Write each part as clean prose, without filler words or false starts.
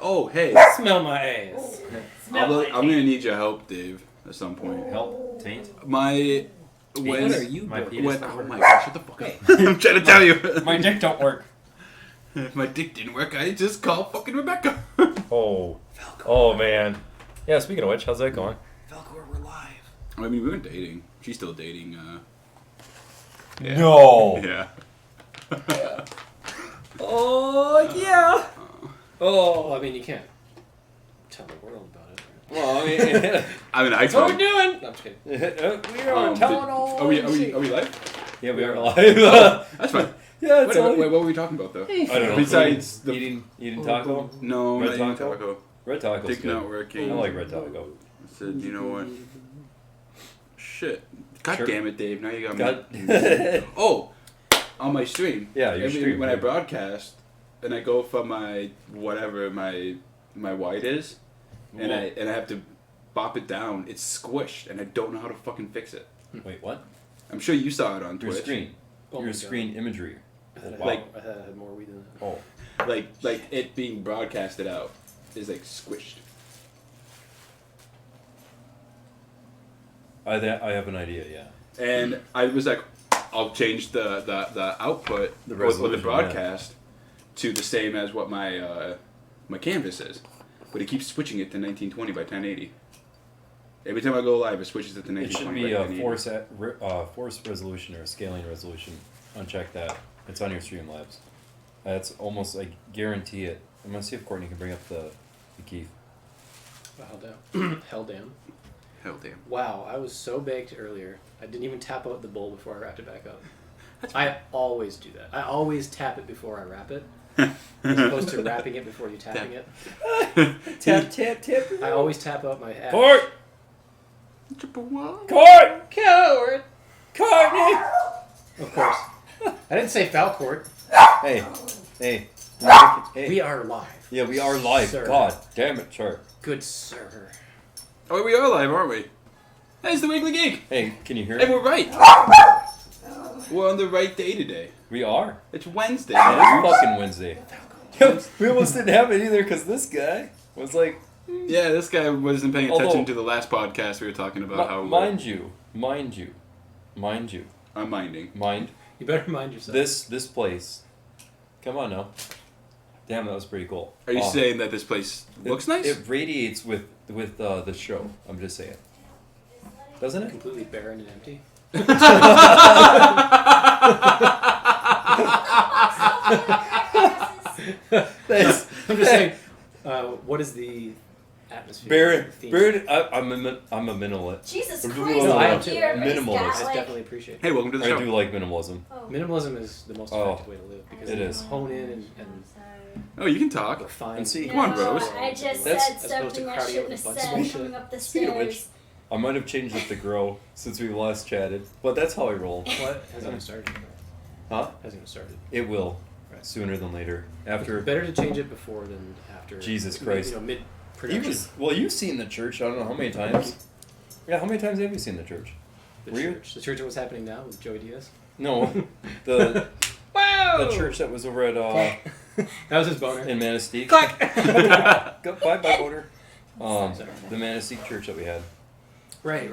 Oh, hey. Smell my ass. I'm gonna need your help, Dave, at some point. Help? Taint? My... What are you My doing? penis. Oh my god, shut the fuck up. I'm trying to tell you. My dick don't work. If my dick didn't work, I just called fucking Rebecca. Oh. Oh, man. Yeah, speaking of which, how's that going? Falcor, we're live. I mean, we weren't dating. She's still dating, yeah. No. Yeah. Oh, yeah. Oh, I mean, you can't tell the world about it. Well, I mean, I mean, I That's what told we're doing. No, I'm just kidding. we are telling all. Are we live? Yeah, we are live. That's fine. Yeah, it's all. Wait, what were we talking about, though? I don't know. Besides the... Eating taco? No, Red not eating taco? taco. Red taco's Dick good. not working. I like red taco. I said, you know what? Shit. God Sure. damn it, Dave. Now you got me. God. Oh! On my stream. Yeah, your stream. When I broadcast, and I go for my... whatever my white is, and I have to bop it down, it's squished, and I don't know how to fucking fix it. Wait, what? I'm sure you saw it on Your Twitch. screen. Oh Your my God. screen imagery. I thought Wow. I had more weed than that. Oh. Like it being broadcasted out is like squished. I have an idea, yeah. And I was like, I'll change the output The or the resolution, broadcast to the same as what my my canvas is, but it keeps switching it to 1920 by 1080. Every time I go live, it switches it to It should 1920 be by a 1080. force resolution or a scaling resolution. Uncheck that. It's on your Streamlabs. That's almost, I guarantee it. I'm going to see if Courtney can bring up the key. Hell damn. Hell damn. Hell damn. Wow, I was so baked earlier. I didn't even tap out the bowl before I wrapped it back up. I always do that. I always tap it before I wrap it, as opposed to wrapping it before you tapping it. Tap. I always tap out my app. Court! Coward! Courtney! Of course. I didn't say Falcourt. Hey. Hey. We are live. Yeah, we are live. Sir. God damn it, sir. Good sir. Oh, we are live, aren't we? Hey, it's the Weekly Geek. Hey, can you hear And it? we're right. We're on the right day today. We are. It's Wednesday. Yeah, it's fucking Wednesday. We almost didn't have it either because this guy was like... Yeah, this guy wasn't paying attention to the last podcast we were talking about how... Mind you. I'm minding. Mind. You better mind yourself. This place. Come on now. Damn, that was pretty cool. Are you saying that this place looks nice? It radiates with the show. I'm just saying. Doesn't it? Completely barren and empty. Thanks. I'm just saying. What is the atmosphere? Barren. I'm a minimalist. Jesus No, Christ, I am my too. dear, but he's Minimalist. got, I like, definitely appreciate it. Hey, welcome to the I show. do like minimalism. oh. Minimalism is the most Oh. effective way to live because It you is. can hone in and Oh, you can talk. refine. And see- Come on, No, Rose. I just That's- said as opposed to something I crowding shouldn't out have with a bunch of said bullshit. coming up the Speaking of which, stairs. I might have changed it to grow since we last chatted, but that's how I roll. What? Hasn't even started. Huh? Hasn't even started. It will. Right. Sooner than later. After. Better to change it before than after. Jesus Christ. Mid production. Well, you've seen the church. I don't know how many times. Yeah, how many times have you seen the church? The Were you? church. The church that was happening now with Joey Diaz. No, the Wow. the church that was over at That was his boner. in Manistee. Clack. Go bye voter. The Manistee church that we had. Right.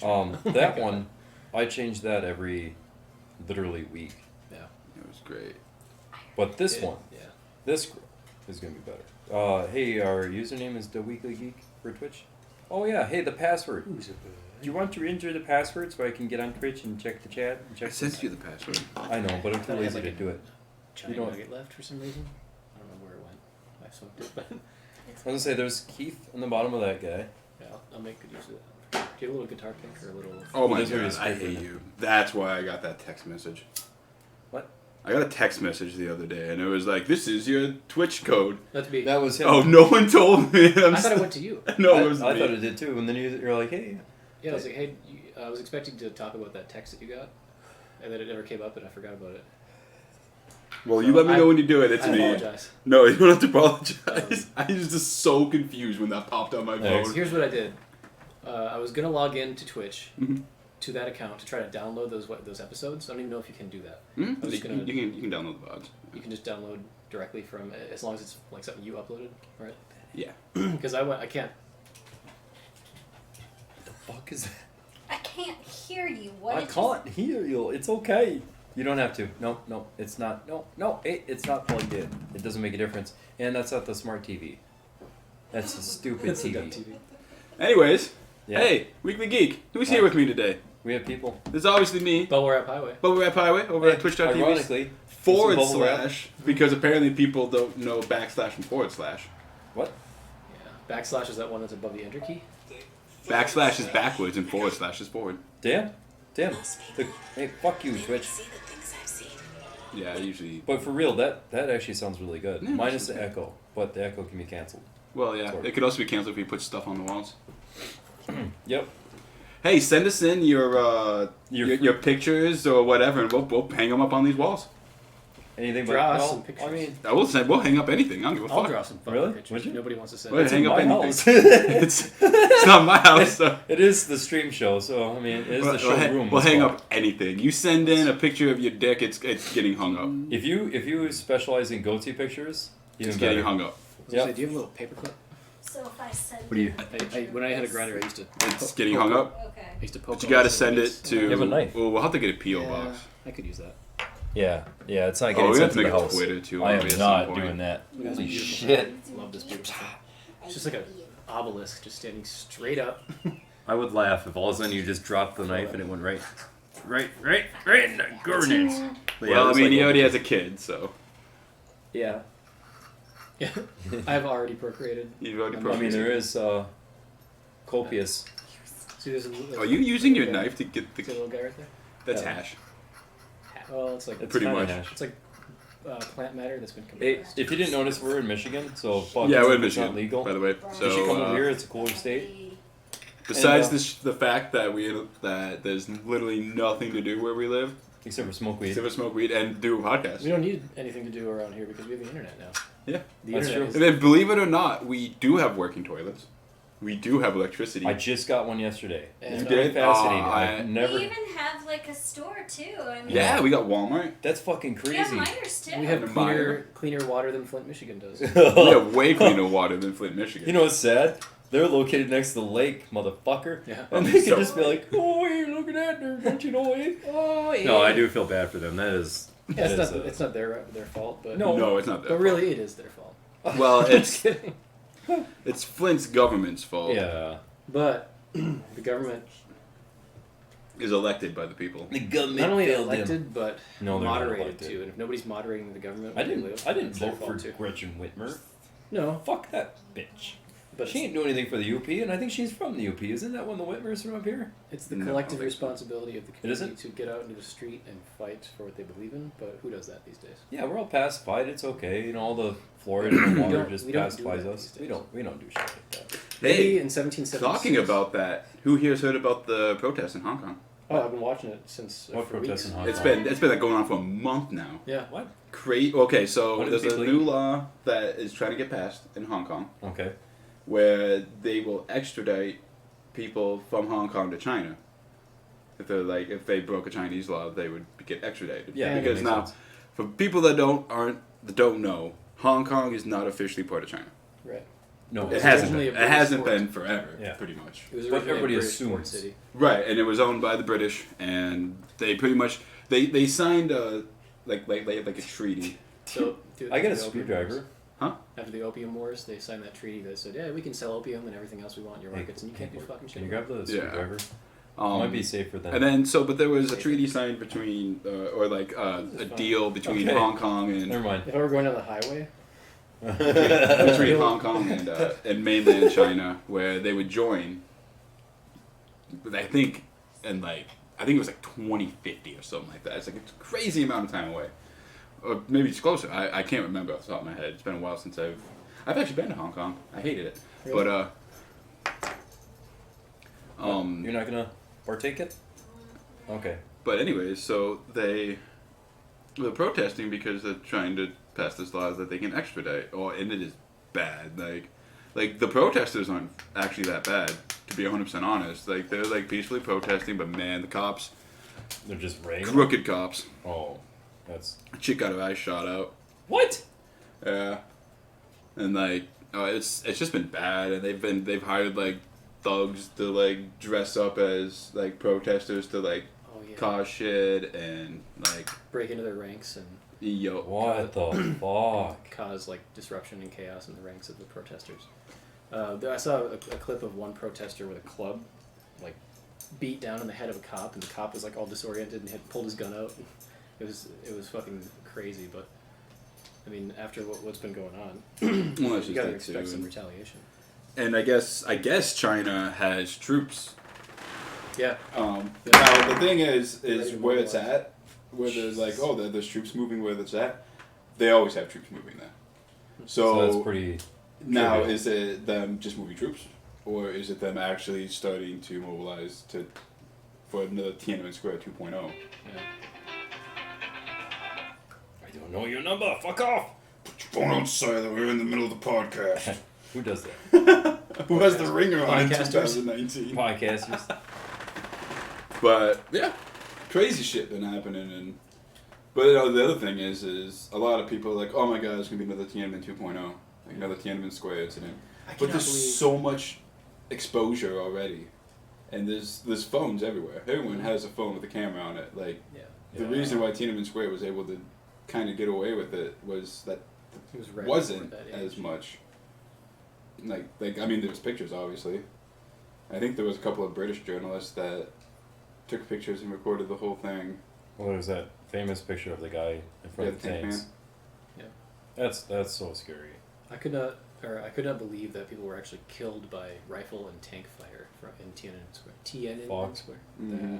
Yeah. That one, I changed that every literally week. Yeah. It was great. But this one, Yeah. this is gonna be better. Hey, our username is The Weekly Geek for Twitch. Oh yeah, hey, the password. Do you want to enter the password so I can get on Twitch and check the chat? And check I sent you the password. I know, but I'm too I had lazy like to a do it. Giant You don't- nugget left for some reason. I don't know where it went. I smoked it, but I was gonna say there's Keith on the bottom of that guy. yeah, I'll make good use of that. Do you have a little guitar pick or a little? Oh my This one god, is I great. hate you. That's why I got that text message. What? I got a text message the other day, and it was like, "This is your Twitch code." That'd be. That was him. Oh, no one told me. I thought it went to you. No, I, it was I me. thought it did too, and then you're like, hey. Yeah, I was like, hey, I was expecting to talk about that text that you got, and then it never came up, and I forgot about it. Well, you let me know when you do it. It's I me. apologize. No, you don't have to apologize. I was just so confused when that popped on my Thanks. phone. Here's what I did. I was gonna log in to Twitch Mhm. to that account to try to download those episodes. I don't even know if you can do that. Hmm? I was You gonna- can download the VODs. You can just download directly from, as long as it's like something you uploaded, right? Yeah. Because I can't. What the fuck is that? I can't hear you. What I did can't hear you. It's okay. You don't have to. No, it's not. No, it's not plugged in. It doesn't make a difference. And that's not the smart TV. That's the stupid It's a dumb TV. TV. Anyways, Yeah. hey, Weekly Geek. Who's here Hi. with me today? We have people. There's obviously me, Bubble Wrap Highway. Bubble Wrap Highway, over at twitch.tv. Ironically, / Bubble Wrap. because apparently people don't know / and /. What? Yeah. Backslash is that one that's above the enter key? / is backwards and / is forward. Damn. Hey, fuck you, Twitch. Yeah, usually. But for real, that actually sounds really good. Yeah, Minus that's the echo, but the echo can be canceled. Well, yeah. Sort of. It could also be canceled if you put stuff on the walls. Yep. Hey, send us in your pictures or whatever, and we'll hang them up on these walls. Anything but Draw no, some pictures. I mean, We'll hang up anything. I don't give a I'll fuck. draw some fucking Really? pictures. Would you? Nobody wants to send Well, it. hang up my anything. house. it's not my house. So. It is the stream show, so I mean, it is the showroom. We'll hang up anything. You send in a picture of your dick, it's getting hung up. If you specialize in goatee pictures, even It's getting better. hung up. I was gonna Yep. say, do you have a little paperclip? So if I send What do you- When I had a grinder, I used to. It's getting hung up. Okay. I used to poke. But you holes gotta in send it these. to. You have a knife. Well, we'll have to get a P.O. Yeah, box. I could use that. Yeah, it's not Oh, getting we have sent to to make the a house. Twitter too. I maybe at am some not point. doing that. Look at this Holy beautiful shit! thing. Love this beautiful thing. It's just like an obelisk, just standing straight up. I would laugh if all of a sudden you just dropped the knife and it went right in the coordinates. But yeah, Well, I there's mean, like he a- already has a kid, so Yeah. Yeah. I've already procreated. you've already. I I mean, procreated. there is copious. See, there's a little. Are you using your knife to get See the? the little guy right there? That's Yeah. hash. Well, it's like It's Pretty kinda much. hash. it's like plant matter that's been Hey, compressed. if you didn't notice, we're in Michigan, so fuck. Yeah, we're in it's not Michigan, legal. by the way. You should come So, over here. It's a cooler state. besides And, the fact that that there's literally nothing to do where we live Except for smoke weed. except for smoke weed and do a podcast. We don't need anything to do around here because we have the internet now. Yeah, The That's internet and then believe it or not, we do have working toilets. We do have electricity. I just got one yesterday. And It's you very did? fascinating. Oh, I've I- never. We even have like a store too. I mean, Yeah, we got Walmart. That's fucking we crazy. have miners too. We have And cleaner water than Flint, Michigan does. We have way cleaner water than Flint, Michigan. You know what's sad? They're located next to the lake, motherfucker. Yeah. And they can just be like, oh, hey, look at that, they're punching away. Oh yeah. No, I do feel bad for them. That is. Yeah, that is, it's not their fault, but No. it's not that. but really it is their fault. Well, Just it's kidding. it's Flint's government's fault. Yeah. But the government Is elected by the people. The government not only failed them. elected but No, they're not moderated elected. too. And if nobody's moderating the government, I where they didn't. live, I didn't it's their vote for fault too. Gretchen Whitmer. No, Fuck that bitch. but She ain't doing anything for the UP, and I think she's from the UP. Isn't that one of the Whitmers from up here? it's the No, collective I don't think so. responsibility of the It isn't? community to get out into the street and fight for what they believe in. But who does that these days? Yeah, we're all pacified. It's okay. You know, all the Florida and water don't- just we don't do pacifies that us. these We days. don't do shit like that. Maybe Hey, in 1776. talking about that, who here's heard about the protests in Hong Kong? Oh, I've been watching it since. What for protests weeks. in Hong It's Kong? been like going on for a month now. Yeah. What? Okay, so What did there's a people new eat? law that is trying to get passed in Hong Kong Okay. where they will extradite people from Hong Kong to China. If they broke a Chinese law, they would get extradited. Yeah, that because makes now, sense. for people that don't know, Hong Kong is not officially part of China. Right. No, It was hasn't originally been. a It British hasn't port. been forever. Yeah. Pretty much. It was But originally everybody a British port assumes. city. Right, and it was owned by the British, and they pretty much they signed a like a treaty. So dude, I got a after the Opium screwdriver. Wars- After the Opium Wars, they signed that treaty that said, "Yeah, we can sell opium and everything else we want in your Hey, markets, and you can't do fucking Can shit." you grab the Yeah. screwdriver? Um, Might be safer than. And then but there was a treaty signed between a deal between Okay. Hong Kong and Never mind. If I were going down the highway, between Hong Kong and mainland China, where they would join. I think it was like 2050 or something like that. It's like a crazy amount of time away, or maybe it's closer. I can't remember off the top of my head. It's been a while since I've actually been to Hong Kong. I hated it, Really? but You're not gonna partake it? Okay. But anyways, so they're protesting because they're trying to pass this law that they can extradite. And it is bad. Like the protesters aren't actually that bad, to be 100% honest. Like they're like peacefully protesting, but man, the cops, They're just raining. crooked cops. Oh, that's A chick got her eyes shot out. what? Yeah, and like, it's just been bad, and they've hired like thugs to like dress up as like protesters to like cause shit and like break into their ranks and What the fuck? cause like disruption and chaos in the ranks of the protesters. I saw a clip of one protester with a club, like beat down on the head of a cop, and the cop was like all disoriented and had pulled his gun out. It was fucking crazy, but I mean, after what's been going on, well, you gotta expect some retaliation. And I guess China has troops. Yeah. Now the thing is where it's at, where there's like, there's troops moving where it's at. They always have troops moving there. So that's pretty. Now, trivial. is it them just moving troops, or is it them actually starting to mobilize for another Tiananmen Square 2.0? Yeah. I don't know your number. Fuck off. Put your phone on silent. We're in the middle of the podcast. Who does that? Who has the ringer on in Podcasters. 2019? Podcasters. But yeah, crazy shit been happening, but the other thing is a lot of people are like, oh my god, it's gonna be another Tiananmen 2.0, like another Tiananmen Square incident. But there's so much exposure already, and there's phones everywhere. Everyone has a phone with a camera on it. Like the reason why Tiananmen Square was able to kind of get away with it was that it wasn't as much. Like I mean, there was pictures obviously. I think there was a couple of British journalists that took pictures and recorded the whole thing. What was that famous picture of the guy in front of the tank tanks? Man. Yeah. That's so scary. I could not believe that people were actually killed by rifle and tank fire in Tiananmen Square. Tiananmen Square. Mm-hmm.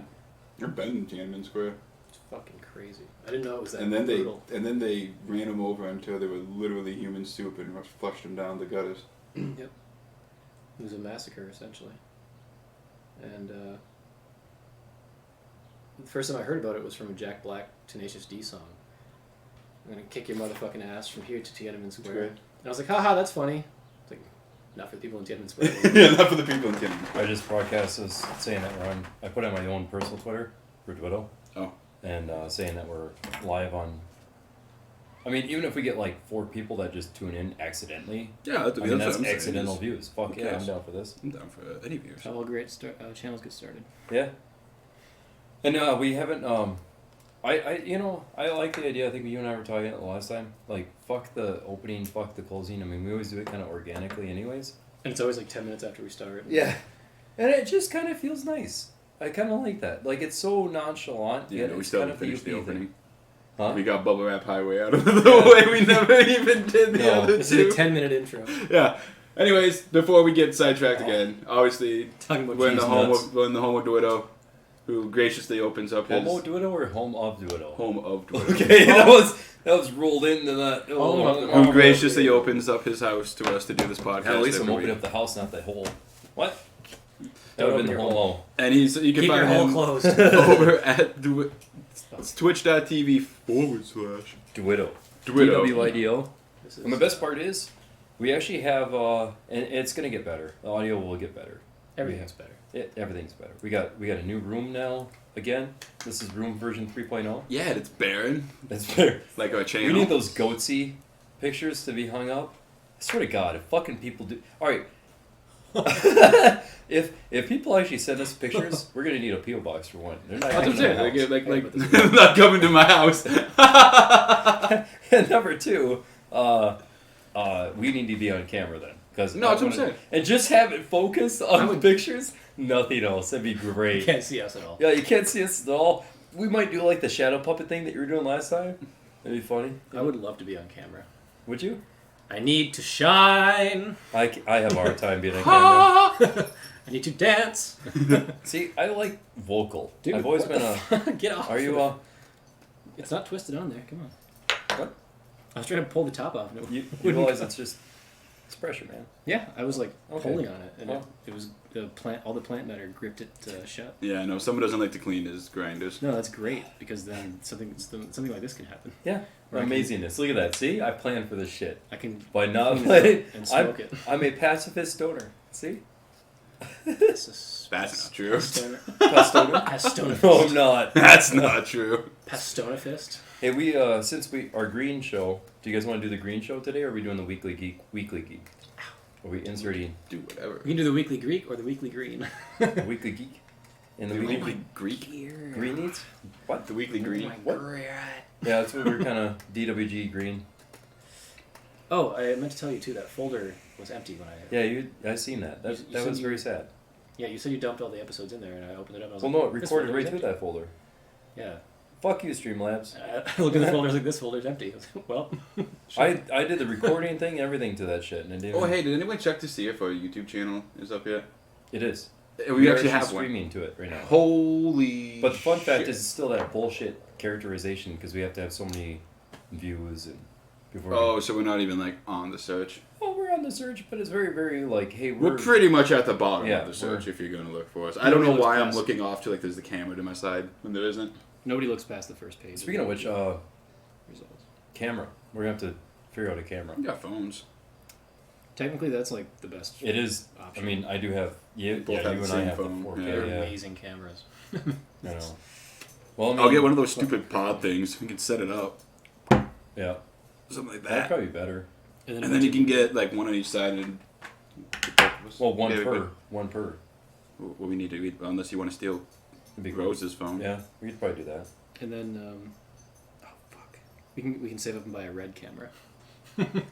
I've been in Tiananmen Square. It's fucking crazy. I didn't know it was that brutal. brutal. And then they ran them over until they were literally human soup and flushed them down the gutters. Yep. It was a massacre essentially. And the first time I heard about it was from a Jack Black Tenacious D song. I'm gonna kick your motherfucking ass from here to Tiananmen Square. And I was like, haha, that's funny. It's like, not for the people in Tiananmen Square. Yeah, not for the people in Tiananmen Square. I just broadcast this saying that we're on. I put on my own personal Twitter for Twitter. Oh. And saying that we're live on. I mean, even if we get like 4 people that just tune in accidentally. Yeah, that's accidental views. Fuck yeah, I'm down for this. I'm down for any views. How all great channels get started. Yeah. And we haven't. I like the idea. I think you and I were talking the last time. Like, fuck the opening, fuck the closing. I mean, we always do it kind of organically, anyways. And it's always like 10 minutes after we start. Yeah. And it just kind of feels nice. I kind of like that. Like, it's so nonchalant. Yeah, we still haven't finished the opening. Huh? We got Bubble Wrap Highway out of the way. We never even did the other This two. is a 10-minute intro. Yeah. Anyways, before we get sidetracked again, obviously Talking about we're in cheese the home nuts. of Duito, who graciously opens up his Homo Duito or Home of Duito? home of Duito. Okay, that was rolled into that. Who graciously opens up his house to us to do this podcast. At least I'm every opening week. up the house, not the hole. What? That Don't would have been open the your hole. And you can Keep find your hole him closed. over at twitch.tv/Duito. Duito. Duito. DWIDO. And the best part is, we actually have, and it's going to get better. The audio will get better. Everything's better. Everything's better. We got a new room now. Again, this is room version 3.0. Yeah, and it's barren. That's better. Like our channel. We need those goatsy pictures to be hung up. I swear to God, if fucking people do. All right. if people actually send us pictures, we're gonna need a PO box for one. They're not That's what I'm coming to saying. my Like, house. they're not coming to my house. And number 2, we need to be on camera then. Cause No, that's what I'm saying. And just have it focused on the pictures. Nothing else. That'd be great. You can't see us at all. Yeah, you can't see us at all. We might do like the shadow puppet thing that you were doing last time. That'd be funny. I would love to be on camera. Would you? I need to shine. I have a hard time being on camera. I need to dance. See, I like vocal. Dude, I've always what been the a. fuck? Get off. Are you It's not twisted on there. Come on. What? I was trying to pull the top off. And it You wouldn't realize go. it's just. It's pressure, man. Yeah, I was like Okay. pulling on it, and Oh. it was the plant. All the plant matter gripped it shut. Yeah, no, someone doesn't like to clean his grinders. No, that's great because then something like this can happen. Yeah. Or I can- Amazingness. Look at that. See, I planned for this shit. I can By not clean it playing, up and smoke it. I'm a pacifist stoner. See? That's not true. Pastona. No, I'm not. That's not true. Pastona fist. Hey, we since our green show, Do you guys want to do the green show today, or are we doing the weekly geek? Are we inserting Do whatever. We can do the weekly Greek or the weekly green. the weekly geek? And the The weekly weekly Greek? green eats? What? The weekly green? What? Yeah, that's what we're kind of DWG green. Oh, I meant to tell you too. That folder was empty when I. Yeah, I seen that. That You was said very sad. Yeah, you said you dumped all the episodes in there, and I opened it up. And I was Well, like, no, it this recorded folder's right through empty. that folder. Yeah. Fuck you, Streamlabs. I looked at the folder. I was like, this folder's empty. I was like, well. I did the recording thing, everything to that shit, and it didn't. Oh, hey, did anyone check to see if our YouTube channel is up yet? It is. We actually have one. streaming to it right now. Holy But the fun fact shit. is, it's still that bullshit characterization because we have to have so many views and before. Oh, so we're not even, like, on the search? Well, we're on the search, but it's very, very like, hey, We're pretty much at the bottom Yeah, of the search if you're going to look for us. I Nobody don't know looks why I'm past- looking off to, like, there's the camera to my side when there isn't. Nobody looks past the first page. Speaking of which, results. camera. We're gonna have to figure out a camera. We got phones. Technically, that's like the best. It is. Option. I mean, I do have. You, Both yeah, have you the and I same have phone, the 4K. yeah. They're Yeah. amazing cameras. I know. Well, I mean, I'll get one of those stupid pod things. We can set it up. Yeah, Something like that'd that. probably be better. And then you can get, like, one on each side and... Well, one Yeah, per. but- One per. What we need to... Unless you want to steal It'd be cool. Rose's phone. Yeah, we could probably do that. And then, oh fuck, we can save up and buy a red camera.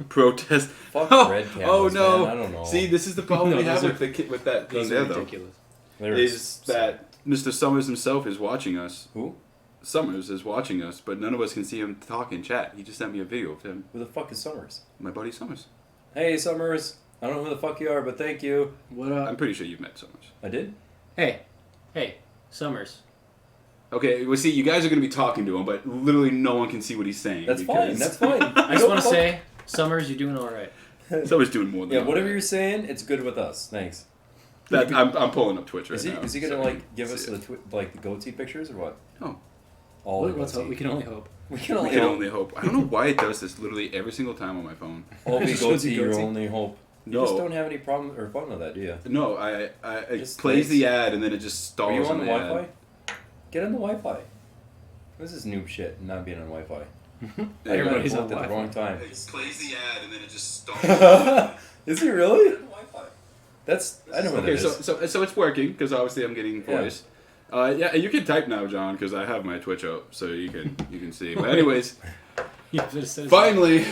Protest. Fuck Oh, red cameras, oh no! man. I don't know. See, this is the problem No, we have those with the with that thing Those there, are though. ridiculous. They're Is that Mr. Summers himself is watching us. who? Summers is watching us, but none of us can see him talk in chat. He just sent me a video of him. Who the fuck is Summers? My buddy Summers. Hey, Summers. I don't know who the fuck you are, but thank you. What up? I'm pretty sure you've met Summers. I did. Hey, Summers. Okay, well, see, you guys are going to be talking to him, but literally no one can see what he's saying. That's fine. because That's fine. I just want to say, Summers, you're doing all right. Summers doing more than Yeah, all whatever that. you're saying, it's good with us. Thanks. That, I'm pulling up Twitch right Is he? now. Is he gonna so like you give can us see the it. like the goatee pictures or what? Oh. All the Let's hope. goatee. We can only hope. We can We only can hope. only hope. I don't know why it does this literally every single time on my phone. Only Just shows goatee, you your goatee. only hope. You No. just don't have any problem or fun with that, do you? No, it Just plays plays. the ad and then it just stalls Are you on the the ad. Wi-Fi? Get on the Wi-Fi. This is noob shit, not being on Wi-Fi. Everybody's I on booked at the Wi-Fi. wrong time. It plays the ad and then it just stalls. Is he really? That's I know what Okay, that is. so it's working because obviously I'm getting voice. Yeah, you can type now, John, because I have my Twitch up, so you can see. But anyways, Yeah, just said- finally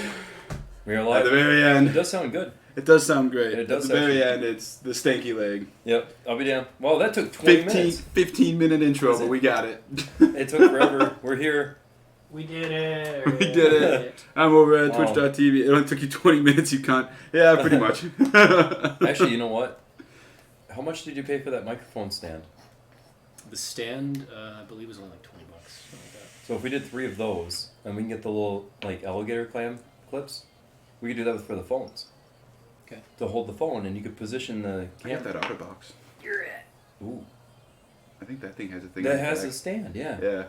We are at live. the very It end, does sound good. it does sound great. It does at the very actually. end, it's the stanky leg. Yep, I'll be down. Well, that took 20 minutes. 15 minute intro, Was but it? we got it. It took forever. We're here. We did it. We did it. I'm over at Wow. twitch.tv. It only took you 20 minutes, you cunt. Yeah, pretty much. Actually, you know what? How much did you pay for that microphone stand? The stand, I believe, was only like $20. Something like that. So if we did 3 of those, and we can get the little like alligator clam clips, we could do that for the phones. Okay. To hold the phone, and you could position the I got camera. that OtterBox. Ooh, I think that thing has a thing. that on the has back. a stand. Yeah. Yeah.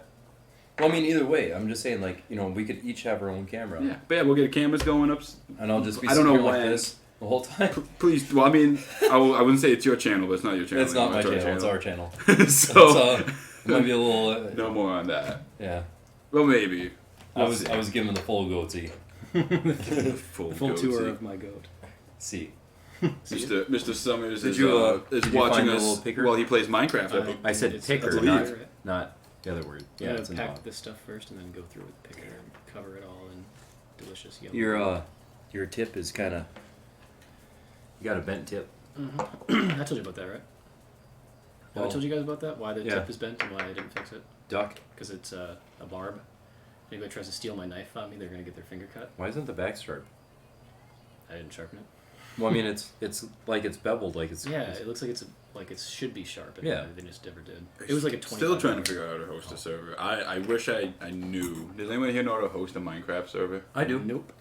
Well, I mean, either way, I'm just saying, like, you know, we could each have our own camera. Yeah. But yeah, we'll get cameras going up. And I'll just be I don't know sitting here like when. this the whole time. Please, well, I mean, I wouldn't say it's your channel, but it's not your channel. It's not my anymore, channel. It's our channel. so, It might be a little. no more on that. Yeah. Well, maybe. I was given the full goatee. Full, The full goatee. tour of my goat. See. Mr. Summers Did is, you, is did you watching find the us little picker? while he plays Minecraft. I said It's- picker, that's not- right. Not the other word. I'm Yeah, gonna it's a pack dog. this stuff first and then go through with the picker and cover it all in delicious yellow. Your tip is kind of. You got a bent tip. I told you about that, right? Have Well, I told you guys about that? Why the yeah. tip is bent and why I didn't fix it? Duck. Because it's a barb. Anybody tries to steal my knife on me, they're gonna get their finger cut. Why isn't the back sharp? I didn't sharpen it. Well, I mean, it's like it's beveled, like it's. Yeah, it looks like it should be sharp. And Yeah. they just never did. It was like a 20. Still trying to figure out how to host a server. I wish I knew. Does anyone here know how to host a Minecraft server? I do. Nope.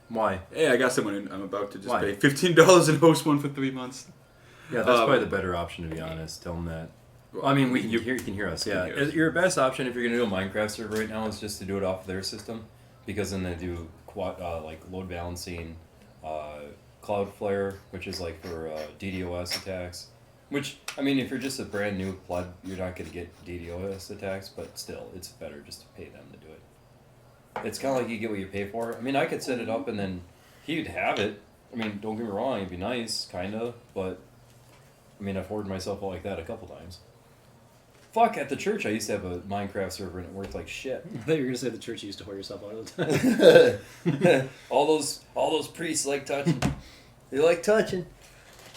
Why? Hey, I got someone. I'm about to just Why? pay $15 and host one for 3 months. Yeah, that's probably the better option, to be honest. Tell them that. Well, I mean, you can hear us. Yeah, can hear us. your best option if you're gonna do a Minecraft server right now is just to do it off their system, because then they do like load balancing, Cloudflare, which is like for DDoS attacks. Which I mean, if you're just a brand new plug, you're not gonna get DDoS attacks, but still, it's better just to pay them to do it. it's kind of like you get what you pay for. I mean, I could set it up and then he'd have it. I mean, don't get me wrong, it'd be nice, kind of, but I mean, I've hoarded myself out like that a couple times. Fuck, at the church I used to have a Minecraft server and it worked like shit. I thought you were gonna say the church used to whore yourself out all the time. all those priests like touching. They like touching.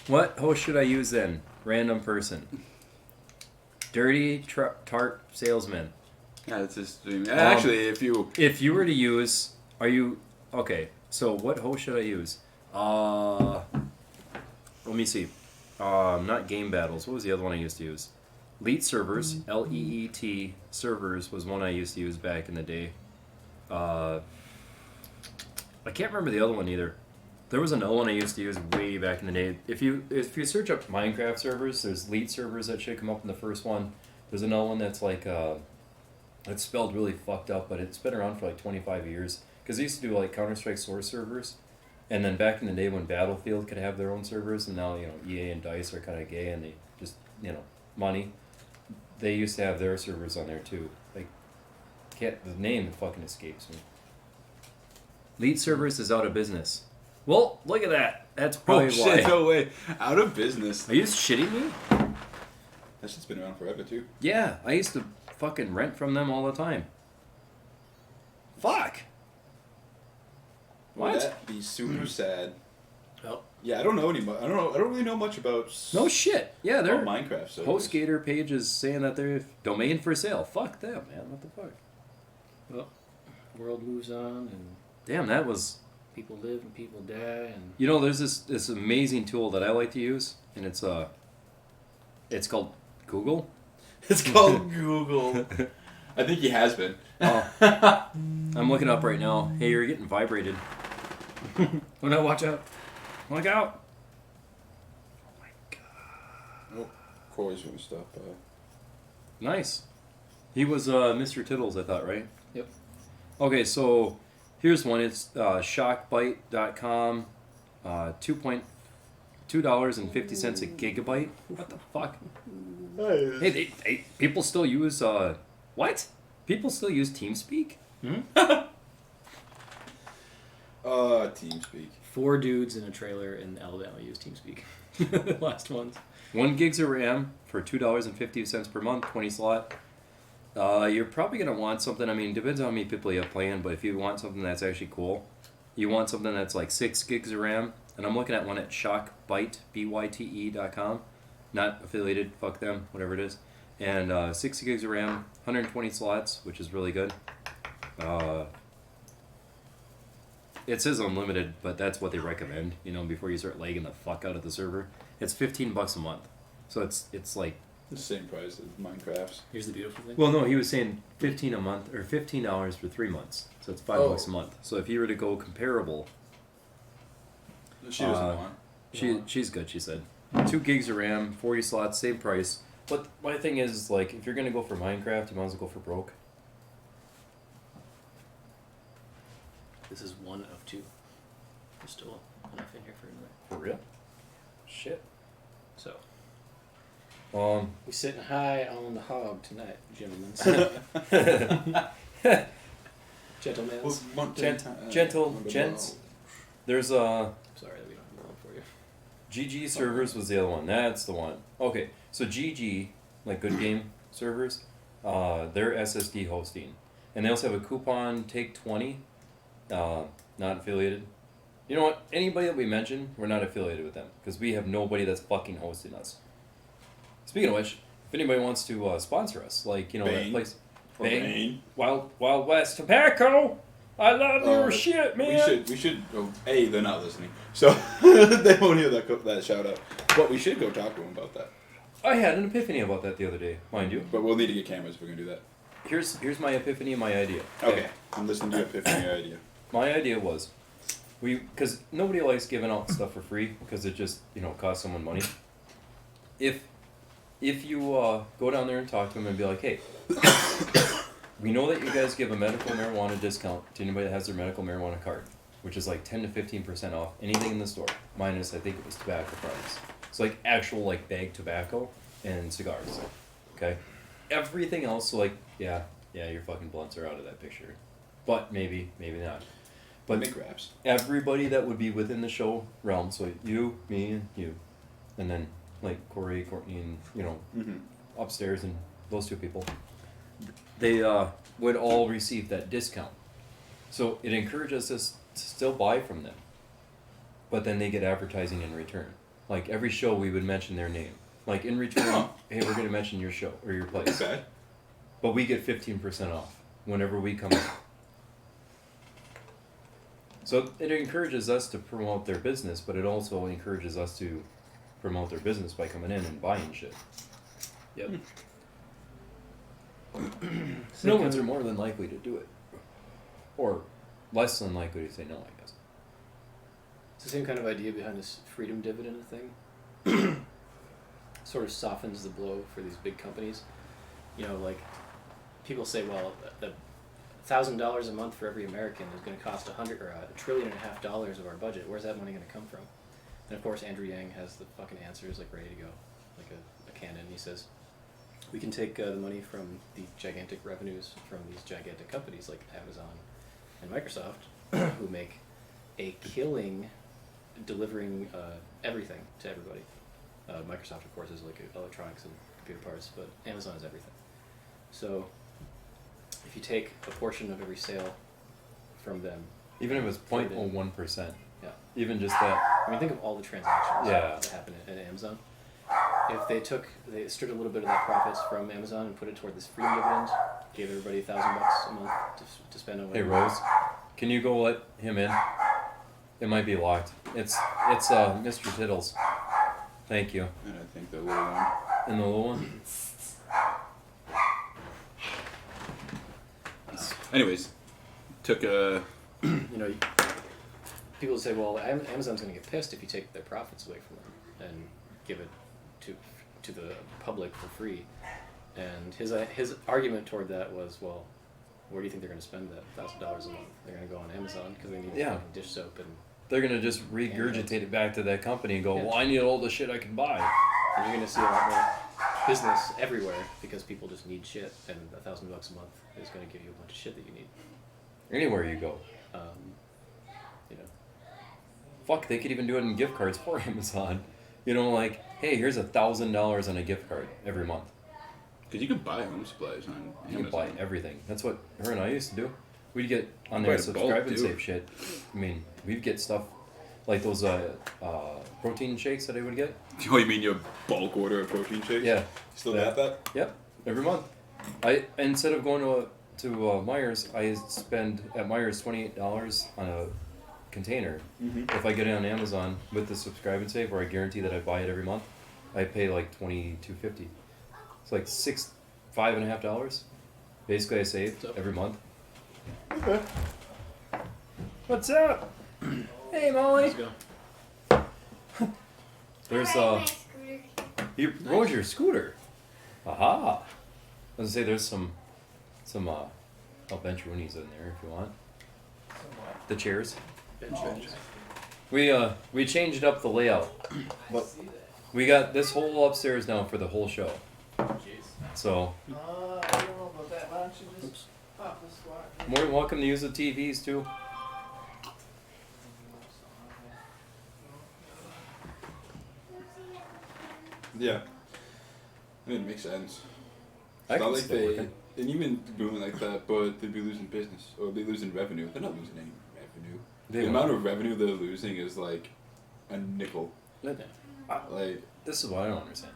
What host should I use then? Random person. Dirty tart salesman. Yeah, it's just actually if you were to use, are you okay? So what host should I use? Let me see. Not game battles. What was the other one I used to use? Leet servers. LEET servers was one I used to use back in the day. I can't remember the other one either. There was another one I used to use way back in the day. If you search up Minecraft servers, there's Leet servers that should come up in the first one. There's another one that's like it's spelled really fucked up, but it's been around for like 25 years. Because they used to do like Counter-Strike Source servers, and then back in the day when Battlefield could have their own servers, and now EA and DICE are kind of gay and they just money. They used to have their servers on there too. Like, the name fucking escapes me. Lead servers is out of business. Well, look at that. That's probably why. Shit, no way. Out of business. Are you shitting me? That shit's been around forever too. Yeah, I used to fucking rent from them all the time. Fuck. What? That'd be super sad. Well, yeah, I don't know anymore. I don't really know much about. No shit. Yeah, they're Minecraft. So HostGator page is saying that they're domain for sale. Fuck them, man. What the fuck? well, the world moves on, and Damn, that was. people live and people die, and There's this amazing tool that I like to use, and it's called Google. it's called Google. I think he has been. Oh, I'm looking up right now. Hey, you're getting vibrated. oh no, watch out! Look out! Oh, Corey's gonna stop by. Nice. He was Mr. Tittles, I thought, right? Yep. Okay, so here's one. It's shockbyte.com. $2.50 a gigabyte. What the fuck? Hey, people still use what? People still use TeamSpeak? TeamSpeak. 4 dudes in a trailer in Alabama use TeamSpeak. The last ones. 1 gigs of RAM for $2.50 per month, 20 slot. You're probably gonna want something. I mean, depends on how many people you have playing, but if you want something that's actually cool, you want something that's like 6 gigs of RAM. And I'm looking at one at shockbyte, BYTE.com. Not affiliated, fuck them, whatever it is. And 6 gigs of RAM, 120 slots, which is really good. It says unlimited, but that's what they recommend, before you start lagging the fuck out of the server. It's $15 a month. So it's like... The same price as Minecraft's. Here's the beautiful thing. Well, no, he was saying $15 a month, or $15 for 3 months. So it's $5 a month. So if you were to go comparable... She doesn't want. She's good, she said. 2 gigs of RAM, 40 slots, same price. But my thing is, like, if you're going to go for Minecraft, you might as well go for broke. This is one of 2. There's still enough in here for another. For real? Shit. So, Um, we're sitting high on the hog tonight, gentlemen. Gentlemen. Gentle gents. There's Sorry that we don't have one for you. GG servers was the other one. That's the one. Okay, so GG, like Good Game servers, they're SSD hosting. And they also have a coupon, take 20, not affiliated. You know what? Anybody that we mention, we're not affiliated with them. Because we have nobody that's fucking hosting us. Speaking of which, if anybody wants to sponsor us, like, that Bang. place. Bang. Wild West Tobacco! I love your shit, man! We should go. A, they're not listening, so they won't hear that shout out. But we should go talk to them about that. I had an epiphany about that the other day, mind you. But we'll need to get cameras if we're gonna do that. Here's my epiphany and my idea. Okay, I'm listening to your epiphany idea. My idea was, because nobody likes giving out stuff for free because it just costs someone money. If you go down there and talk to them and be like, hey, we know that you guys give a medical marijuana discount to anybody that has their medical marijuana card, which is like 10 to 15% off anything in the store, minus I think it was tobacco products. It's like actual like bag tobacco and cigars. Okay, everything else, so like yeah, your fucking blunts are out of that picture. but maybe not. But But make raps. everybody that would be within the show realm, so you, me, and you, and then like Corey, Courtney, and Mm-hmm. upstairs, and those two people, they would all receive that discount. So it encourages us to still buy from them, but then they get advertising in return. Like every show, we would mention their name. Like in return, hey, we're going to mention your show or your place, Okay. but we get 15% off whenever we come in. So it encourages us to promote their business, but it also encourages us to promote their business by coming in and buying shit. Yep. No ones are more than likely to do it, or less than likely to say no, I guess. It's the same kind of idea behind this freedom dividend thing. Sort of softens the blow for these big companies. You know, like people say, well, the $1,000 a month for every American is going to cost $100 or $1.5 trillion of our budget. Where's that money going to come from? And of course, Andrew Yang has the fucking answers like ready to go, like a cannon. He says, we can take the money from the gigantic revenues from these gigantic companies like Amazon and Microsoft, who make a killing delivering everything to everybody. Microsoft, of course, is like electronics and computer parts, but Amazon is everything. So if you take a portion of every sale from them, Even if it's put it in- 0.01%, Yeah. even just that. I mean, think of all the transactions Yeah. that happen at Amazon. If they stripped a little bit of that profits from Amazon and put it toward this freedom dividend, gave everybody $1,000 a month to spend on Hey whatever. Rose, can you go let him in? It might be locked. It's Mr. Tittles. Thank you. And I think the little one. And the little one. Anyways, took a. You know, people say, well, Amazon's going to get pissed if you take their profits away from them and give it to the public for free. And his argument toward that was, well, where do you think they're going to spend that $1,000 a month? They're going to go on Amazon because they need Yeah. fucking dish soap and They're gonna just regurgitate it back to that company and go, well, I need all the shit I can buy. And you're going to see a lot more business everywhere because people just need shit, and $1,000 a month is going to give you a bunch of shit that you need. Anywhere you go. You know, Fuck, they could even do it in gift cards for Amazon. You know, like, hey, here's $1,000 on a gift card every month. Because you could buy home supplies on You Amazon. can buy everything. That's what her and I used to do. We'd get on Buy there the subscribe bulk, and too. save shit. I mean, we'd get stuff like those protein shakes that I would get. Oh, you mean your bulk order of protein shakes? Yeah. Still Yeah. got that? Yep. Every month. I instead of going to Myers, I spend at Myers $28 on a container. Mm-hmm. If I get it on Amazon with the subscribe and save, where I guarantee that I buy it every month, I pay like $22.50. It's like $5.50. Basically, I saved every month. Okay. What's up? Hey, Molly. let's go. There's Ride my scooter. you rode your scooter. Aha. I was gonna say there's some bench-roonies in there if you want. The chairs. We changed up the layout. But we got this whole upstairs now for the whole show. So I don't know about that. Why don't you just pop this one? more than welcome to use the TVs too. Yeah. I mean, it makes sense. I It's not can like still they, working. and even doing like that, but they'd be losing business or they're losing revenue. They're not losing any revenue. They the won't. amount of revenue they're losing is like a nickel. Like, This is what I don't understand.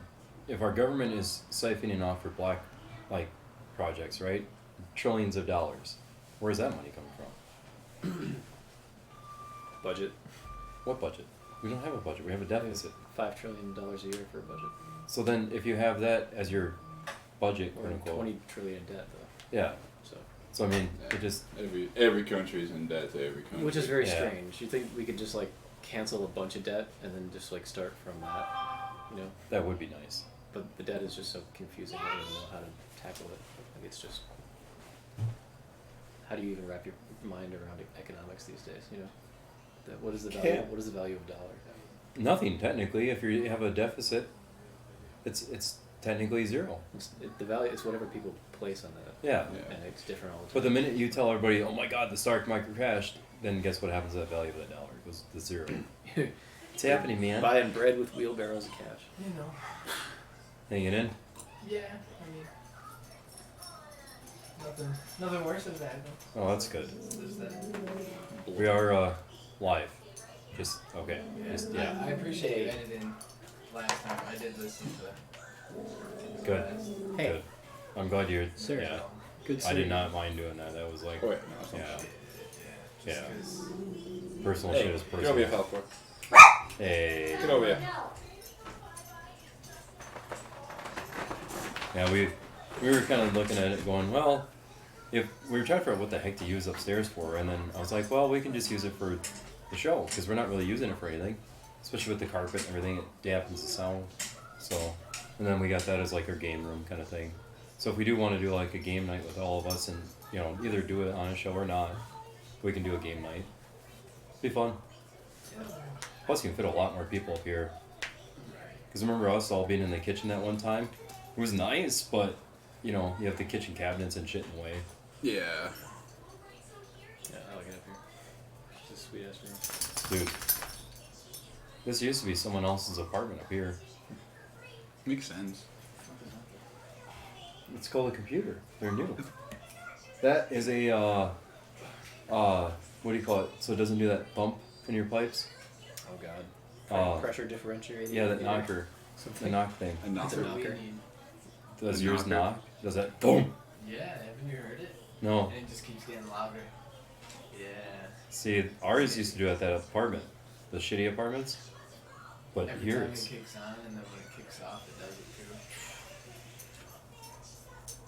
If our government is siphoning off for black, like, projects, right? Trillions of dollars. Where's that money coming from? Budget. What budget? We don't have a budget. We have a deficit. $5 trillion a year for a budget. So then, if you have that as your budget, Or quote unquote, $20 trillion in debt, though. yeah. So, I mean, yeah, it just every country is in debt to every country. which is very Yeah. strange. You think we could just like cancel a bunch of debt and then just like start from that, you know? that would be nice. But the debt is just so confusing. I don't even know how to tackle it. Like it's just, how do you even wrap your mind around economics these days? You know, what is the value? Can't. What is the value of a dollar? Nothing technically. If you have a deficit, it's technically zero. The value is whatever people place on that. Yeah. And it's different all the time. But the minute you tell everybody, oh my god, the stock market crashed, then guess what happens to that value of that dollar? It goes to zero. It's happening, man. Buying bread with wheelbarrows of cash. You know. Hanging in. Yeah, I mean, nothing worse than that. Though. Oh, that's good. There's that. We are live. Just, okay. Yeah. Just, yeah. I appreciate you editing last time. I did listen to Good. Hey. Good. I'm glad you're, Sir. yeah. Good I did not mind doing that. That was like, Oh, wait, no, it's not. yeah. Just Yeah. 'cause Personal Hey, shit is get personal. over here, Falcor. Hey. Get over here. Yeah, we were kind of looking at it going, well, if we were trying to figure out what the heck to use upstairs for, and then I was like, well, we can just use it for the show, because we're not really using it for anything, especially with the carpet and everything, it dampens the sound. So, and then we got that as like our game room kind of thing. So if we do want to do like a game night with all of us and, you know, either do it on a show or not, we can do a game night. Be fun. Plus you can fit a lot more people up here. Because remember us all being in the kitchen that one time? It was nice, but, you know, you have the kitchen cabinets and shit in the way. Yeah. Yeah, I like it up here. It's a sweet ass room. Dude. This used to be someone else's apartment up here. Makes sense. It's called a computer. They're new. That is a, what do you call it? So it doesn't do that bump in your pipes? Oh god. Uh, Pressure differentiator. Yeah, that knocker. The Something. knock thing. And It's a knocker. knocker. Does The yours knocker? knock? Does that boom? Yeah, haven't you heard it? No. And it just keeps getting louder. Yeah. See, ours used to do at that apartment. The shitty apartments. But Every here time it's... it kicks on and then when it kicks off, it does it too.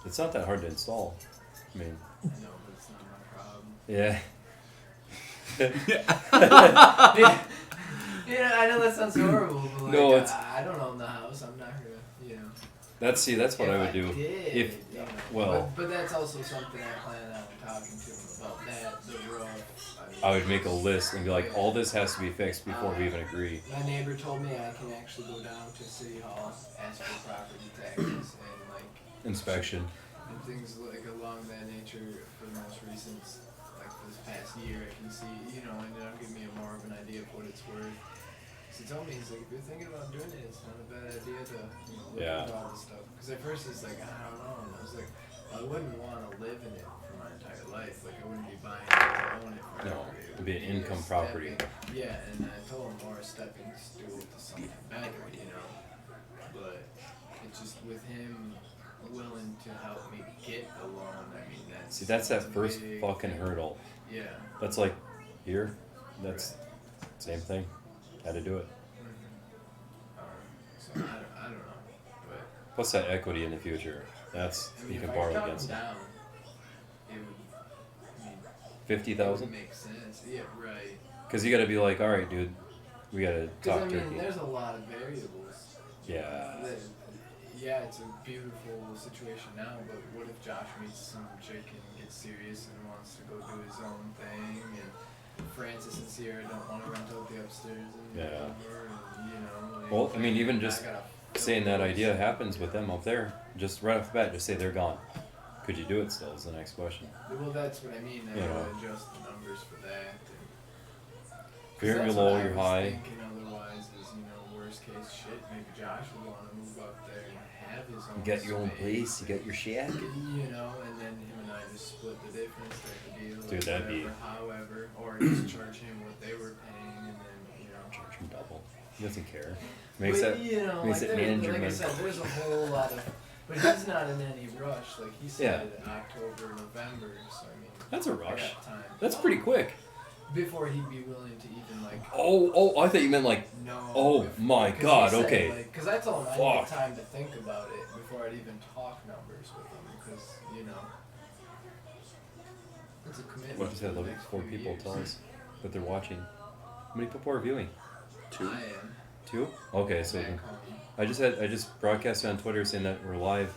It's not that hard to install. I mean, I know, but it's not my problem. yeah. Yeah, I know that sounds horrible, but like, No, it's- I don't own the house. I'm not gonna, you know. That's what if I would do. Did, If- you know, well- but that's also something I plan on talking to him about. That the roof. I would make a list and be like, all this has to be fixed before we even agree. My neighbor told me I can actually go down to City Hall, ask for property taxes, and like Inspection. and things like along that nature for the most recent, like for this past year. I can see, you know, and it'll give me more of an idea of what it's worth. So he told me, he's like, if you're thinking about doing it, it's not a bad idea to, you know, look Yeah. at all this stuff. Because at first he's like, I don't know, and I was like, I wouldn't want to live in it for my entire life. Like I wouldn't be buying it to own it forever. No, It it'd be an would income a property. stepping- Yeah, and I told him more a stepping stool to something better, you know. But it's just with him willing to help me get the loan. I mean, that's See, that's that a first big fucking thing. hurdle. Yeah. That's like, here, that's same thing. Had to do it. So I don't know, but Plus that equity in the future. That's, I mean, you if can I borrow cut against them it. down, it would. I mean, it 50,000? would make sense. Yeah, right. Because you gotta be like, alright, dude, we gotta Because talk I mean, turkey. there's a lot of variables. Yeah. Yeah, it's a beautiful situation now, but what if Josh meets some chick and gets serious and wants to go do his own thing, and Francis and Sierra don't want to rent out the upstairs and Yeah. whatever, and, you know. Like, Well, I mean, even I just gotta saying that idea happens with them up there, just right off the bat, just say they're gone. Could you do it still is the next question. Well, that's what I mean. I You gotta know. adjust the numbers for that. If you're That's low, what I you're was high. Thinking otherwise is, you know, worst case shit. Maybe Josh would want to move up there and have his own. You got your own space. place, you got your shack. You know, and then him and I just split the difference. Type of deal. Dude, that'd be- However, or just charge him what they were paying, and then you know. Charge him double. He doesn't care. Makes But, that you know, makes like it there- management. Like I said, there's a whole lot of. But he's not in any rush. Like he said, October, November. So I mean. That's a I rush. got time. That's pretty quick. Before he'd be willing to even like. Oh, I thought you meant like, No. oh my God, okay. Because I told him I Fuck. needed time to think about it before I'd even talk numbers with him. Because you know, it's a commitment. what just for had the like next 4 few people years. tell us that they're watching. How many people are viewing? 2. I am. 2? Okay, so Back then- home. I just broadcasted on Twitter saying that we're live,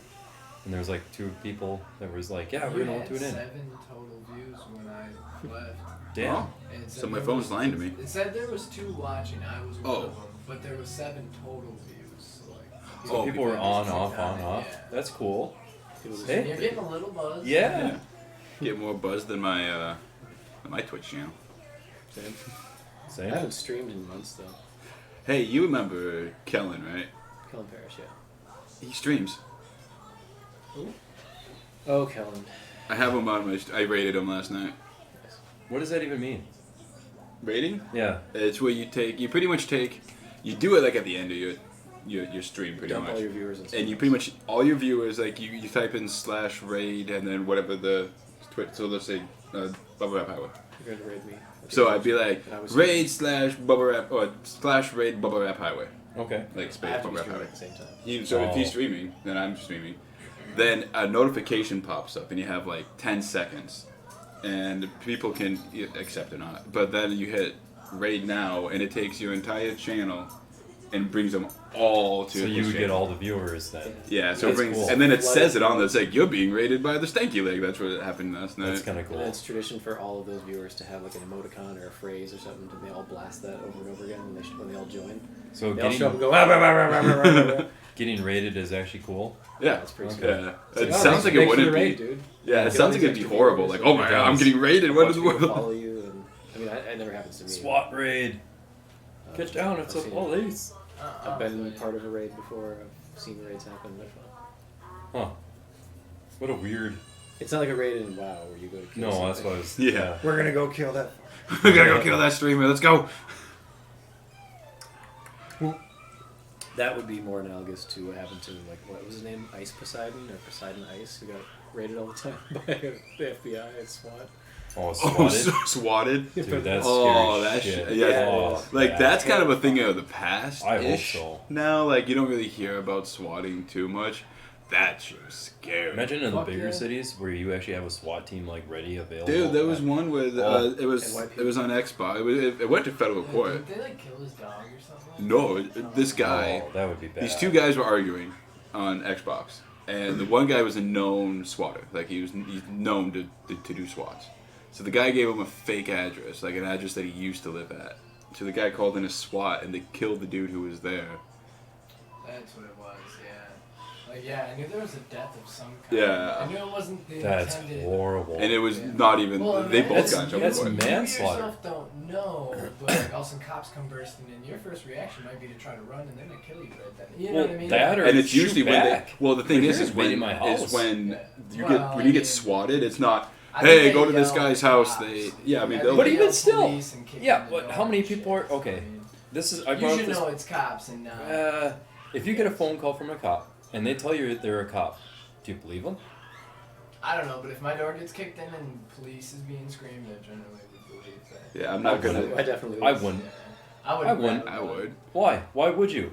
and there was like 2 people that was like, yeah, we're You gonna had tune in. 7 total views when I left. Damn. Oh. And it said So my there phone's was- lying to me. It said there was 2 watching. I was one Oh. of them, but there was 7 total views. So like, So Oh, people were just on, clicked off, on, it, off. yeah. That's cool. People just- Hey. You're getting a little buzz. Yeah. Get more buzz than my Twitch channel. Same. I Same. haven't streamed in months though. Hey, you remember Kellen, right? Kellen Parrish, yeah. He streams. Oh, Kellen. I have him on my. I rated him last night. What does that even mean? Rating? Yeah. It's where you pretty much take. You do it like at the end of your stream, pretty Dump much. all your viewers and stuff. And you pretty much all your viewers like you type in /raid and then whatever the Twitch. So let's say Bubble Wrap Highway. You're going to raid me. So I'd be like And I was- raid /Bubble Wrap or /raid Bubble Wrap Highway, Okay. like I space have to Bubble be Wrap streaming Highway. at the same time. So if Oh. he's streaming, then I'm streaming. Then a notification pops up and you have like 10 seconds, and people can accept or not. But then you hit raid now, and it takes your entire channel and brings them all to. So his you would get channel. all the viewers then. Yeah, so it That's brings, cool. and then it says it on there. It's like you're being raided by the Stanky Leg. That's what happened last night. That's kind of And cool. it's tradition for all of those viewers to have like an emoticon or a phrase or something, and they all blast that over and over again when they all join. So They all show up and getting, go, "Ah, rah, rah, rah, rah, rah, rah, rah." getting rated is actually cool. Yeah, That's pretty Okay. sweet. yeah. It's It oh, sounds like it thanks for the wouldn't be. raid, dude. Yeah, it Get sounds all like these it'd be extra horrible. viewers. Like, oh my It god, I'm does. getting raided. What Watch in the people world? follow you, and I mean, it never happens to me. SWAT raid. Get down, it's a I've seen it. police. I've been part of a raid before. I've seen raids happen. They're fun. Huh. What a weird. It's not like a raid in WoW where you go to kill No, something. that's what I was. Yeah. We're gonna go kill that. We gotta go kill that streamer. Let's go. That would be more analogous to what happened to, like, what was his name? Ice Poseidon or Poseidon Ice, who got raided all the time by the FBI and SWAT. Oh, Oh, swatted. so swatted. Dude, that's Oh, scary that shit. shit. Yeah. Oh, Like yeah. that's kind of a thing of the past. I hope so. Now, like you don't really hear about swatting too much. That shit was scary. Imagine in the Fuck bigger yeah. cities where you actually have a SWAT team like ready, available. Dude, there was one where Oh. it was on Xbox. It went to federal court. Did they like kill his dog or something? No, this guy. Oh, that would be bad. These two guys were arguing on Xbox, and the one guy was a known swatter. Like he's known to do swats. So the guy gave him a fake address, like an address that he used to live at. So the guy called in a SWAT, and they killed the dude who was there. That's what it was, yeah. Like, yeah, I knew there was a death of some kind. Yeah. I knew it wasn't the That's intended. horrible. And it was Yeah. not even. Well, They both that's- got in trouble that's for it. man- You Manslaughter. yourself don't know, but like all of a sudden cops come bursting in. Your first reaction might be to try to run, and then they kill you right then. You know Well, what I mean? that or And it's shoot usually when they. back. Well, the thing Like, is you're when invading my house. you Well, get when you get swatted, it's not. I think Hey, they go to this yell at guy's house. cops. They yeah, I mean I they'll. think But they even yell still, police and kick yeah, in the but door how many and people shit. are okay? I mean, This is I you brought up should this. know it's cops and not. If you get a phone call from a cop and they tell you they're a cop, do you believe them? I don't know, but if my door gets kicked in and police is being screamed, I generally would believe that. Yeah, I'm not gonna. I definitely I would. wouldn't. I would. I wouldn't. I would. Why? Why would you?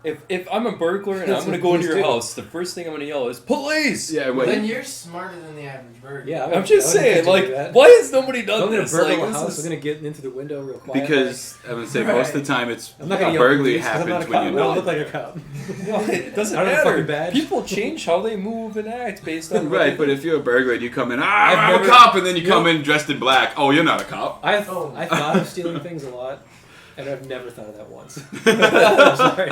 If I'm a burglar and I'm That's gonna what go into police your do. house, the first thing I'm gonna yell is police. Yeah, Well, then wait. you're smarter than the average burglar. Yeah, I'm just I wouldn't saying, think to like, do that. why has nobody done I'm gonna this? burgle Like, a this house. is- I'm gonna get into the window real quiet. Because I would say most of the time it's I'm not gonna a yell burglary police 'cause I'm not a happens cop. when I you're don't not. look like a cop. No, it doesn't I don't have a matter. fucking badge. People change how they move and act based on what Right, they but do. if you're a burglar and you come in, I've I'm never- a cop, and then you You come know- in dressed in black, oh, you're not a cop. I Oh. thought of stealing things a lot, and I've never thought of that once. I'm sorry.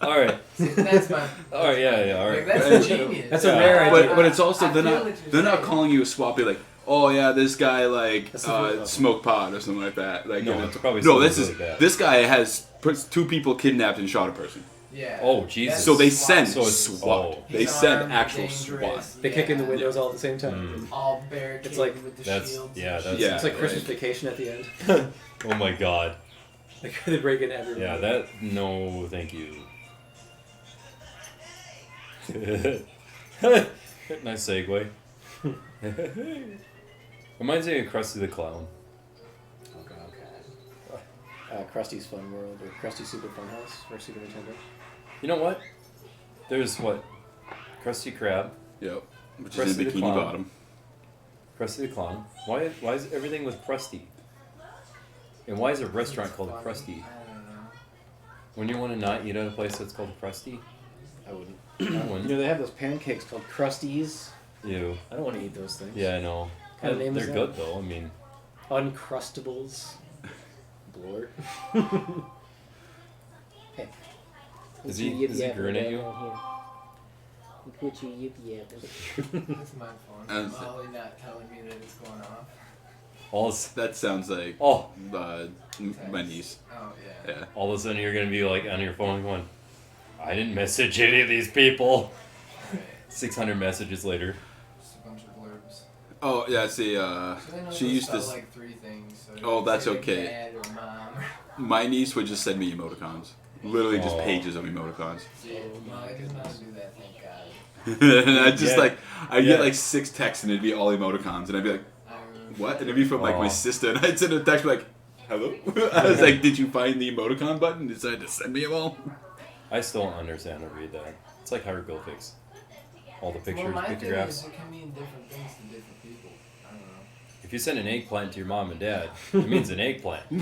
All right, See, that's my. all right, yeah, all Like, right. that's genius. That's a rare But it's also I they're feel not what you're they're not saying. calling you a swap. Be like, oh yeah, this guy like That's the good one. smoked pot or something like that. Like No, you know, it's probably no. something This is really bad. this guy has put two people kidnapped and shot a person. Yeah. Oh, Jesus. So they SWAT. send So it's- SWAT. oh. They He's send armed, actual dangerous, SWAT. They kick in the yeah. windows all at the same time. Mm. All barricaded It's like- with the That's shields. yeah, and that's Yeah. It's like Christmas right. Vacation at the end. Oh my God. Like, they break in every Yeah, room. that no, thank you. Nice segue. Reminds me of Krusty the Clown. Krusty's Fun World or Krusty Super Fun House for Super Nintendo. You know what? There's what? Krusty Krab, Yep. Which Krusty is the in Bikini Clown. Bottom. Krusty the Clown. Why is everything with Krusty? And why is a restaurant It's called funny. Krusty? I don't know. When you want to not eat at a place that's called Krusty? I wouldn't. I You wouldn't. know, they have those pancakes called Krusties. Ew. I don't want to eat those things. Yeah, I know. What kind of name They're is that? good though. I mean, Uncrustables. Blort. Hey. Is he grinning at you? What you yippee at? That's my phone. And- Molly not telling me that it's going off. All That sounds like oh, my niece. Oh yeah. Yeah. all of a sudden you're gonna be like on your phone going, I didn't message any of these people. Right. 600 messages later. Just a bunch of blurbs. Oh yeah. See, So they know she to used spell, to. like 3 things. So Oh, you that's say, like, okay. Dad or mom. My niece would just send me emoticons. Literally just Oh. pages of emoticons. Yeah, Molly does not do that. Thank God. And I just Yeah. I'd Yeah. get like 6 texts and it'd be all emoticons, and I'd be like, I remember. what? And it'd be from like my Oh. sister, and I'd send a text like, hello? I was like, did you find the emoticon button? And decided to send me them all? I still don't understand how to read that. It's like hieroglyphics. All the Well, pictures, my thing pictographs. is it can mean different things to different people. I don't know. If you send an eggplant to your mom and dad, it means an eggplant. Yeah.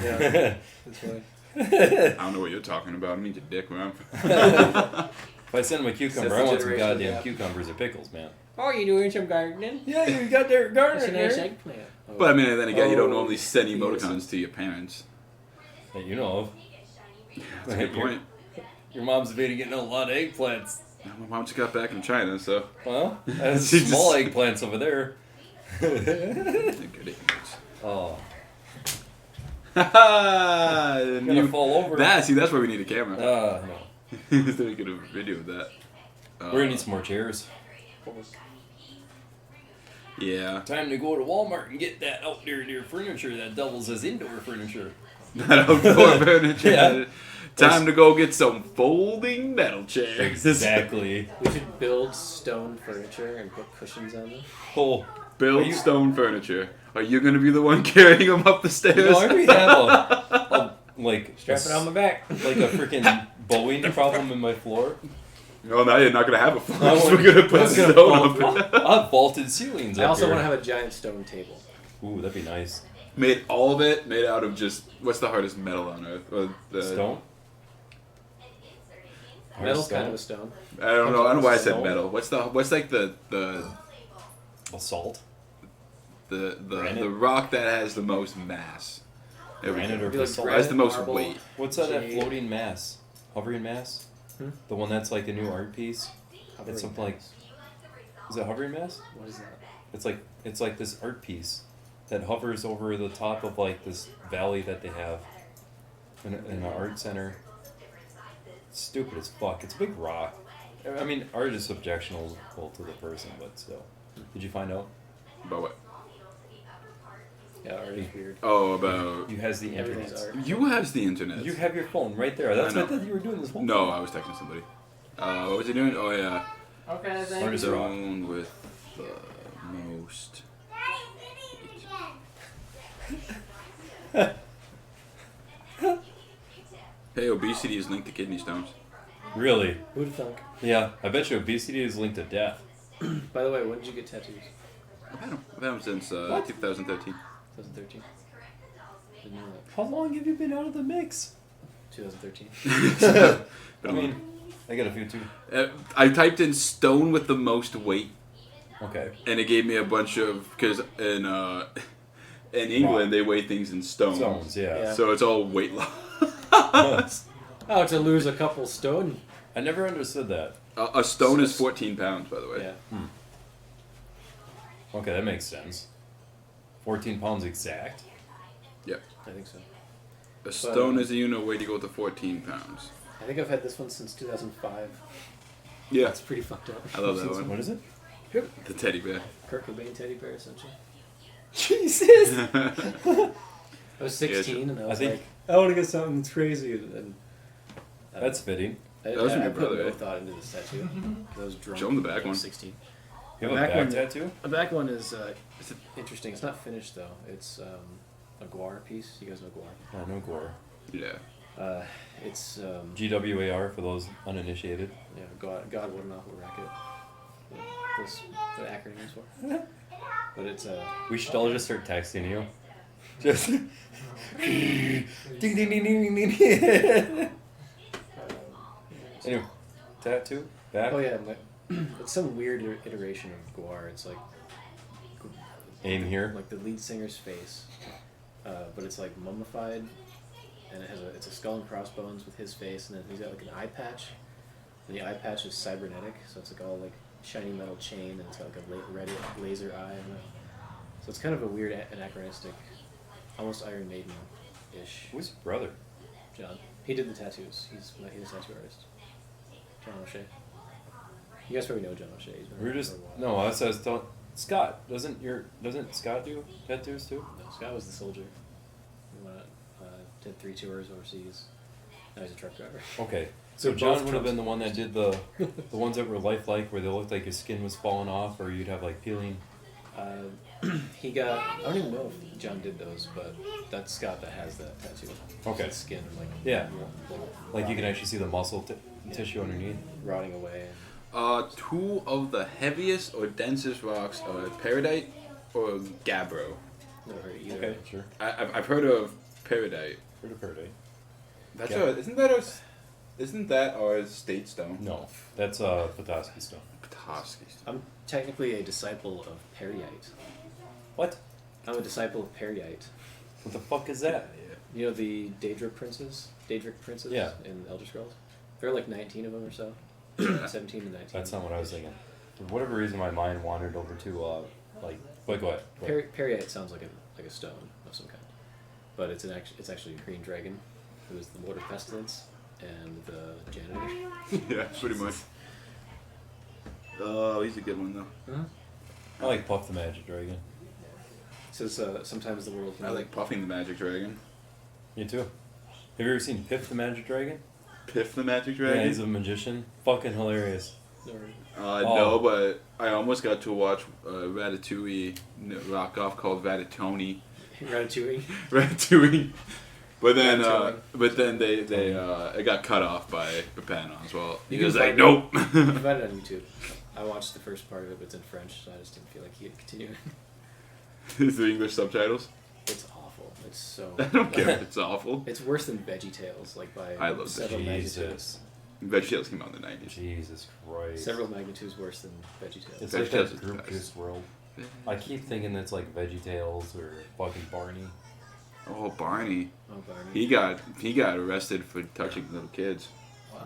Yeah, that's right. I don't know what you're talking about. I mean, your dick, man. If I send them a cucumber, That's I the want some generation goddamn gap. cucumbers or pickles, man. Oh, you doing some gardening? Yeah, you got their That's a garden nice there. eggplant. Oh. But I mean, then again, you don't Oh, normally send yes. emoticons to your parents. That you know of. That's a good point. Your mom's been getting a lot of eggplants. My mom just got back from China, so. Well, that's She small just- eggplants over there. They're good idiots. Oh, Haha! I'm gonna fall over. That's why we need a camera. No. So we could have a video of that. We're gonna need some more chairs. Yeah. Time to go to Walmart and get that outdoor furniture that doubles as indoor furniture. That outdoor furniture. Yeah. Time to go get some folding metal chairs. Exactly. We should build stone furniture and put cushions on them. Oh, Build Are you- stone furniture. Are you going to be the one carrying them up the stairs? no, I already have a like Strap it on my back. like a freaking Boeing problem in my floor. Oh, now you're not going to have a floor. I We're going to put was gonna stone fall- up. I have vaulted ceilings I up also here. want to have a giant stone table. Ooh, that'd be nice. Made all of it made out of just what's the hardest metal on earth? Or the Stone. Metal's Stone? kind of a stone. I don't know. I don't know why I said Stone? metal. What's like the Basalt. the rock that has the most mass? Granite or Be like basalt. has the most marble. weight. What's that Jade. floating mass? Hovering mass? Hmm? The one that's like a new art piece? Hovering It's something like. mass. Is it hovering mass? What is that? It's like this art piece that hovers over the top of like this valley that they have in an art center. It's stupid as fuck. It's a big rock. I mean, art is objectionable to the person, but still. Did you find out? About what? Yeah, art is weird. Oh, about You has the Everything's internet. art. you has the internet. You have your phone right there. That's I know. what I thought you were doing this whole No, time. I was texting somebody. What was he doing? Oh yeah, Okay, thank Artist you. rock. zone with the most. Hey, obesity is linked to kidney stones. Really? Who'd have thunk? Yeah. I bet you obesity is linked to death. By the way, when did you get tattoos? I've had them since What? 2013. 2013. Didn't know that. How long have you been out of the mix? 2013. I mean, I got a few too. I typed in stone with the most weight, Okay. and it gave me a bunch of because in England they weigh things in stones. Stones, yeah. Yeah. So it's all weight loss. Oh, to lose a couple stone. I never understood that. A stone is 14 pounds, by the way. Yeah. Okay, that makes sense. 14 pounds exact? I think so. A stone is a unit weight equal to 14 pounds. I think I've had this one since 2005. Yeah, That's pretty fucked up. I love that one. What is it? The teddy bear. Kurt Cobain teddy bear, essentially. Jesus! I was 16 and I was think- like, I want to get something that's crazy. And That's fitting. That was from I your put brother, no eh? thought into this tattoo. 'Cause I was drunk. Show him the back when I was one. 16. You have a Back back when- tattoo? The back one is it's interesting. It's not finished though. It's a guar piece. You guys know guar? No gore. Yeah. It's GWAR for those uninitiated. yeah. God what an awful racket. That's the acronyms for. But it's We should all just start texting you. Just. ding ding ding ding ding ding. Anyway, tattoo? Back? oh yeah. It's some weird iteration of guar. It's like Aim here. like the lead singer's face, but it's like mummified, and it's a skull and crossbones with his face, and then he's got like an eye patch, And the eye patch is cybernetic, so it's like all like shiny metal chain, and it's got like a red laser eye on it. So it's kind of a weird anachronistic, almost Iron Maiden-ish. Who's your brother? John. He did the tattoos. He's a tattoo artist. John O'Shea. You guys probably know John O'Shea. He's been We were around just for a while. no. I was telling Scott. Doesn't Scott do tattoos too? No, Scott was the soldier. He went, did 3 tours overseas. Now he's a truck driver. Okay. So They're John both would have been the trucks. one that did the ones that were lifelike, where they looked like his skin was falling off, or you'd have like peeling. He got. I don't even know if John did those, but that's Scott that has that tattoo. Okay. His skin, like Yeah. Like you can actually see the muscle tissue underneath. rotting away. 2 of the heaviest or densest rocks are peridite or gabbro. Never heard of either. Okay, sure. I've heard of peridite. Heard of Peridite. That's Yeah. isn't that our state stone? No, that's Petoskey stone. Petoskey. I'm technically a disciple of Peridite. What? I'm a disciple of Peridite. What the fuck is that? You know the Daedric princes? Yeah. In Elder Scrolls? There are like 19 of them or so. 17 to 19. That's not what I was thinking. For whatever reason, my mind wandered over to Wait, go ahead. Go ahead. Peridite sounds like a stone of some kind. But it's actually a green dragon who is the Lord of Pestilence and the janitor. Yeah, pretty much. Oh, he's a good one though. Huh? I like Puff the Magic Dragon. Says sometimes the world can I like Puffing the Magic Dragon. You too. Have you ever seen Piff the Magic Dragon? Piff the Magic Yeah, Dragon? he's a magician. Fucking hilarious. No, but I almost got to watch Ratatouille knockoff called Ratatouille. Ratatouille. Ratatouille. But then, Ratatouille. they it got cut off by Pepin as well. You He can was like, find nope. You can find it on YouTube. I watched the first part of it, but it's in French, so I just didn't feel like he'd continue. The English subtitles. It's awful. It's so. I don't care if it's awful. It's worse than VeggieTales, like by I love several Jesus. magnitudes. VeggieTales came out in the 90s. Jesus Christ. Several magnitudes worse than VeggieTales. It's like VeggieTales that is group the Goose best. World. I keep thinking it's like VeggieTales or fucking Barney. Oh, Barney. Oh, Barney. He got arrested for touching little kids.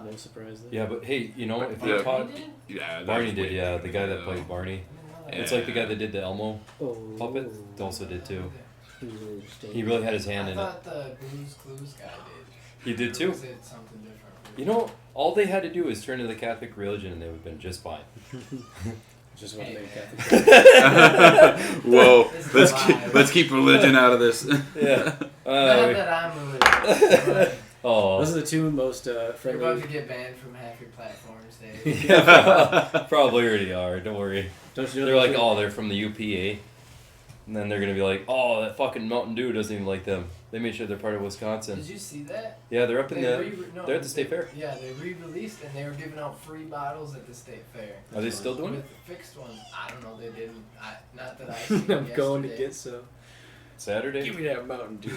No surprise there. Yeah, but hey, you know, if Yeah. you taught... Yeah, that Barney was did, way yeah. back The in guy day, that played though. Barney. Yeah. It's like the guy that did the Elmo Oh. puppet. Also did too. He was really just He really had his hand I in it. thought the Blue's Clues guy did. He did Or too. was it something different? You know, all they had to do is turn to the Catholic religion and they would have been just fine. Just want to make Catholic. Whoa, This is let's live. let's keep religion out of this. Yeah. Not that I'm religious, but Oh. Those are the 2 most you're about friendly. to get banned from half your platforms, Dave. Yeah, probably already are. Don't worry. Don't you know They're the like, two- oh, they're from the UPA. And then they're going to be like, oh, that fucking Mountain Dew doesn't even like them. They made sure they're part of Wisconsin. Did you see that? Yeah, they're up in the... No, They're at the state fair. Yeah, they re-released and they were giving out free bottles at the state fair. Are they still doing With it? fixed ones. I don't know, they didn't. Not that I seen I'm going to yesterday. get some. Saturday? Give me that Mountain Dew.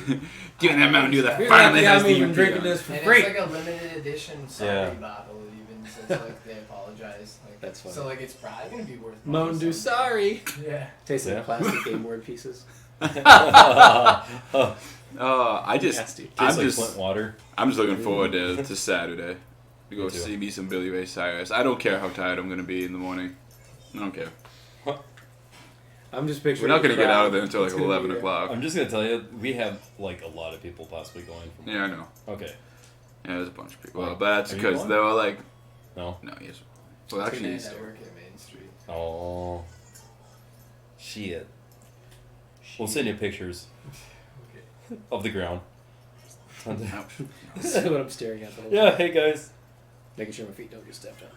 Give me that Mountain Dew that You're finally lucky has I'm the even UP drinking on this it. for And free. it's like a limited edition sorry Yeah. bottle. It even says like they apologize. Like, That's funny. So like it's probably gonna be worth money Mountain Dew, someday. sorry. Yeah. Tastes Yeah. like plastic game word pieces. I just, Nasty. I'm Tastes like just, Flint water. I'm just looking forward to Saturday to go Me too. see me some Billy Ray Cyrus. I don't care how tired I'm gonna be in the morning. I don't care. I'm just picturing. We're not gonna the get crowd. out of there until like It's gonna be 11 great. o'clock. I'm just going to tell you, we have like a lot of people possibly going. From Yeah, I know. Okay. Yeah, there's a bunch of people. Well, But that's are you because going? they were like, No? no, yes. Well, actually, Man, he's I there. work at Main Street. Oh. Shit. We'll send you pictures Okay. of the ground. Ouch. That's what I'm staring at the whole Yeah, time. hey guys. Making sure my feet don't get stepped on.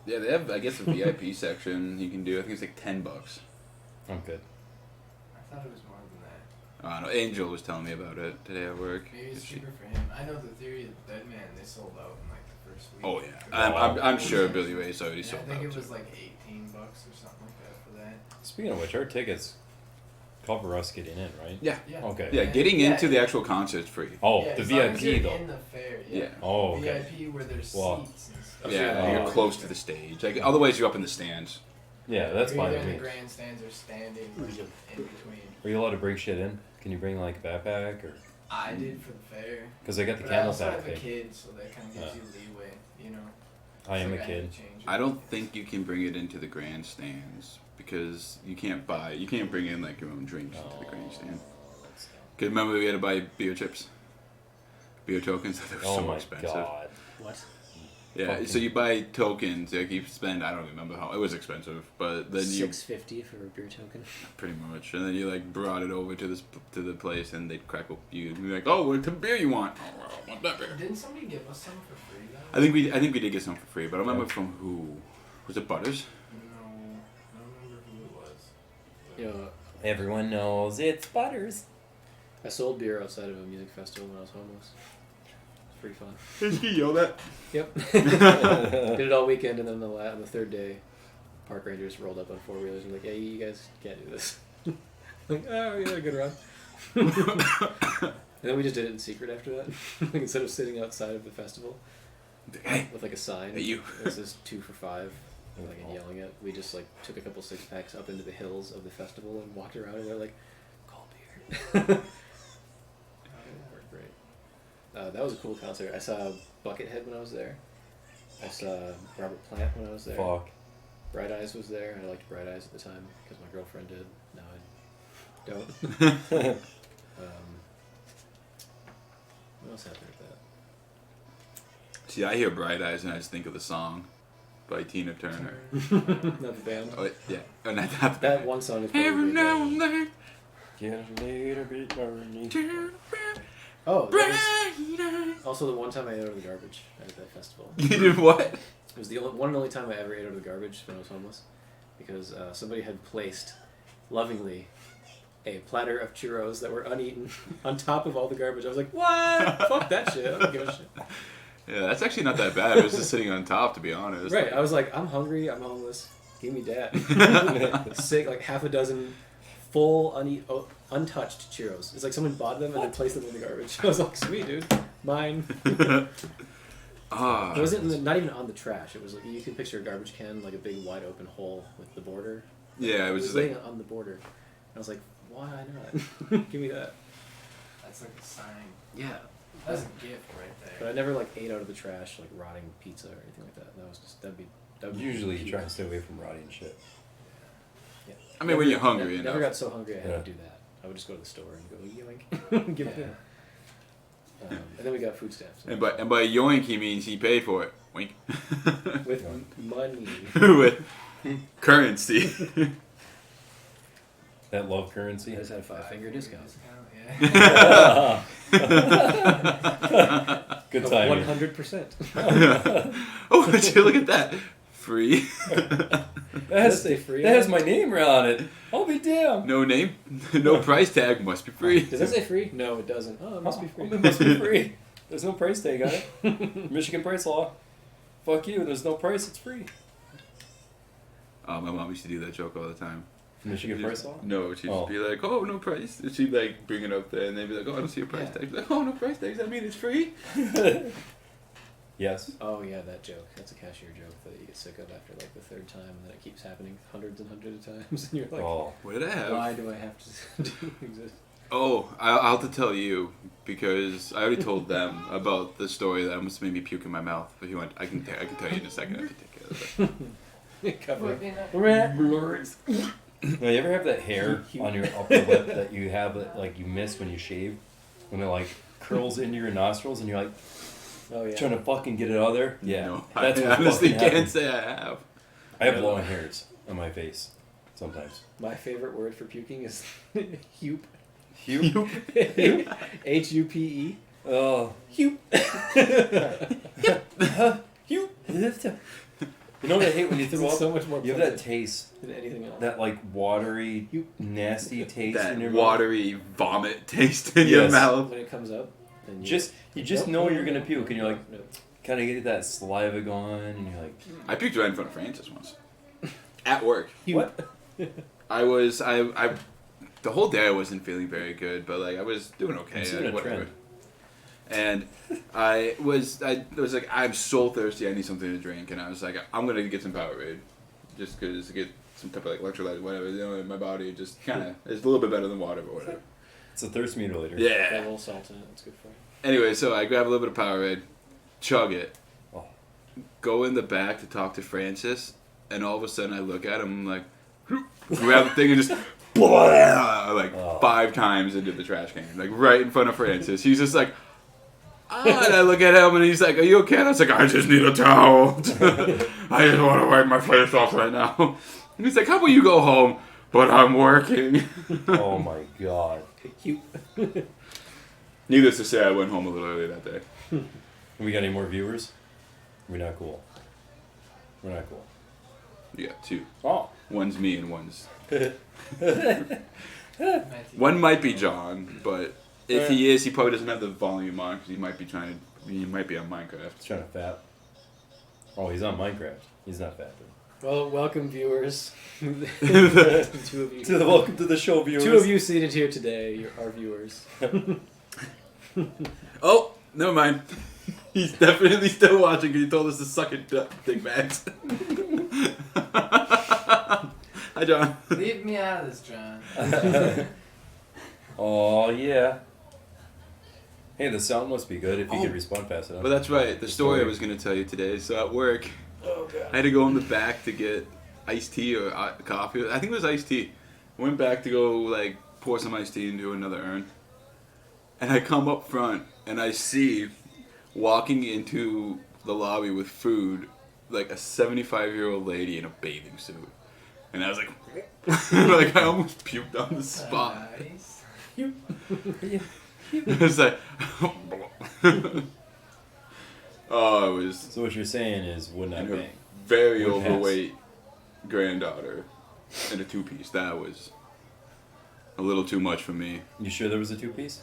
Yeah, they have, I guess, a VIP section you can do. I think it's like $10. I'm good. I thought it was more than that. I don't know. Angel was telling me about it today at work. Maybe it's She- cheaper for him. I know the theory of Dead Man, they sold out in like the first week. Oh yeah, I'm sure Billy Ray's already Yeah, sold I think out. it was too. like $18 or something like that for that. Speaking of which, our tickets cover us getting in, right? Yeah. Yeah. Okay. Yeah, getting Yeah. into the actual concert's free. Oh, Yeah, the as long as VIP you're though. in the fair, yeah. Yeah. Oh, okay. VIP where there's Well, seats and stuff. Yeah, Oh, you're okay. close to the stage. Like otherwise, you're up in the stands. Yeah, that's You're fine either with in me. the grandstands or standing like, in between. Are you allowed to bring shit in? Can you bring like a backpack or? I did for the fair. Because I got the But I camel also pack have a thing. kid, so that kind of gives you leeway, you know. I am a Like, kid. had to change it. I don't think you can bring it into the grandstands because you can't bring in like your own drinks into the grandstand. Cause remember we had to buy beer chips, beer tokens. They were Oh so my expensive. god. What? Yeah, Fucking- so you buy tokens. Like you spend, I don't remember how it was expensive, but then you $6.50 for a beer token. pretty much, and then you like brought it over to the place, and they'd crack up you. And be like, "Oh, what beer you want? Oh, well, I want that beer." Didn't somebody give us some for free though? I think we did get some for free, but I don't remember from who. Was it Butters? No, I don't remember who it was. You know, Everyone knows it's Butters. I sold beer outside of a music festival when I was homeless. It's pretty fun. Did you yell that? Yep. Did it all weekend, and then on the third day, park rangers rolled up on 4-wheelers and were like, "Yeah, you guys can't do this." Like, oh, yeah, good run. And then we just did it in secret after that. Like, instead of sitting outside of the festival Hey, with like a sign, Hey, you. This is 2 for $5, like and yelling it. We just like took a couple 6-packs up into the hills of the festival and walked around, and they're like, "Call beer." It worked great. That was a cool concert. I saw Buckethead when I was there. I saw Robert Plant when I was there. Fuck. Bright Eyes was there. I liked Bright Eyes at the time because my girlfriend did. Now I don't. What else happened with that? see, I hear Bright Eyes and I just think of the song by Tina Turner. Not the band. Oh, yeah. Oh, not that. That one song is probably Every really now bad. and then. Get a little bit lonely. Oh, that Bright was eyes. also the one time I ate out of the garbage at that festival. You did what? It was the one and only time I ever ate out of the garbage when I was homeless, because somebody had placed lovingly a platter of churros that were uneaten on top of all the garbage. I was like, "What? Fuck that shit! I don't give a shit." Yeah, that's actually not that bad. It was just sitting on top, to be honest. Right. I was like, "I'm hungry. I'm homeless. Give me that." Sick, like half a dozen full untouched churros. It's like someone bought them and then placed them in the garbage. I was like, "Sweet, dude, mine." Ah. It wasn't not even on the trash. It was like, you can picture a garbage can like a big wide open hole with the border. Yeah, it was just laying like. on the border. And I was like, "Why not? Give me that." That's like a sign. Yeah. That's a gift right But there. I never like ate out of the trash like rotting pizza or anything like that. That was just that'd be Usually you try and stay away from rotting shit. Yeah. I mean, when you're hungry Never enough. got so hungry I had Yeah. to do that. I would just go to the store and go yoink, give it. And then we got food stamps. And by yoink, he means he paid for it. Wink. With money. With currency. That love I currency. just had a 5-finger discount. Yeah. Good Of timing. 100%. Oh, would you look at that? Free. That Does has, say free? that has my name on it. I'll be damned. No name, no price tag, must be free. Does that say free? No, it doesn't. Oh, it must be free. It must be free. There's no price tag on it. Michigan price law. Fuck you. There's no price. It's free. Oh, my mom used to do that joke all the time. Michigan price law. No, she'd Oh. be like, "Oh, no price." And she'd like bring it up there, and they'd be like, "Oh, I don't see a price Yeah. tag." She'd be like, "Oh, no price tag. Does that mean it's free?" Yes. Oh yeah, that joke. That's a cashier joke that you get sick of after like the 3rd time, and then it keeps happening hundreds and hundreds of times, and you're like, Oh. What did I have? why do I have to exist? Oh, I'll have to tell you because I already told them about the story that almost made me puke in my mouth. If you want, I can tell you in a second. I have to take care of it. Cover. Now, you ever have that hair on your upper lip that you have that like you miss when you shave, when it like curls into your nostrils and you're like Oh yeah. trying to fucking get it out of there? Yeah, No, that's I what honestly fucking can't happens. say I have. I have long hairs on my face sometimes. My favorite word for puking is hupe. Hupe. Hupe. Oh, Hupe. hupe. You know what I hate when you throw It's up? so much more You have that pleasant taste, than anything else. that like watery, nasty taste That in your watery vomit taste in your Yes. mouth. When it comes up, then mouth. You just Nope. know you're gonna puke, and you're like Nope. kind of get that saliva going, and you're like, I puked right in front of Francis once. At work. What? I the whole day I wasn't feeling very good, but like I was doing okay. I'm seeing a whatever. trend. And I was like, I'm so thirsty, I need something to drink, and I was like, I'm gonna get some Powerade, just because to get some type of like electrolyte or whatever, you know, in my body just kind of it's a little bit better than water, but whatever. it's a thirst mutilator. Got a Yeah. little salt in it. That's good for you. Anyway, so I grab a little bit of Powerade, chug it, Oh. go in the back to talk to Francis, and all of a sudden I look at him, I'm like, grab the thing and just like 5 times into the trash can, like right in front of Francis. He's just like, and I look at him and he's like, "Are you okay?" And I was like, "I just need a towel. I just want to wipe my face off right now." And he's like, "How about you go home?" But I'm working. Oh my god. You. Needless to say, I went home a little early that day. We got any more viewers? We're not cool. We're not cool. You got 2. Oh. One's me and one's... Matthew. One might be John, but if he is, he probably doesn't have the volume on because he might be on Minecraft. He's trying to fat. Oh, he's on Minecraft. He's not fat. Well, welcome viewers. The 2 of you. Welcome to the show, viewers. 2 of you seated here today. You're our viewers. Oh, never mind. He's definitely still watching because he told us to suck it, Big Bags. Hi, John. Leave me out of this, John. Oh yeah. Hey, the sound must be good if you could respond fast enough. But that's right. The story I was going to tell you today. So at work, I had to go in the back to get iced tea or coffee. I think it was iced tea. I went back to go like pour some iced tea into another urn. And I come up front and I see walking into the lobby with food like a 75-year-old lady in a bathing suit. And I was like, like I almost puked on the spot. Nice. It was like, oh, it was. So what you're saying is would not And her bang. very Would pass. overweight granddaughter in a 2-piece. That was a little too much for me. You sure there was a 2-piece?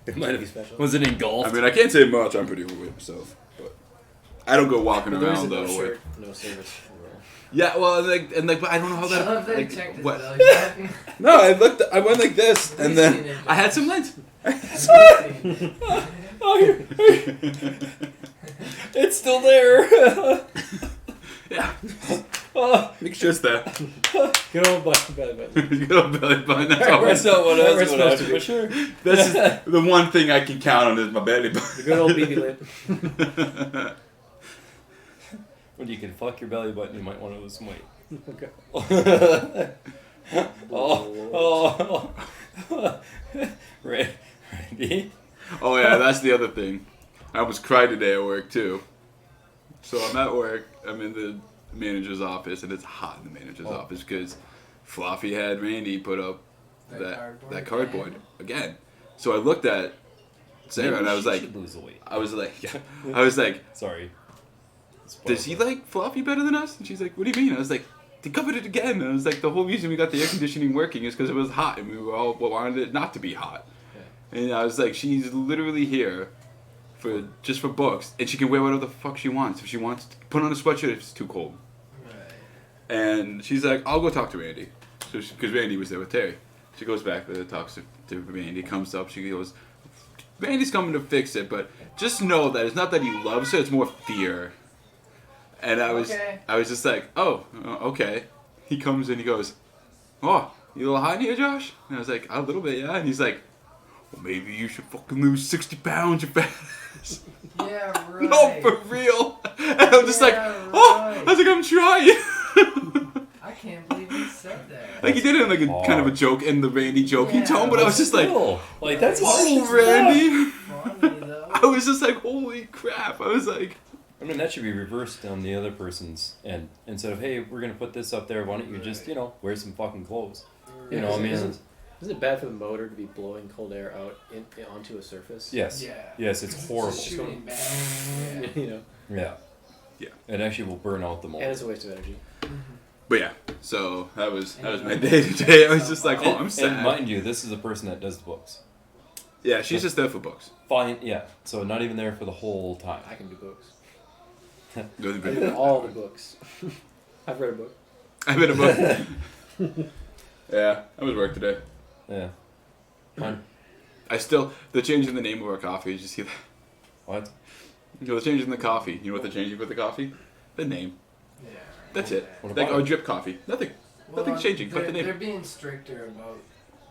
It might be special. Was it engulfed? I mean, I can't say much. I'm pretty overweight myself, but I don't go walking But there around is no though. shirt, no service. Yeah, well, but I don't know how I love that. that you Like, checked his what? belly button. No, I went like this, and We've then seen it. I had some lint. Oh, here. It's still there. Yeah, Oh, it's just that. Good old belly button. You got a belly button. That's all. that's not what I Where was it's going supposed to for be. sure. This is the one thing I can count on is my belly The button. good old BB lint. When you can fuck your belly button, you might want to lose some weight. Okay. oh. Randy? Oh yeah, that's the other thing. I almost cried today at work too. So I'm at work. I'm in the manager's office, and it's hot in the manager's office because Fluffy had Randy put up that cardboard again. So I looked at Sarah and I was Maybe like, she should lose the weight. I was like, Sorry. does he like Fluffy better than us? And she's like, what do you mean? I was like, they covered it again. And I was like, the whole reason we got the air conditioning working is because it was hot, and we were all wanted it not to be hot. Yeah. And I was like, she's literally here for just for books, and she can wear whatever the fuck she wants. If she wants to put on a sweatshirt if it's too cold. Right. And she's like, I'll go talk to Randy. So because Randy was there with Terry. She goes back there, talks to Randy, comes up, she goes, Randy's coming to fix it, but just know that it's not that he loves her, it's more fear. And I was just like, oh, okay. He comes in, he goes, oh, you a little hot in here, Josh? And I was like, a little bit, yeah. And he's like, well, maybe you should fucking lose 60 pounds, you fat ass. Yeah, right. No, for real. And I'm just like, oh, I was like, I'm trying. I can't believe you said that. Like he did it in like a kind of a joke in the Randy joking Yeah, tone, but I was just like, like that's oh, Randy. Funny though. I was just like, holy crap. I was like, I mean, that should be reversed on the other person's end. Instead of, hey, we're gonna put this up there. Why don't you just, wear some fucking clothes? You know, I mean, Isn't it bad for the motor to be blowing cold air out onto a surface? yes, Yeah. yes, it's horrible. Just shooting back. Yeah. You know, Yeah, Yeah. It actually will burn out the mold. and it's a waste of energy. but yeah. So that was my day today. I was just like, oh, I'm sad. And mind you, this is a person that does the books. Yeah, she's just there for books. Fine, yeah. So not even there for the whole time. I can do books. I I've do all the books. I've read a book. been a book. Yeah, I was work today. Yeah. Fine. They're changing the name of our coffee. Did you see that? What? They're changing the coffee. You know what they're changing with the coffee? The name. Yeah. That's it. What Like about our it? drip coffee. Nothing's changing, but the name. They're being stricter about,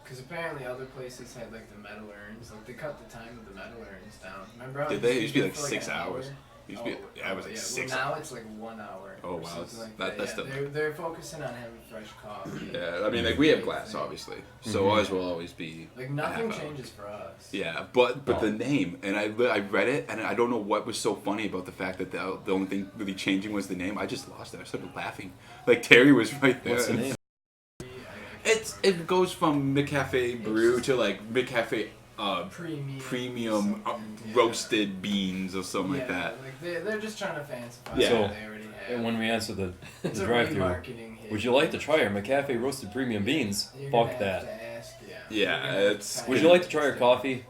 because apparently other places had like the metal urns, like they cut the time of the metal urns down. Remember how Did it they? It used to be go like for, 6 an hours. hour? Used to be, yeah, it was like 6 Well, now hours. it's like 1 hour. Oh, or wow, something like that- that. that's Yeah, the- they're focusing on having fresh coffee. Yeah, I mean, like we have glass, obviously, so Mhm. ours will always be Like a nothing half hour. changes for us. Yeah, but Oh. the name, and I read it, and I don't know what was so funny about the fact that the only thing really changing was the name. I just lost it. I started laughing. Like Terry was right there. What's the name? It goes from McCafe Brew to like McCafe Premium something, roasted beans or something like that. Like they're just trying to fancify Yeah. what So, they already have. And when we answer the It's a drive-through, remarketing hit. would you like to try our McCafe roasted premium beans? You're gonna Fuck have that. to ask, yeah. Yeah, You're gonna have to it's- find Would you out like to try our what's coffee?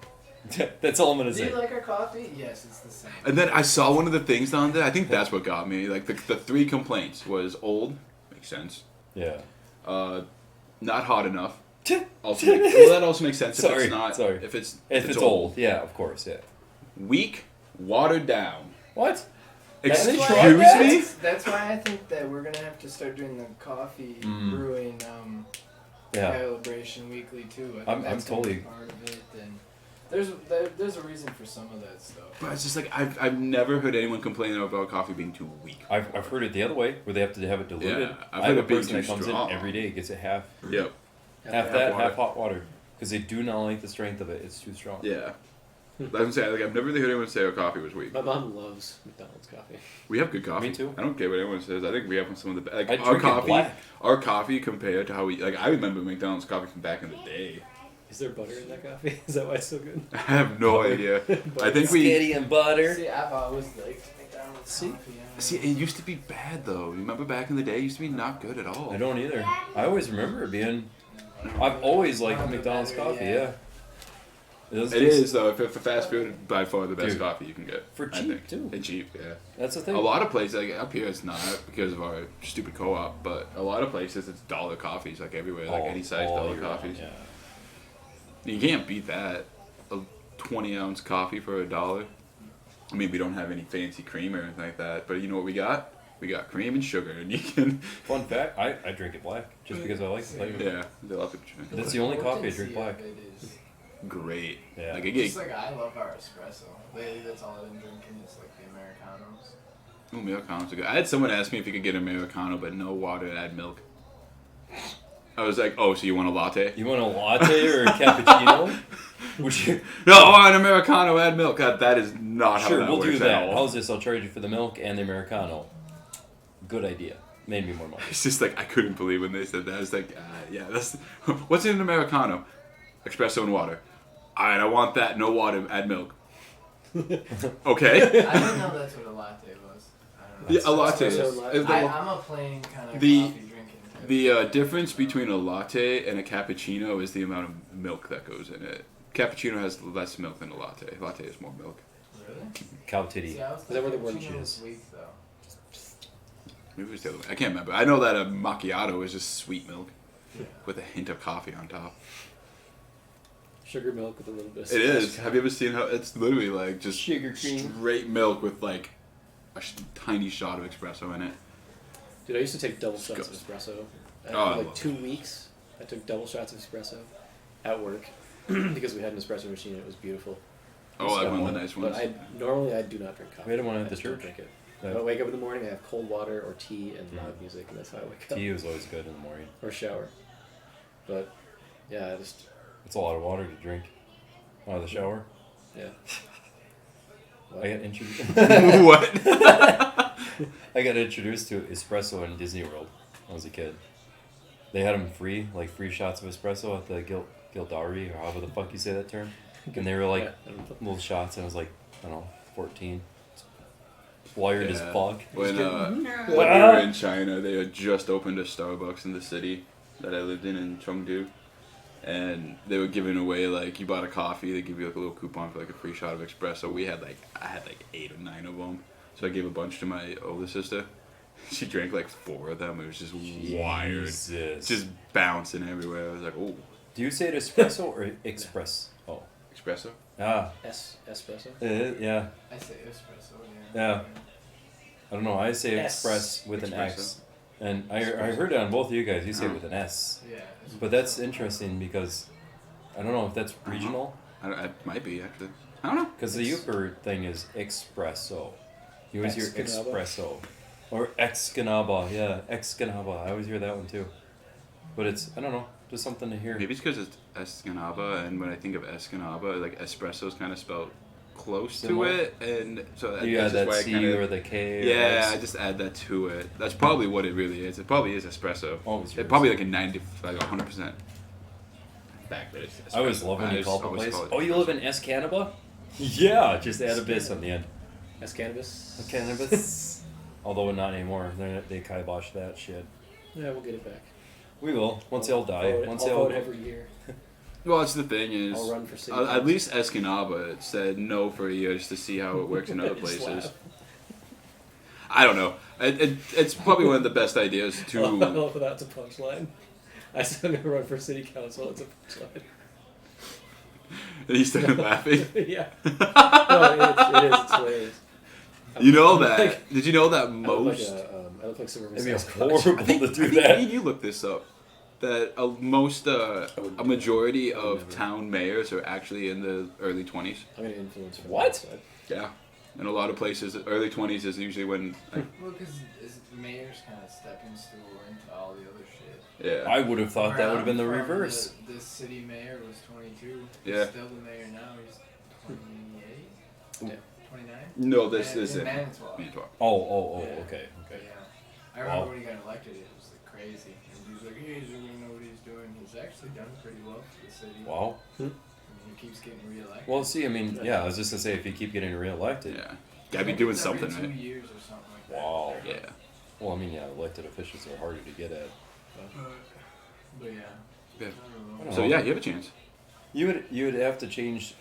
That's all I'm gonna there. Do say. you like our coffee? Yes, it's the same. And then I saw one of the things down there. I think that's what got me. Like the 3 complaints was old, makes sense. Yeah. Not hot enough. Also, well, that also makes sense if Sorry, it's not. sorry. If it's Old, yeah, of course, yeah. Weak, watered down. What? Excuse That's That's why- tried me. That's why I think that we're gonna have to start doing the coffee brewing Yeah. calibration weekly too. I think I'm that's gonna be totally- part of it. And there's a reason for some of that stuff. But it's just like I've never heard anyone complain about coffee being too weak. I've heard it the other way, where they have to have it diluted. Yeah, I've I heard have a it being person that too comes strong. in every day, gets it half Yep. that, water. half hot water. Because they do not like the strength of it. It's too strong. Yeah. I'm saying, like, I've never really heard anyone say our coffee was weak. My mom loves McDonald's coffee. We have good coffee. Me too. I don't care what anyone says. I think we have some of the like I our drink it coffee. black. Our coffee compared to how we like. I remember McDonald's coffee from back in the day. Is there butter in that coffee? Is that why it's so good? I have no idea. I think Spaghetti and butter. See, I've always liked McDonald's See? coffee. See, it used to be bad though. Remember back in the day, it used to be not good at all. I don't either. I always remember it being. I've always liked One of the McDonald's better, coffee. yeah. Yeah. Doesn't It taste- is though. If for fast food, by far the best Dude. coffee you can get. For I cheap, think. too. And cheap, yeah. That's the thing. A lot of places, like up here, it's not because of our stupid co-op. But a lot of places, it's dollar coffees, like everywhere, like any size dollar year round, coffees. Yeah. You can't beat that. A 20-ounce coffee for $1. I mean, we don't have any fancy cream or anything like that. But you know what we got? We got cream and sugar, and you can. Fun fact: I drink it black just because I like the flavor. Yeah, they love it. That's the only coffee I Potency drink of black. it is- Great. Yeah. Like, Just like I love our espresso. Lately, that's all I've been drinking is like the Americanos. Ooh, Americanos are good. I had someone ask me if you could get an Americano, but no water and add milk. I was like, oh, so you want a latte? You want a latte or a cappuccino? Would you? No, I want an Americano, add milk. God, that is not how Sure, that we'll works do at that. all. How's this? I'll charge you for the milk and the Americano. Good idea. Made me more money. It's just like, I couldn't believe when they said that. I was like, yeah, that's... What's in an Americano? Espresso and water. Alright, I want that. No water, add milk. Okay. I didn't know that's what a latte was. I don't know. Yeah, a latte is... Espresso latte. is the- I'm a plain kind of The- coffee drinking type. The difference between a latte and a cappuccino is the amount of milk that goes in it. Cappuccino has less milk than a latte. Latte has more milk. Really? Cow titty. See, I was Is that where the word thinking is? cappuccino was weak, though. Maybe it was the other way. I can't remember. I know that a macchiato is just sweet milk Yeah. with a hint of coffee on top. Sugar milk with a little bit of It is. splash Have you ever seen how it's literally like just Sugar cream. straight milk with like a tiny shot of espresso in it? Dude, I used to take double shots of espresso. Oh, I For love like 2 weeks, I took double shots of espresso at work because we had an espresso machine. It was beautiful. Oh, I So, one of the nice But ones. normally I do not drink coffee. We had one at I the just don't church. drink it. Yeah. I wake up in the morning, I have cold water or tea and loud music, and that's how I wake up. Tea was always good in the morning. Or shower. But yeah, I just It's a lot of water to drink. Out of the shower. yeah. I got introduced. What? I got introduced to espresso in Disney World when I was a kid. They had them free, like free shots of espresso at the Gildari, or however the fuck you say that term. And they were like Yeah, I don't know. little shots, and I was like, I don't know, 14. Wired as Yeah. fuck. When when we No. were in China, they had just opened a Starbucks in the city that I lived in Chengdu, and they were giving away like you bought a coffee, they give you like a little coupon for like a free shot of espresso. I had like 8 or 9 of them, so I gave a bunch to my older sister. She drank like 4 of them. It was just wired, Jesus. just bouncing everywhere. I was like, oh, Do you say it espresso or express? Oh. espresso. Ah. Espresso? Yeah. I say espresso, Yeah. I don't know. I say S. express with an Espresso. X. And I heard it on both of you guys. You say it with an S. Yeah. But that's interesting because I don't know if that's regional. It might be actually. I don't know. Because the Uber thing is espresso. You always hear Escanaba? espresso. Or Excanaba, yeah, Excanaba. I always hear that one too. But it's, I don't know, just something to hear. Maybe it's because it's Escanaba, and when I think of Escanaba, like espresso is kind of spelled close Similar? to it, and so You that's add just that why I C kind or of the K. Or yeah, S. I just add that to it. That's probably what it really is. It probably is espresso. Always It's yours. probably like a 90, like 100% fact that it's espresso. I always love when I you just call up a always place. call it Oh, you live in Escanaba? Yeah, just add a bis on the end. As cannabis. Cannabis. Although not anymore. They kibosh that shit. Yeah, we'll get it back. We will. Once they all die. Once I'll they all vote every year. Well, that's the thing is, I'll run for city at council. least Escanaba said no for a year just to see how it works in other Just places. laugh. I don't know. It's probably one of the best ideas I to. love that's a punchline. I still gonna run for city council. It's a punchline. He started laughing. Yeah. No, it is. It's hilarious. You know I'm that? like- Did you know that I look like most? I look like Suburban It'd be Sasquatch. horrible to do I think that. me and you look this up. That a majority of never. town mayors are actually in the early 20s. I'm gonna influence from What? the outside. Yeah. In a lot of places, early 20s is usually when. Like, Well, because mayor's kind of stepping stool into all the other shit. yeah. I would have thought that would have been the Where I'm from, reverse. The city mayor was 22. Yeah. He's still the mayor now. He's 28? Yeah. 29? No, this In isn't. Manitowoc. Manitowoc. Oh, Yeah. okay. Yeah. I remember Wow. when he got elected, it was like crazy. And he was like, hey, he's gonna know what he's doing. He's actually done pretty well for the city. Wow. I mean, he keeps getting reelected. Well, see, I mean, yeah, I was just gonna say, if you keep getting reelected. Yeah. I Gotta be think doing it's every something, 2 right? years or something like that. Wow. Yeah. Well, I mean, yeah, elected officials are harder to get at. But yeah. Yeah. I don't know. So yeah, you have a chance. You would have to change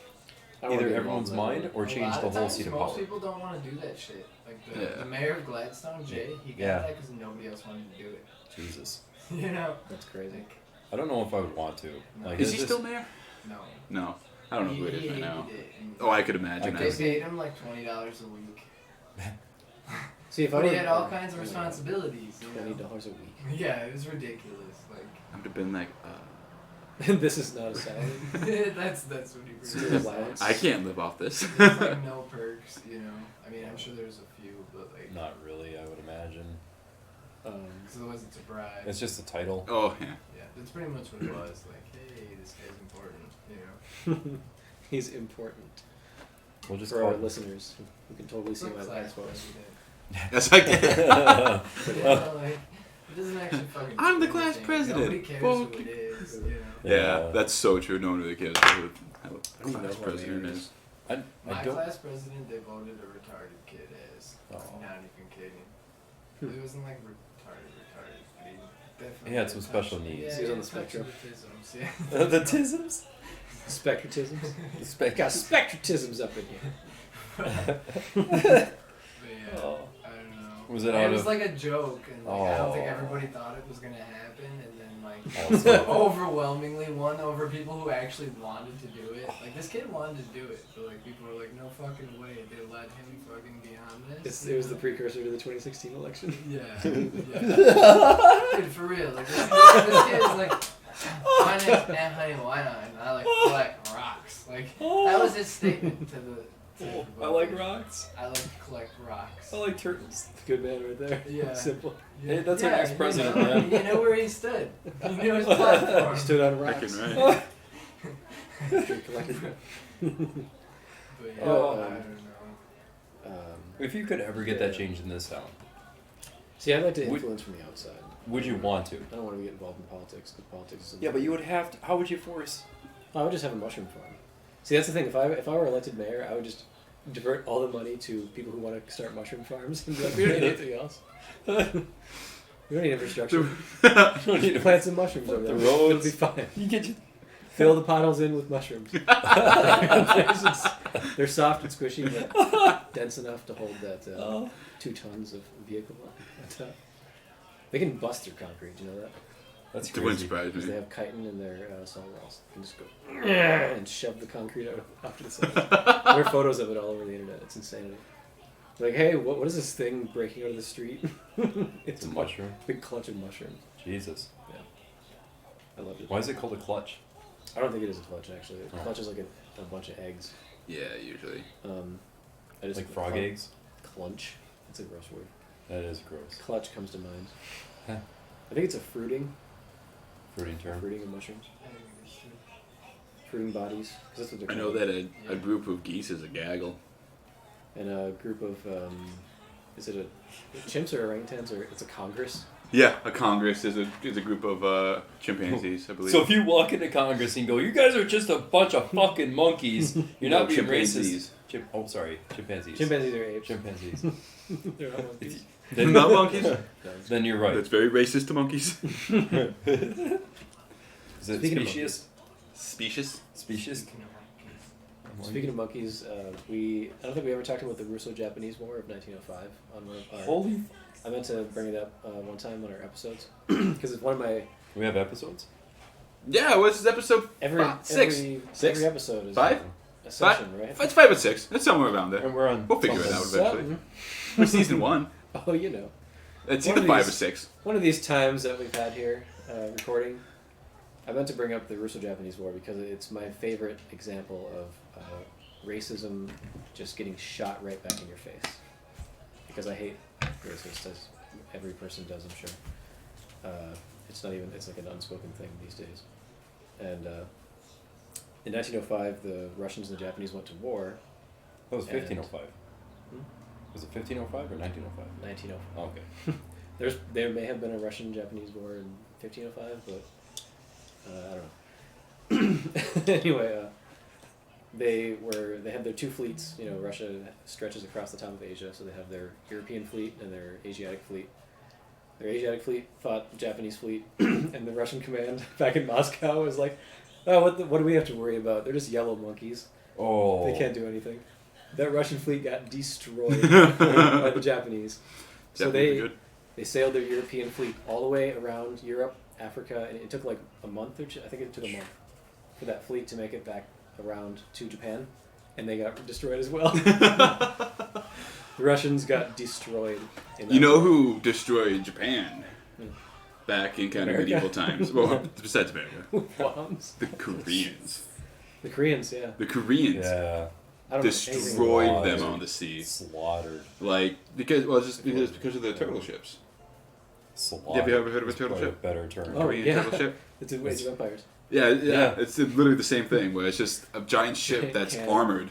I don't wanna either be everyone's involved in mind that. or A change lot the of whole times, seat of most power. people don't want to do that shit. Like Yeah. the mayor of Gladstone, Jay, he got Yeah. that because nobody else wanted to do it. Jesus. You know? That's crazy. Like, I don't know if I would want to. No. Like, Is it's he just- still mayor? no. No. I don't know who it is right He now. hated it, and Oh, I could imagine. I They could. paid him like $20 a week. See, if I But he were- had all kinds of responsibilities. You $20 know? a week. Yeah, it was ridiculous. Like I would have been like, This is not a salary. that's what he Student produced. allowance. I can't live off this. There's like no perks, you know. I mean, I'm sure there's a few, but like, Not really, I would imagine. because otherwise it's a bribe. It's just a title. Oh yeah. Yeah, that's pretty much what it was. Like, hey, this guy's important, you know. He's important We'll just for call our it. listeners who can totally see Look, why class that's was. president. That's like. You know, like, it doesn't actually fucking. I'm the do class anything. president. Nobody cares Fuck. who it is, you know. Yeah, that's so true. No one really cares who I the don't even class know who our president mayor is. is. I My don't. class president, they voted a retarded kid as. Oh. Not even kidding. Hmm. It wasn't like retarded, but he definitely. He had some touched- special needs. Yeah, He was on had the spectrum. touched autisms, yeah. The tisms? Spectratisms? The spec- Got spectratisms up in here. But yeah, Oh. I don't know. Was it It out was of- like a joke, and like, I don't think Oh. everybody thought it was gonna happen, and then like Also- overwhelmingly won over people who actually wanted to do it. Like this kid wanted to do it, but like people were like, no fucking way, they let him fucking be on this. It was the precursor to the 2016 election. Yeah, yeah. Dude, for real, like this kid is like, my name's Aunt Honey Wina, and I like collect rocks. Like that was his statement to the. To the I like voters. rocks. I like to collect rocks. I like turtles. Good man right there. Yeah. Simple. Hey, that's our next president, you know, man. You know where he stood. You knew his platform. He stood on rocks. Freaking right. He collected them. But yeah, Oh. I don't know. If you could ever get that changed in this town, See, I'd like to Would- influence from the outside. would you want to? I don't want to get involved in politics because politics is. Yeah, but you would have to. How would you force? I would just have a mushroom farm. See, that's the thing. If I were elected mayor, I would just divert all the money to people who want to start mushroom farms and be like, we don't need anything else. We don't need infrastructure. don't need to Plant some mushrooms over the there. It'll roads. be fine. You get you. Fill the potholes in with mushrooms. They're soft and squishy, but dense enough to hold that 2 tons of vehicle on top. They can bust through concrete. Do you know that? That's It wouldn't crazy. surprise Because they me. have chitin in their cell walls. They can just go and shove the concrete out to the side. There are photos of it all over the internet. It's insanity. Like, hey, what is this thing breaking out of the street? It's a mushroom. Big clutch of mushrooms. Jesus. I loved it. Why is it called a clutch? I don't think it is a clutch, actually. A Oh. clutch is like a bunch of eggs. Yeah, usually. I just Like frog eggs? Clunch. It's a gross word. That is gross. Clutch comes to mind. Huh. I think it's a fruiting Term. of mushrooms. Fruiting bodies. 'Cause that's what they're I know called. that a group of geese is a gaggle. And a group of, is it a chimps or orangutans, or it's a congress? Yeah, a congress is a group of chimpanzees, I believe. So if you walk into Congress and go, "You guys are just a bunch of fucking monkeys," you're not being chimpanzees. racist. Sorry, chimpanzees. Chimpanzees are apes. Chimpanzees. They're not monkeys. Then, Not monkeys. then you're right. That's very racist to monkeys. Is it Speaking of species? Specious. Species? Speaking of monkeys, I don't think we ever talked about the Russo-Japanese War of 1905 on one of our. Holy. I meant to bring it up one time on our episodes because it's one of my We have episodes? Yeah, what's this episode? every Six. every episode is Five? a session, right? It's 5 and 6. It's somewhere around there. And we're on. We'll figure it out eventually. Something. We're season 1. Oh, you know, It's One either of 5 or these- 6. one of these times that we've had here recording, I meant to bring up the Russo-Japanese War because it's my favorite example of racism just getting shot right back in your face. Because I hate racist, as every person does, I'm sure. It's not even, it's like an unspoken thing these days. And in 1905, the Russians and the Japanese went to war. That was And- 1505. Was it 1505 or 1905? 1905. Oh, okay. There may have been a Russian-Japanese war in 1505, but I don't know. Anyway, they had their two fleets. You know, Russia stretches across the top of Asia, so they have their European fleet and their Asiatic fleet. Their Asiatic fleet fought the Japanese fleet, and the Russian command back in Moscow was like, "Oh, what do we have to worry about? They're just yellow monkeys. Oh. They can't do anything." That Russian fleet got destroyed by the Japanese. So Definitely good. they sailed their European fleet all the way around Europe, Africa, and it took like a month or two. I think it took a month for that fleet to make it back around to Japan, and they got destroyed as well. The Russians got destroyed. In that You know war. who destroyed Japan back in kind of America. medieval times? Well, besides America. Bombs. The Koreans. The Koreans, yeah. The Koreans Yeah. I don't know anything destroyed about them it. on the sea. Slaughtered. Like, because of the turtle ships. Slaughtered. Have you ever heard of a is turtle probably ship? a better term. Oh, Korean yeah. turtle ship? It's in Age of Empires. Yeah, Yeah. it's literally the same thing, where it's just a giant ship that's Cannon. armored,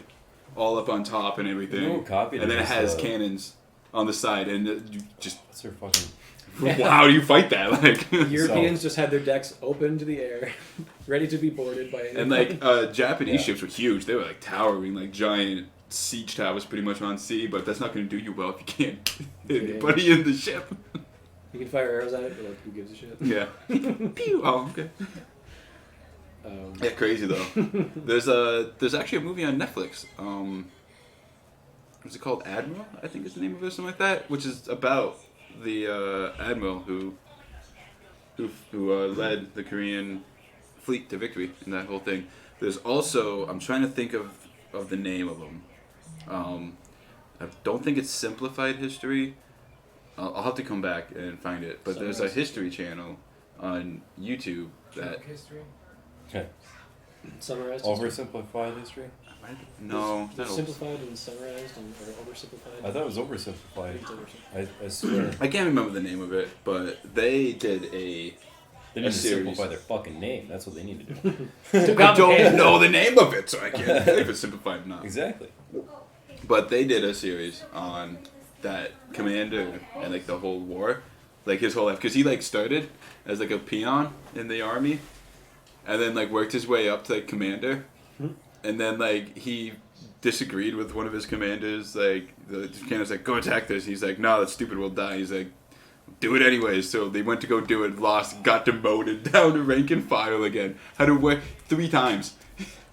all up on top and everything, You know who copied and then it was, has cannons on the side, and you just What's their fucking... how do you fight that? Like, The Europeans just had their decks open to the air, ready to be boarded by anyone. and like Japanese Yeah. ships were huge; they were like towering, like giant siege towers, pretty much on sea. But that's not going to do you well if you can't hit Yeah. anybody in the ship. You can fire arrows at it, but like, who gives a shit? Yeah. Pew! Oh, okay. Yeah, crazy though. There's actually a movie on Netflix. What's it called? Admiral, I think is the name of it, or something like that. Which is about the admiral who led the Korean fleet to victory in that whole thing. There's also, I'm trying to think of the name of them. I don't think it's Simplified History. I'll have to come back and find it. But there's a history channel on YouTube that Drunk history. Okay. Summarized. Oversimplified history? no, it's not Simplified and summarized or oversimplified. I thought it was oversimplified. It's oversimplified. I swear. I can't remember the name of it, but they did a. They need to series. simplify their fucking name. That's what they need to do. I don't know the name of it, so I can't say if it's simplified or not. Exactly. But they did a series on that commander and like the whole war, like his whole life, because he like started as like a peon in the army, and then like worked his way up to like commander, and then like he disagreed with one of his commanders. Like the commander's like, "Go attack this." He's like, "No, that's stupid. We'll die." He's like, "Do it anyways." So they went to go do it, lost, got demoted down to rank and file again. Had to work 3 times.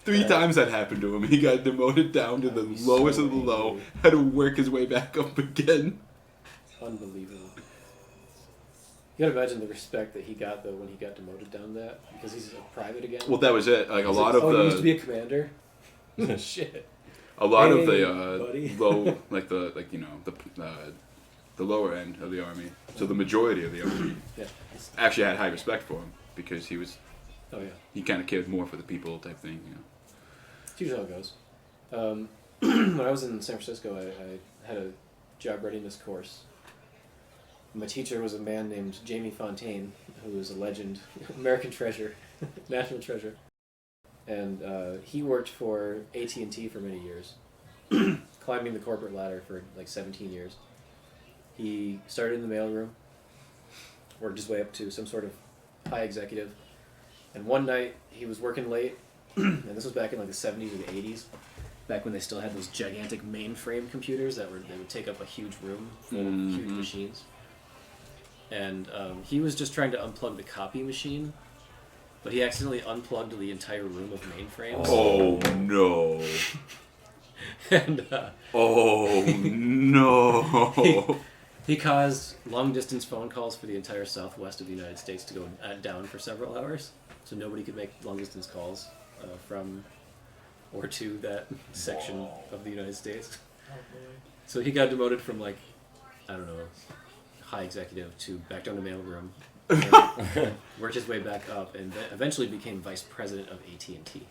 3 times that happened to him. He got demoted down to the lowest of the low. Had to work his way back up again. Unbelievable. You gotta imagine the respect that he got though when he got demoted down that because he's a private again. Well, that was it. Like a He's lot like, of you used to be the, a commander. Shit. a lot of Hey, the buddy. low, like the lower end of the army. So the majority of the army Yeah. actually had high respect for him because Oh yeah. he kind of cared more for the people type thing. You know. It's usually how it goes. When I was in San Francisco, I had a job readiness course. My teacher was a man named Jamie Fontaine, who was a legend, American treasure, national treasure. And he worked for AT&T for many years, climbing the corporate ladder for like 17 years. He started in the mailroom, worked his way up to some sort of high executive. And one night, he was working late, and this was back in like the 70s or the 80s, back when they still had those gigantic mainframe computers they would take up a huge room full of huge machines. And he was just trying to unplug the copy machine, but he accidentally unplugged the entire room of mainframes. Oh no! And Oh no! he caused long distance phone calls for the entire southwest of the United States to go down for several hours, so nobody could make long distance calls from or to that section of the United States. Oh boy. So he got demoted from like, I don't know, high executive to back down to mailroom, and worked his way back up, and eventually became vice president of AT&T.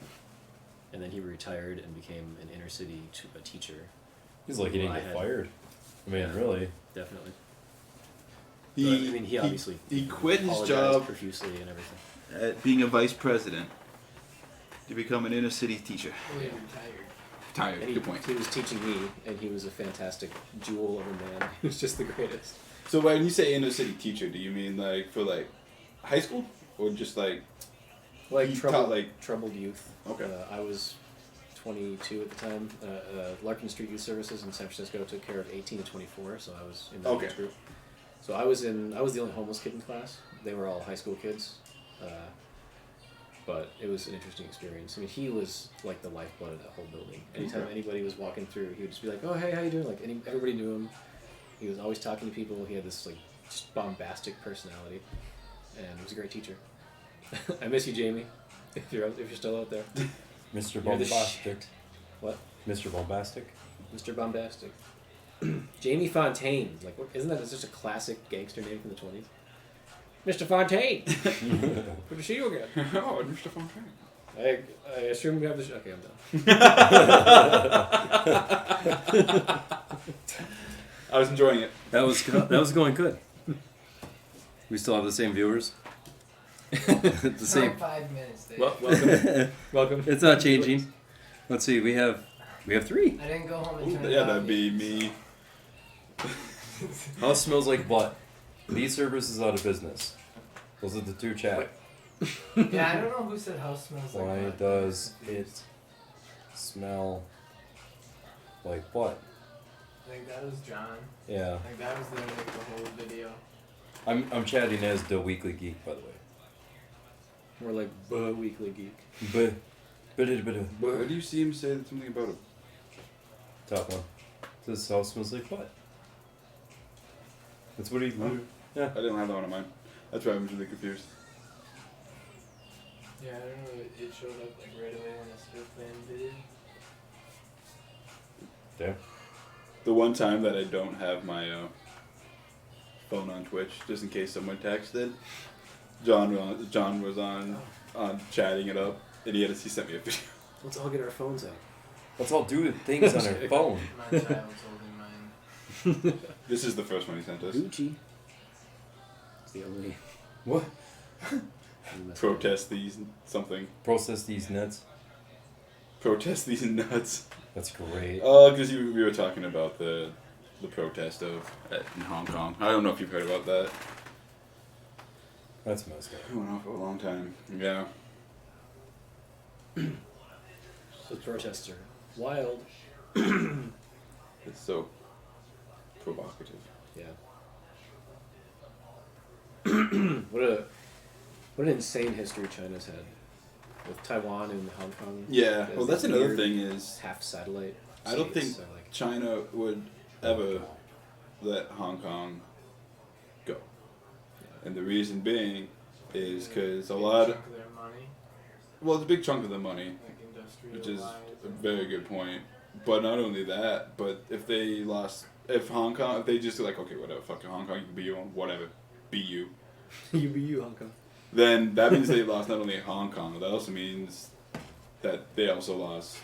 And then he retired and became an inner city teacher. He's like he didn't get fired. I mean, really. Definitely. He, I mean, he obviously he quit his apologized job profusely and everything. at being a vice president to become an inner city teacher. Oh, he retired. Tired. And Good point. he was teaching me, and he was a fantastic jewel of a man. He was just the greatest. So when you say inner city teacher, do you mean like for like high school or just like Like he troubled, taught, like- troubled youth. Okay. I was 22 at the time. Larkin Street Youth Services in San Francisco took care of 18 to 24, so I was in that Okay. age group. So I was the only homeless kid in class. They were all high school kids. But it was an interesting experience. I mean, he was like the lifeblood of that whole building. Anytime Okay. anybody was walking through, he would just be like, "Oh, hey, how you doing?" Like everybody knew him. He was always talking to people. He had this like just bombastic personality, and he was a great teacher. I miss you, Jamie. If you're still out there, Mr. You're the Bombastic. what? Mr. Bombastic. Mr. Bombastic. Jamie Fontaine. Like, what, isn't that just a classic gangster name from the 20s? Mr. Fontaine. Good to see you again. Oh, Mr. Fontaine. I assume we have this. Okay, I'm done. I was enjoying it. That was going good. We still have the same viewers. The It's same. like 5 minutes, Dave. Well, welcome. Welcome. It's not changing. Let's see. We have 3. I didn't go home and turn it Yeah, off that'd be yet. me. House smells like butt. These service is out of business. Those are the 2 chat. Yeah, I don't know who said house smells like Why butt. does it smell like butt? I think that was John. Yeah. I think that was the whole video. I'm chatting as the Weekly Geek, by the way. We're like Weekly Geek. But Where do you see him say something about it? top one. This house smells like butt. That's what he. Oh. Yeah. I didn't have that one on mine. That's why I was really confused. Yeah, I don't know. It showed up like right away when I still playing video. There. The one time that I don't have my phone on Twitch, just in case someone texted, John was on chatting it up, and he sent me a video. Let's all get our phones out. Let's all do things on our phone. My child's holding mine. This is the first one he sent us. Gucci. It's the only. What? Protest these something. Process these nuts. Protest these nuts. That's great. Because we were talking about the protest in Hong Kong. I don't know if you've heard about that. That's messed up. It went on for a long time. Yeah. The protests are wild. It's so provocative. Yeah. What an insane history China's had with Taiwan and Hong Kong. Yeah. There's Well, that's this another weird thing is half satellite. I don't states, think so, like, China would ever let Hong Kong go. And the reason being is because a Big lot of, chunk of their money, well, it's a big chunk of the money, like industrial which is wise. a very good point. But not only that, but if they Hong Kong, if they just like, okay, whatever, fuck you, Hong Kong, you can be your own, whatever, be you. you be you, Hong Kong. Then that means they lost not only Hong Kong, that also means that they also lost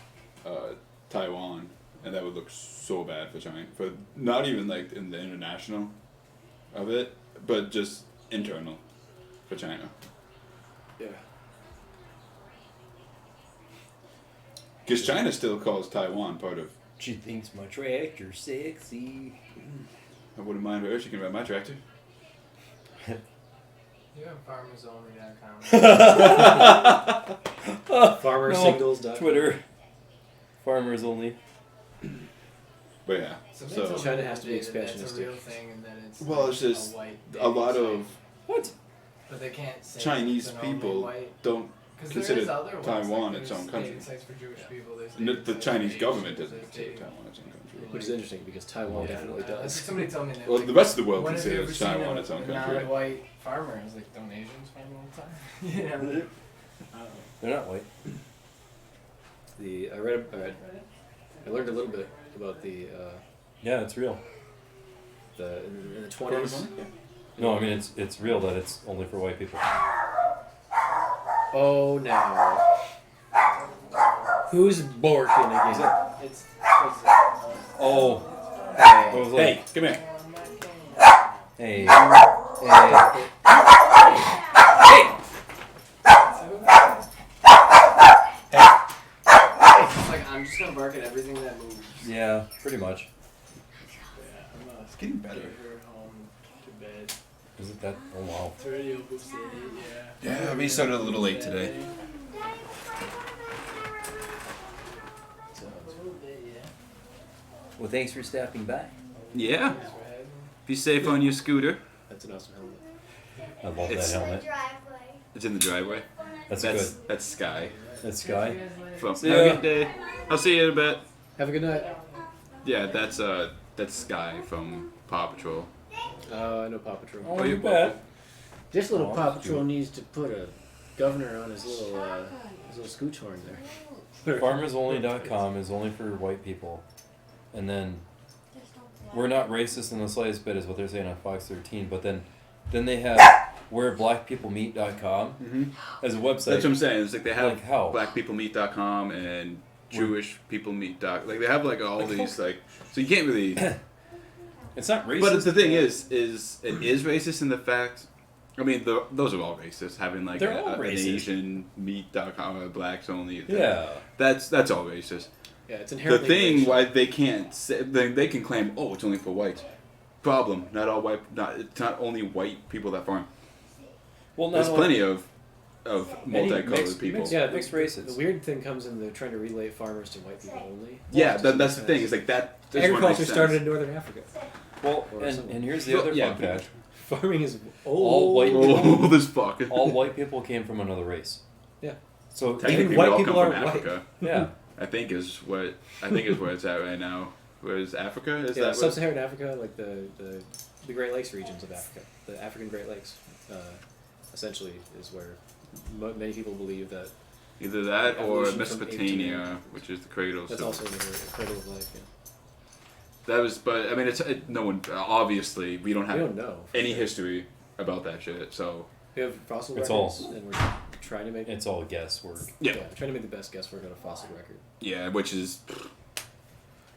Taiwan and that would look so bad for China. For not even like in the international of it, but just internal for China. Yeah. Because China still calls Taiwan part of. She thinks my tractor's sexy. I wouldn't mind her. She can ride my tractor. You have farmersonly.com. Farmersingles.com. Twitter. Farmers only. But yeah, Somebody so told me China the has other to be day that that's a expansionist. real thing, and then it's well, it's just a white a lot dating of site. What? But they can't say Chinese it's an only people white. don't 'Cause consider there is other ones, Taiwan like its own there's country. dating sites for Jewish people, there's The dating sites Chinese for government Asians, doesn't there's consider dating- Taiwan its own country. Which is interesting because Taiwan Yeah. definitely does. Somebody told me that. Well, like, the rest of the world when have you ever considers seen Taiwan a- its own a country. non-white farmer. I was like, don't Asians farm all the time? You know? They're not white. I learned a little bit about the Yeah, it's real. in the 20s. No, I mean it's real that it's only for white people. Oh, now. Who's borking again? It's Oh, Hey, I was Hey, like, come here. hey, hey. It's like I'm just gonna bark at everything that moves. Yeah, pretty much. Yeah, I'm gonna It's getting better. get her home to bed. Is it that? Oh wow. It's already almost 8, yeah. Yeah, we started a little late today. So it's a little bit, yeah. Well, thanks for stopping by. Yeah. Thanks for having me. Be safe on your scooter. That's an awesome helmet. I love It's- that helmet. Driveway. It's in the driveway. That's That's good. that's Sky. That's Sky. From See have a ya. good day. I'll see you in a bit. Have a good night. Yeah, that's Sky from Paw Patrol. I know Paw Patrol. Oh, you you bet. This little Oh, Paw that's Patrol cute. needs to put a governor on his little scooch horn there. Farmersonly.com is only for white people, and then we're not racist in the slightest bit, is what they're saying on Fox 13. But then they have whereblackpeoplemeet.com Mm-hmm. as a website. That's what I'm saying. It's like they have Like how? blackpeoplemeet.com and jewishpeoplemeet.com. Like they have like all these like. So you can't really. It's not racist. But the thing is it is racist in the fact. I mean, those are all racist. Having like They're all an racist. Asian meet.com or blacks only. Thing. Yeah. That's all racist. Yeah, it's The inherently thing racial. why they can't say, they can claim, oh, it's only for whites. Problem. Not all white. It's not only white people that farm. Well, There's not plenty of multicolored mixed- people. mixed- Yeah, mixed the races. weird thing comes in they're trying to relate farmers to white people only. Yeah, that's the thing. It's like that. is what Agriculture makes started sense. in Northern Africa. Well, Or and something. here's the other Yeah, fun pretty fact: Farming is All white Old as fuck. all white people came from another race. Yeah. So Technically, Even we white all people come are from white. Africa. yeah, I think is where it's at right now. Whereas Africa is Yeah, that? sub-Saharan Africa, like the Great Lakes regions of Africa, the African Great Lakes, essentially is where many people believe that Either that or Evolution from ape to Mesopotamia, man. which is the cradle. that's So also in the cradle of life. Yeah. that was, but I mean, no one. Obviously, we don't We have don't know for any sure. history about that shit. So We have fossil It's records, all- and we're trying to make it's all guesswork. yeah, we're trying to make the best guesswork on a fossil record. yeah, which is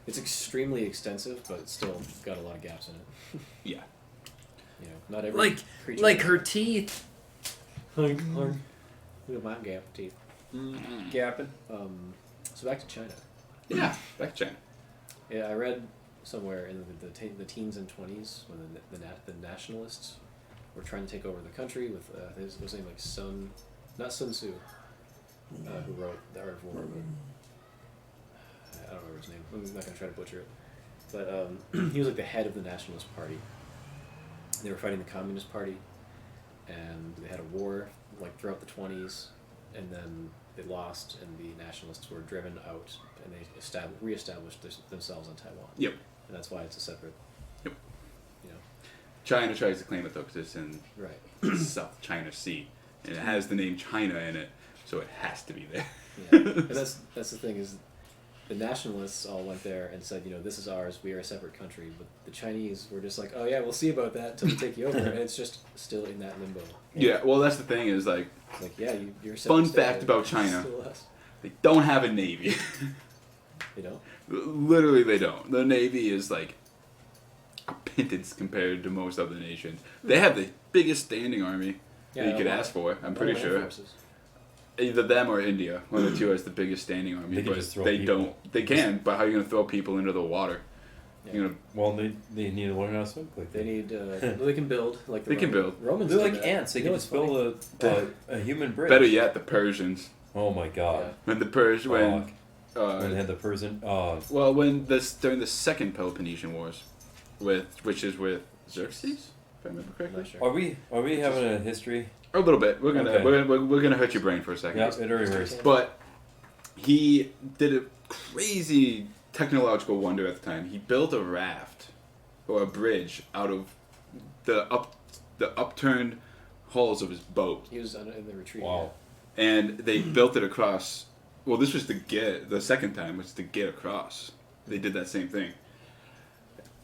It's extremely extensive, but it's still got a lot of gaps in it. yeah. You know, not every creature. her teeth. Look at my gap teeth. Gapping. So back to China. Yeah, back to China. Yeah, I read somewhere in the teens and 20s when the nationalists were trying to take over the country with his name like not Sun Tzu, who wrote The Art of War, but I don't remember his name. I'm not gonna try to butcher it. But he was like the head of the Nationalist Party. They were fighting the Communist Party, and they had a war like throughout the 20s, and then they lost, and the nationalists were driven out, and they reestablished themselves on Taiwan. Yep. And that's why it's a separate. Yep. You know. China tries to claim it though because it's in Right. South China Sea, and it has the name China in it, so it has to be there. Yeah. And that's the thing is, the nationalists all went there and said, you know, this is ours. We are a separate country. But the Chinese were just like, oh yeah, we'll see about that until we take you over, and it's just still in that limbo. Yeah, well, that's the thing is like, It's like, yeah, you're a Fun separate fact state, about but China. still us. they don't have a navy. You know. Literally, they don't. The Navy is like a pittance compared to most other nations. They have the biggest standing army that you could ask for. I'm pretty sure. Forces. Either them or India, one of the two has the biggest standing army. They can But just throw they people. don't. They can, but how are you going to throw people into the water? Yeah. You know, Well, they need to learn how to swim They quickly. need. They can build like the They can Roman- build. Romans. They're did like that. ants. They You can know just what's build a human bridge. better yet, the Persians. Oh my god. Yeah. When the Persians, Fuck. When they uh, had the Persian. well, when this during the Second Peloponnesian Wars, which is with Xerxes, if I remember I'm correctly. not sure. Are we having a history? A little bit. We're gonna Okay. we're gonna hurt your brain for a second. Yeah, it already hurts. But he did a crazy technological wonder at the time. He built a raft or a bridge out of the upturned hulls of his boat, He was in the retreat. Wow. and they built it across. Well, this was the second time was to get across. They did that same thing.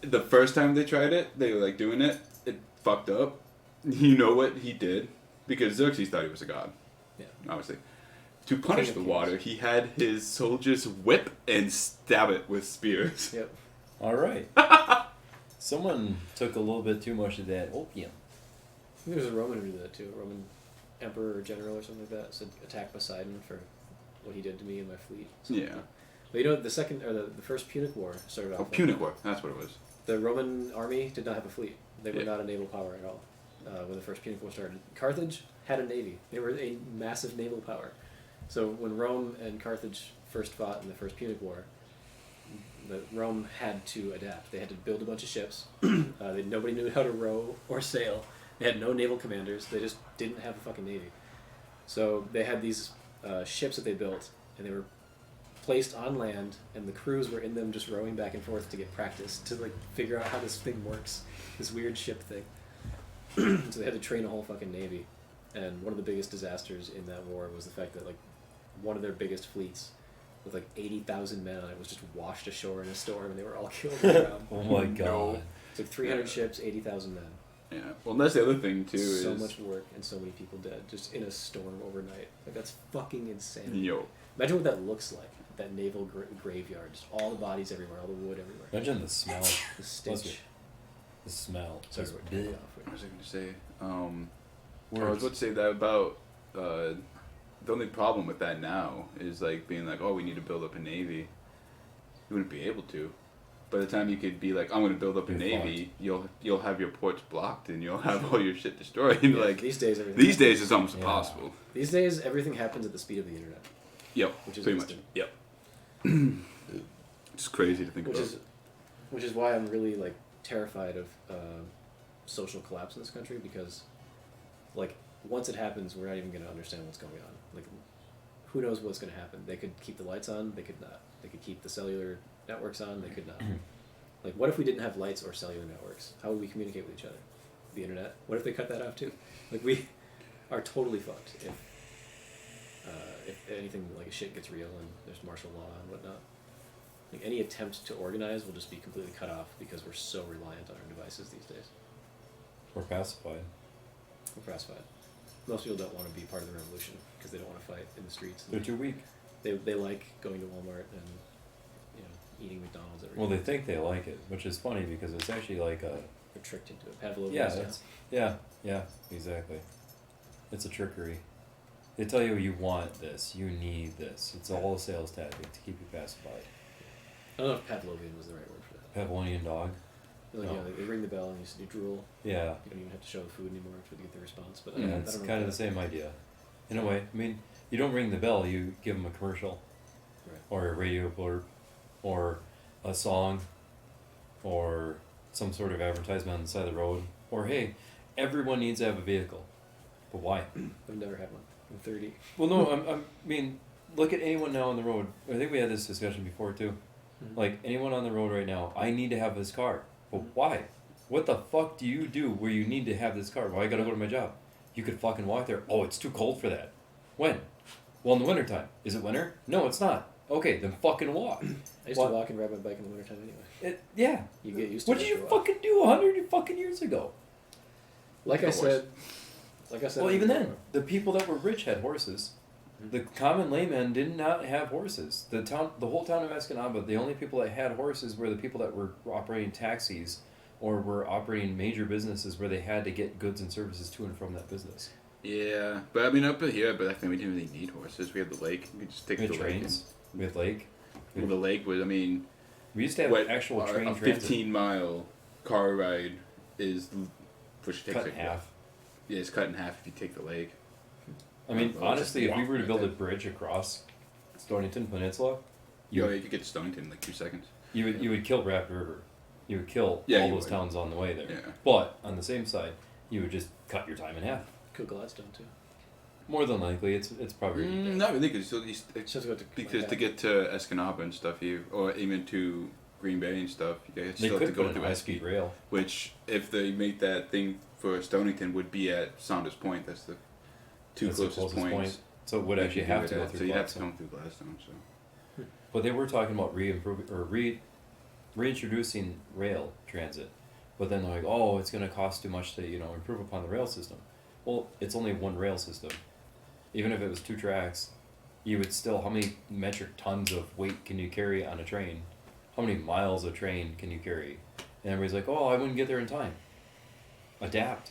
The first time they tried it, they were like doing it. It fucked up. You know what he did? Because Xerxes thought he was a god. Yeah. Obviously. To punish King the of water, kings. he had his soldiers whip and stab it with spears. Yep. All right. Someone took a little bit too much of that opium. I think there was a Roman who did that too. A Roman emperor or general or something like that said attack Poseidon for what he did to me and my fleet. Something Yeah. like that. But you know, the first Punic War started off. Oh, like Punic War. That's what it was. The Roman army did not have a fleet. They were Yeah. not a naval power at all. When the first Punic War started, Carthage had a navy. They were a massive naval power. So when Rome and Carthage first fought in the first Punic War, Rome had to adapt. They had to build a bunch of ships. Nobody knew how to row or sail. They had no naval commanders. They just didn't have a fucking navy. So they had these ships that they built, and they were placed on land, and the crews were in them just rowing back and forth to get practice, to like figure out how this thing works, this weird ship thing. So they had to train a whole fucking navy. And one of the biggest disasters in that war was the fact that like one of their biggest fleets with like 80,000 men on it was just washed ashore in a storm, and they were all killed on the ground. Oh my god. It's like 300 ships, 80,000 men. Yeah. Well, that's the other thing too. So is much work and so many people dead just in a storm overnight. Like that's fucking insane. Yo. Imagine what that looks like. That naval graveyard, just all the bodies everywhere, all the wood everywhere. Imagine the smell. The Bless stench. you. The smell. Sorry, Just we're bleh. cutting off. What was I going to say? I was Words. about to say that about the only problem with that now is like being like, oh, we need to build up a navy. You wouldn't be able to. By the time you could be like, I'm going to build up a You're navy, you'll have your ports blocked and you'll have all your shit destroyed. Like These days, everything. these days, it's almost Yeah. impossible. These days, everything happens at the speed of the internet, Yep, which is pretty much. instant. Yep. It's crazy to think Which about. which is why I'm really like terrified of social collapse in this country, because like once it happens, we're not even going to understand what's going on. Like, who knows what's going to happen? They could keep the lights on, they could not. They could keep the cellular networks on, they could not. Like, what if we didn't have lights or cellular networks? How would we communicate with each other? The internet? What if they cut that off too? Like, we are totally fucked if anything like shit gets real and there's martial law and whatnot. Like, any attempt to organize will just be completely cut off because we're so reliant on our devices these days. We're pacified. We're pacified. Most people don't want to be part of the revolution because they don't want to fight in the streets. They're too weak. They like going to Walmart and eating McDonald's every Well, day. they think they like it, which is funny because it's actually like a They're tricked into it. Pavlovian yeah, style. yeah, exactly. It's a trickery. They tell you you want this, you need this. It's all a sales tactic to keep you pacified. I don't know if Pavlovian was the right word for that. Pavlonian dog. Like, No. they ring the bell and you drool. Yeah, You don't even have to show the food anymore to get the response. But I yeah, don't it's know kind of what the same idea, in a way. I mean, you don't ring the bell; you give them a commercial, Right. or a radio blurb, or a song, or some sort of advertisement on the side of the road, or hey, everyone needs to have a vehicle. But why? I've never had one. I'm 30. Well, no, I mean, look at anyone now on the road. I think we had this discussion before too. Mhm. Like anyone on the road right now, I need to have this car. But why? What the fuck do you do where you need to have this car? Why I gotta go to my job? You could fucking walk there. Oh, it's too cold for that. When? Well, in the wintertime. Is it winter? No, it's not. Okay, then fucking walk. I used What? to walk and ride my bike in the wintertime anyway. Yeah. You get used to What it did you after a while. fucking do 100 fucking years ago? Like I Of course. said. Like I said. Well, even before, then, the people that were rich had horses. The common layman did not have horses. The whole town of Escanaba, the only people that had horses were the people that were operating taxis or were operating major businesses where they had to get goods and services to and from that business. Yeah, but I mean up here, but I think we didn't really need horses. We had the lake. We could just take We the had lake. trains. We had lake. Well, the lake was. I mean, We used to have what actual train a transit. 15-mile car ride is, which takes Cut in like half. Yeah, it's cut in half if you take the lake. I mean, Well, honestly, just if we were to walk build a right bridge across Stonington Peninsula, You could get to Stonington in like 2 seconds. you would kill Rapid River. You would kill Yeah, all you those would. towns on the way there. Yeah. But on the same side, you would just cut your time in half. Could Gladstone too. More than likely, it's probably Not really, because Just go to because to get to Escanaba and stuff, or even to Green Bay and stuff, you guys they still have to could go put in through high speed rail. which, if they make that thing for Stonington, would be at Saunders Point. That's the two That's the closest closest points. point. So it would that actually you have do to it go at. through So you'd have to Gladstone. come through Gladstone. So But they were talking about reintroducing rail transit. But then they're like, oh, it's going to cost too much to improve upon the rail system. Well, it's only one rail system. Even if it was 2 tracks, you would still, how many metric tons of weight can you carry on a train? How many miles of train can you carry? And everybody's like, oh, I wouldn't get there in time. Adapt.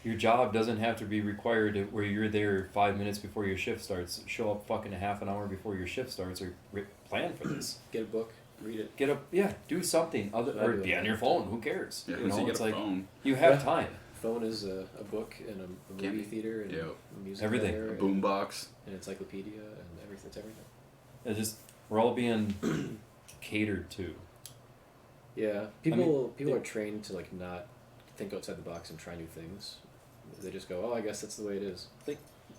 Your job doesn't have to be required where you're there 5 minutes before your shift starts. Show up fucking a half an hour before your shift starts, or plan for this. Get a book, read it. Do something other, I or do be it. on your phone. Who cares? yeah, You know, once you it's get a like phone, you have Yeah. time. Phone is a book and a movie Candy. theater and Yeah. a music Everything. player a and boombox. an encyclopedia and everything. It's everything. It's just we're all being catered to. Yeah, people are trained to like not think outside the box and try new things. They just go, oh, I guess that's the way it is.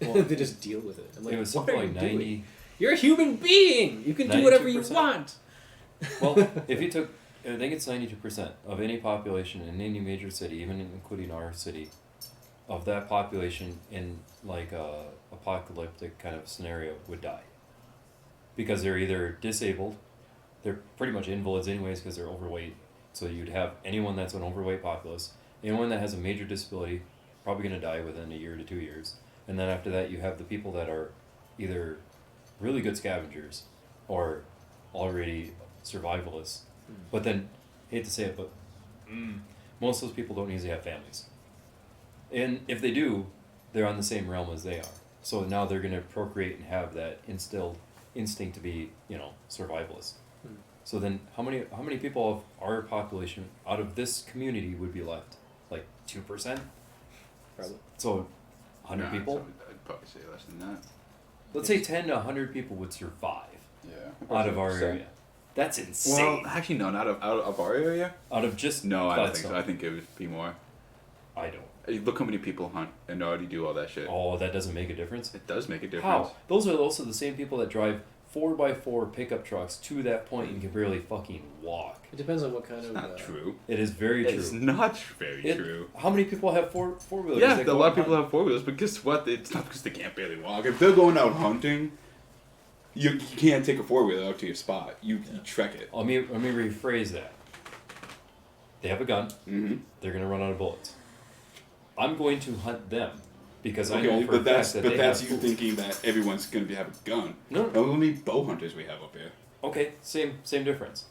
Well, They just deal with it. I'm like, it was what something are like you doing? 90. You're a human being. You can do whatever you 92%. want. Well, if you took, I think it's 92% of any population in any major city, even including our city, of that population in like a apocalyptic kind of scenario would die. Because they're either disabled, they're pretty much invalids anyways because they're overweight. So you'd have anyone that's an overweight populace, anyone that has a major disability, probably going to die within a year to 2 years. And then after that, you have the people that are either really good scavengers or already survivalists. But then, hate to say it, but most of those people don't usually have families. And if they do, they're on the same realm as they are. So now they're going to procreate and have that instilled instinct to be, survivalist. So then, how many people of our population out of this community would be left? Like 2%? Probably. So, 100 Nah, people? I'd probably say less than that. Let's say 10 to 100 people would survive Yeah. out of our area. That's insane. Well, actually, no, not out of our area. Out of just No, I don't think so. Gladstone. I think it would be more. I don't. Look how many people hunt and already do all that shit. Oh, that doesn't make a difference? It does make a difference. How? Those are also the same people that drive 4x4 pickup trucks to that point and can barely fucking walk. It depends on what kind It's of. not true. It is very true. It's not very It- true. How many people have four wheelers? Yeah, that a go lot out of people hunt? have 4-wheelers, but guess what? It's not because they can't barely walk. If they're going out hunting, you can't take a 4-wheeler out to your spot. You trek it. Let me rephrase that. They have a gun. Mm-hmm. They're gonna run out of bullets. I'm going to hunt them because I know Okay, for a but that's fact that but they that's have you food. thinking that everyone's gonna have a gun. No. How many bow hunters we have up here? Okay, same difference.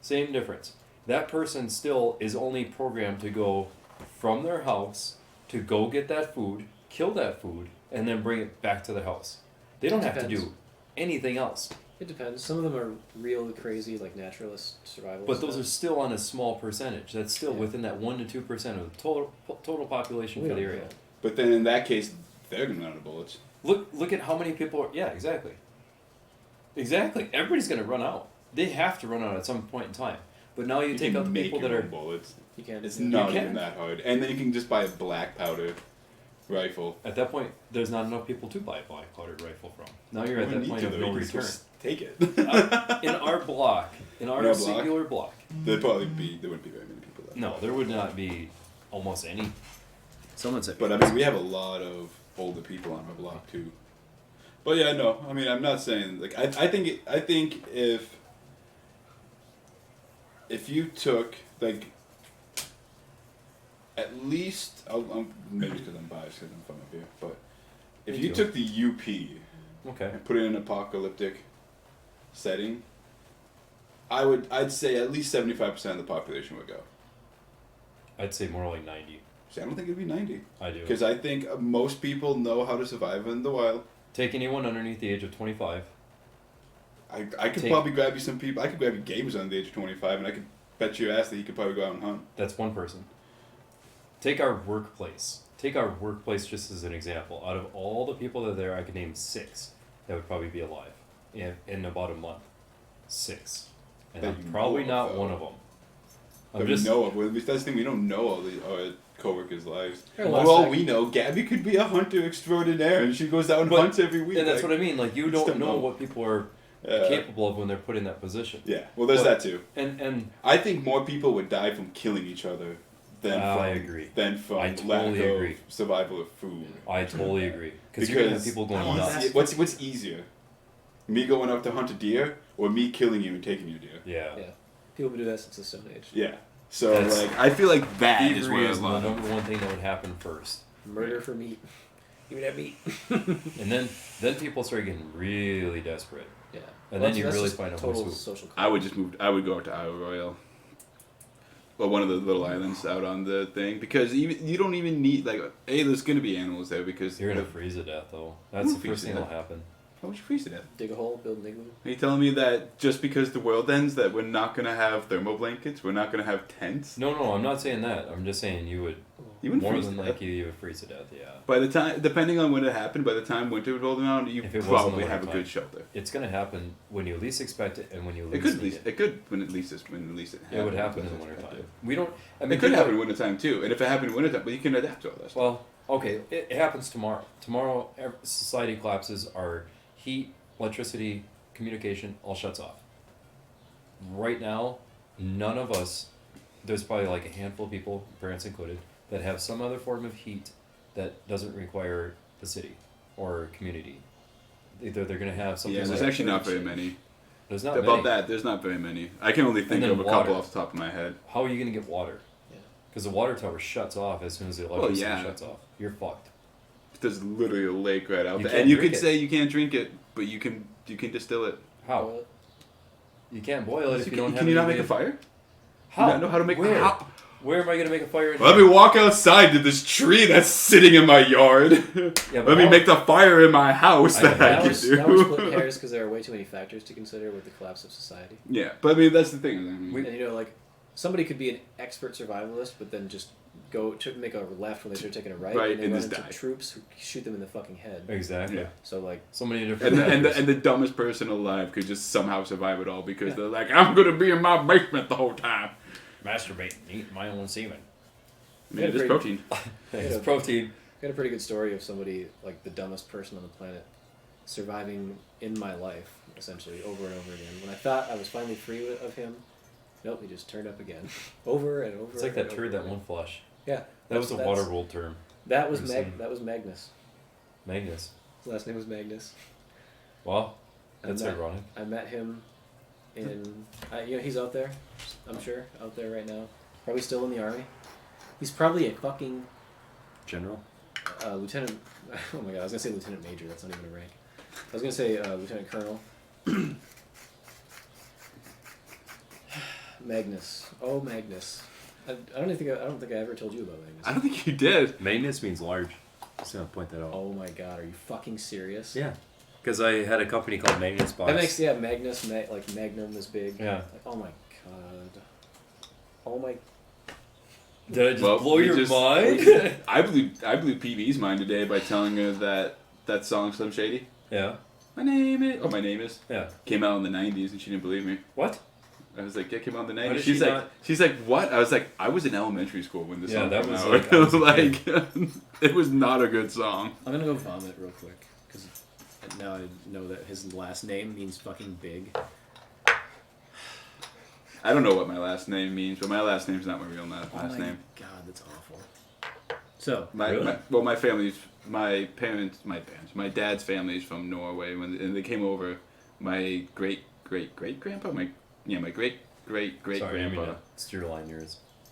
Same difference. That person still is only programmed to go from their house to go get that food, kill that food, and then bring it back to their house. They don't have to Depends. do anything else. It depends. Some of them are real crazy, like naturalist survival. But those are still on a small percentage. That's still Yeah. within that 1 to 2% of the total population We for the don't area. know. But then in that case, they're gonna run out of bullets. Look at how many people are. Yeah, exactly. Exactly. Everybody's going to run out. They have to run out at some point in time. But now you take can out the make people your that own are. bullets. You can't. It's yeah. not can. even that hard, and then you can just buy a black powder rifle. At that point, there's not enough people to buy a black powdered rifle from. Now you're at You that need point to, of though. no You can return. just take it. In our block, in our block? singular block, There'd probably be there wouldn't be very many people. Left. no, there would not be almost any. Someone said. But I mean, we have a lot of older people on our block too. But yeah, no. I mean, I'm not saying like I think if you took like at least maybe because I'm biased because I'm from up here, but if Me you too. took the UP Okay. and put it in an apocalyptic setting, I'd say at least 75% of the population would go. I'd say more like 90. See, I don't think it'd be 90. I do. Because I think most people know how to survive in the wild. Take anyone underneath the age of 25. I could probably grab you some people. I could grab you gamers under the age of 25, and I could bet your ass that he could probably go out and hunt. That's one person. Take our workplace. Take our workplace just as an example. Out of all the people that are there, I could name 6 that would probably be alive in about a month. 6. And That I'm you probably know of, not though. one of them. That we know of. Well, that's the thing, we don't know all our co-workers' lives. Here, For last all sec- we know, Gabby could be a hunter extraordinaire, and she goes out and But- hunts every week. And that's like, what I mean. Like, you we just don't don't know know. what people are capable of when they're put in that position. Yeah, well, there's But- that too. And I think more people would die from killing each other than from I agree. than from I lack totally of agree. survival of food. I totally agree. Because you're going to have people going I wanna nuts. see it. What's easier, me going up to hunt a deer or me killing you and taking your deer? Yeah. Yeah. People do that since the Stone Age. Yeah. So That's- like, I feel like that is Thievery where a is the lot of number one thing that would happen first. Murder for meat. Give me that meat. And then people start getting really desperate. Yeah. And Well, then you that's really just find out total who's who. social. I would just move. I would go to Isle Royale. Well, one of the little islands out on the thing, because even you don't even need like. There's gonna be animals there because You're going to freeze to death, though. That's Who the first freezes thing to that'll death? happen. How would you freeze to death? Dig a hole, build an igloo. Are you telling me that just because the world ends, that we're not gonna have thermal blankets, we're not gonna have tents? No, I'm not saying that. I'm just saying you would, You wouldn't more freeze than to death. likely, you would freeze to death, yeah. By the time, depending on when it happened, by the time winter would roll around, you If it was in the probably have a wintertime. good shelter. It's going to happen when you least expect it and when you It least could need least, it. it could when at least it happens. It would happen in the wintertime. We don't, I mean, It could think happen in about- wintertime too, and if it happened in wintertime, but you can adapt to all that stuff. Well, okay, it happens tomorrow. Tomorrow, society collapses, our heat, electricity, communication all shuts off. Right now, none of us, there's probably like a handful of people, parents included, that have some other form of heat that doesn't require the city or community. Either they're going to have something Yeah, there's like actually not very many. There's not About many. that, there's not very many. I can only think then of a couple water. off the top of my head. How are you going to get water? Yeah. Because the water tower shuts off as soon as the electricity yeah. shuts off. You're fucked. There's literally a lake right out You there, can't and you drink could it. say you can't drink it, but you can distill it. How? Boil it. You can't boil it if you don't have Can you not make a anything- fire? How? You not know how to make Where? how? Where am I going to make a fire? in Let here? me walk outside to this tree that's sitting in my yard. Yeah, but Let me how- make the fire in my house I that know. I Now can we're splitting do. hairs because there are way too many factors to consider with the collapse of society. Yeah, but I mean that's the thing. I mean, And you know, like somebody could be an expert survivalist, but then just go to make a left when they start taking a right, Right, and they and run just into die. troops who shoot them in the fucking head. Exactly. Yeah. So like, So many different and factors. the dumbest person alive could just somehow survive it all because Yeah. they're like, I'm gonna be in my basement the whole time. masturbate and eat my own semen. I mean, Yeah, it is very- protein. It's Yeah. protein. I got a pretty good story of somebody like the dumbest person on the planet surviving in my life essentially over and over again. When I thought I was finally free of him, nope, he just turned up again, over and over. It's like and that over turd that again. won't flush. Yeah, That was a that's- Waterworld term. That was I've seen- That was Magnus. Magnus. His last name was Magnus. Well, I that's met- ironic. I met him in, you know, he's out there, I'm sure, out there right now. Probably still in the army. He's probably a fucking General. lieutenant. Oh my god, I was gonna say lieutenant major. That's not even a rank. I was gonna say lieutenant colonel. Magnus. Oh, Magnus. I don't think I ever told you about Magnus. I don't think you did. Magnus means large. Just gonna point that out. Oh my god, are you fucking serious? Yeah. Because I had a company called Magnus Box. That makes Magnus like Magnum is big. Yeah. Like, oh my god. Oh my. Did I just Well, blow we your just- mind? I blew PB's mind today by telling her that song Slim Shady. Yeah. My name is Yeah. came out in the '90s and she didn't believe me. What? I was like, yeah, it came out in the How '90s. did She's she like, not- she's like, what? I was like, I was in elementary school when this Yeah, song that came was out. like- I it was was a like, it was not a good song. I'm gonna go vomit real quick because now I know that his last name means fucking big. I don't know what my last name means, but my last name's not my real last Oh my name. god, that's awful. So Really? My family's, my dad's family's from Norway. And they came over, my great grandpa, my great Sorry, I grandpa mean to steer line your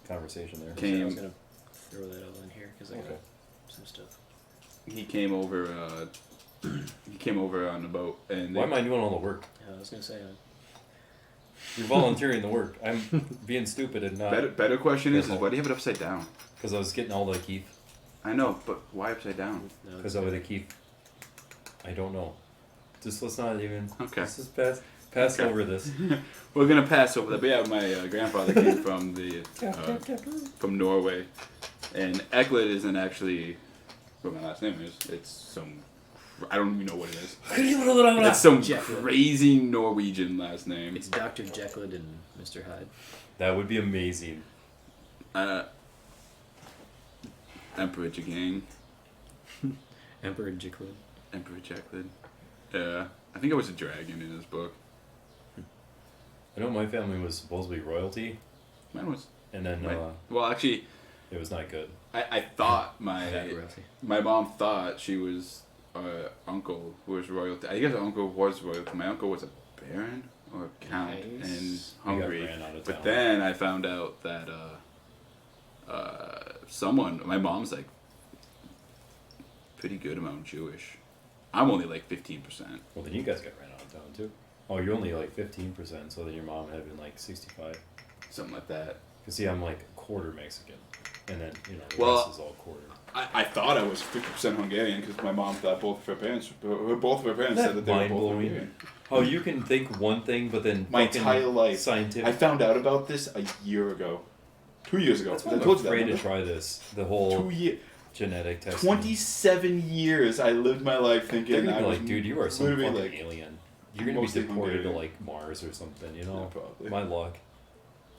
conversation there. Came- I was gonna throw that all in here because I got Okay. some stuff. he came over he came over on the boat, and Why am I doing all the work? Yeah, I was gonna say. You're volunteering the work. I'm being stupid and not. better question is Careful. why do you have it upside down? Because I was getting all the keep. I know, but why upside down? No, Because I would have keep. I don't know. Just let's not even. Okay. Let's just pass Okay. over this. We're gonna pass over that. But yeah, my grandfather came from from Norway, and Eklund isn't actually what my last name is. It's some I don't even know what it is. It's some Jekyll. crazy Norwegian last name. It's Dr. Jekyll and Mr. Hyde. That would be amazing. Emperor Jagang. Emperor Jekyll. Emperor Jekyll. Yeah, I think it was a dragon in his book. I know my family was supposed to be royalty, Mine was. and then Well, actually, it was not good. I thought Bad royalty. my mom thought she was uncle who was royalty. I guess her uncle was royalty. My uncle was a baron or a count in Nice. Hungary. We got ran out of But town. then I found out that someone, my mom's like pretty good amount Jewish. I'm only like 15%. Well, then you guys got ran out of town too. Oh, you're only like 15%, so then your mom had been like 65. Something like that. Cause see, I'm like a quarter Mexican, and then the Well, rest is all quarter. I thought I was 50% Hungarian because my mom thought both of her parents said that they were both Mind-blowing. Hungarian. How you can think one thing, but then My fucking entire life. scientific. I found out about this a year ago. 2 years ago. That's why I I'm told you that. afraid to remember? try this. The whole 2 years. genetic testing. 27 years I lived my life thinking They're gonna I be was like, dude, you are some literally fucking like, alien. You're gonna be mostly deported to Hungarian. like Mars or something, you know? Yeah, probably. My luck.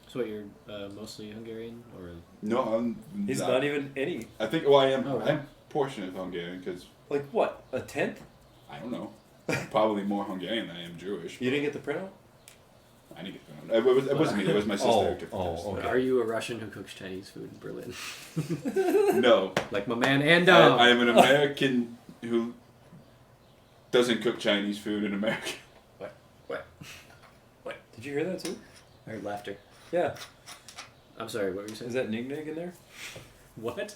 So what, you're mostly Hungarian? Or No, I'm He's not even any. I think, well, I am. Oh, really? I'm portion of Hungarian because, Like what? A tenth? I don't know. Probably more Hungarian than I am Jewish. You didn't get the printout? I need to get it. It wasn't me, it was my sister who took the test. Okay. are you a Russian who cooks Chinese food in Berlin? No. Like my man Andom. I am an American who doesn't cook Chinese food in America. Did you hear that too? I heard laughter. Yeah. I'm sorry, what were you saying? Is that Nig Nig in there? What?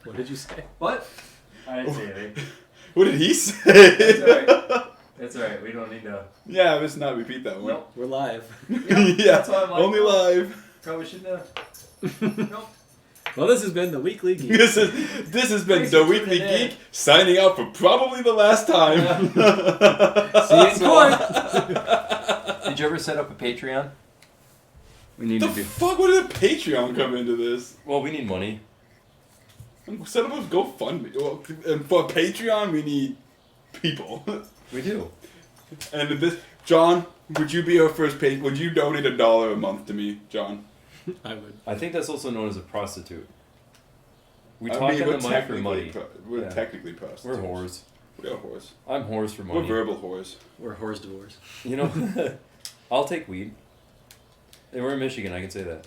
What did you say? What? I didn't say anything. What did he say? That's alright. We don't need to. Yeah, let's not repeat that one. Nope. We're live. Yeah, that's why I'm like, only live. Probably shouldn't have. Nope. Well, this has been the Weekly Geek. This has been Thanks the for Weekly tuning in. Geek signing out for probably the last time. See you in court. Did you ever set up a Patreon? We need The to do. fuck? Where did Patreon come into this? Well, we need money. Set up a GoFundMe. Well, and for Patreon, we need people. We do. And this, John, would you be our first Would you donate $1 a month to me, John? I would. I think that's also known as a prostitute. We I talk mean, on we're the mic for technically money. we're Yeah. technically prostitutes. We're whores. We're whores. I'm whores for We're money. verbal whores. We're whores divorce. You know, I'll take weed. And we're in Michigan, I can say that.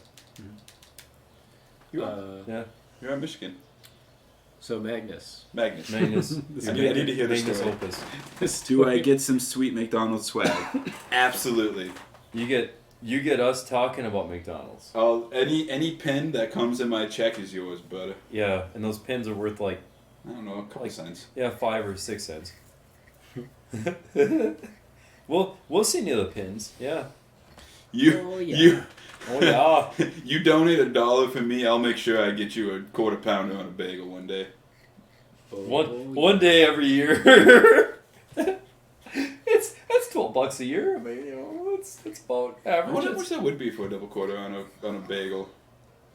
You are. Yeah. You're in Michigan. So Magnus, Magnus. Magnus. I need to hear this Magnus story. Opus. Do I get some sweet McDonald's swag? Absolutely. You get us talking about McDonald's. Any pin that comes in my check is yours, brother. Yeah, and those pins are worth like, I don't know, a couple cents. yeah, 5 or 6 cents. We'll send you the pins. Yeah. Oh, yeah. Oh yeah. You donate $1 for me, I'll make sure I get you a quarter pounder on a bagel one day. One day every year. That's $12 a year. I mean, you know, it's about I average. wonder how much that would be for a double quarter on a bagel.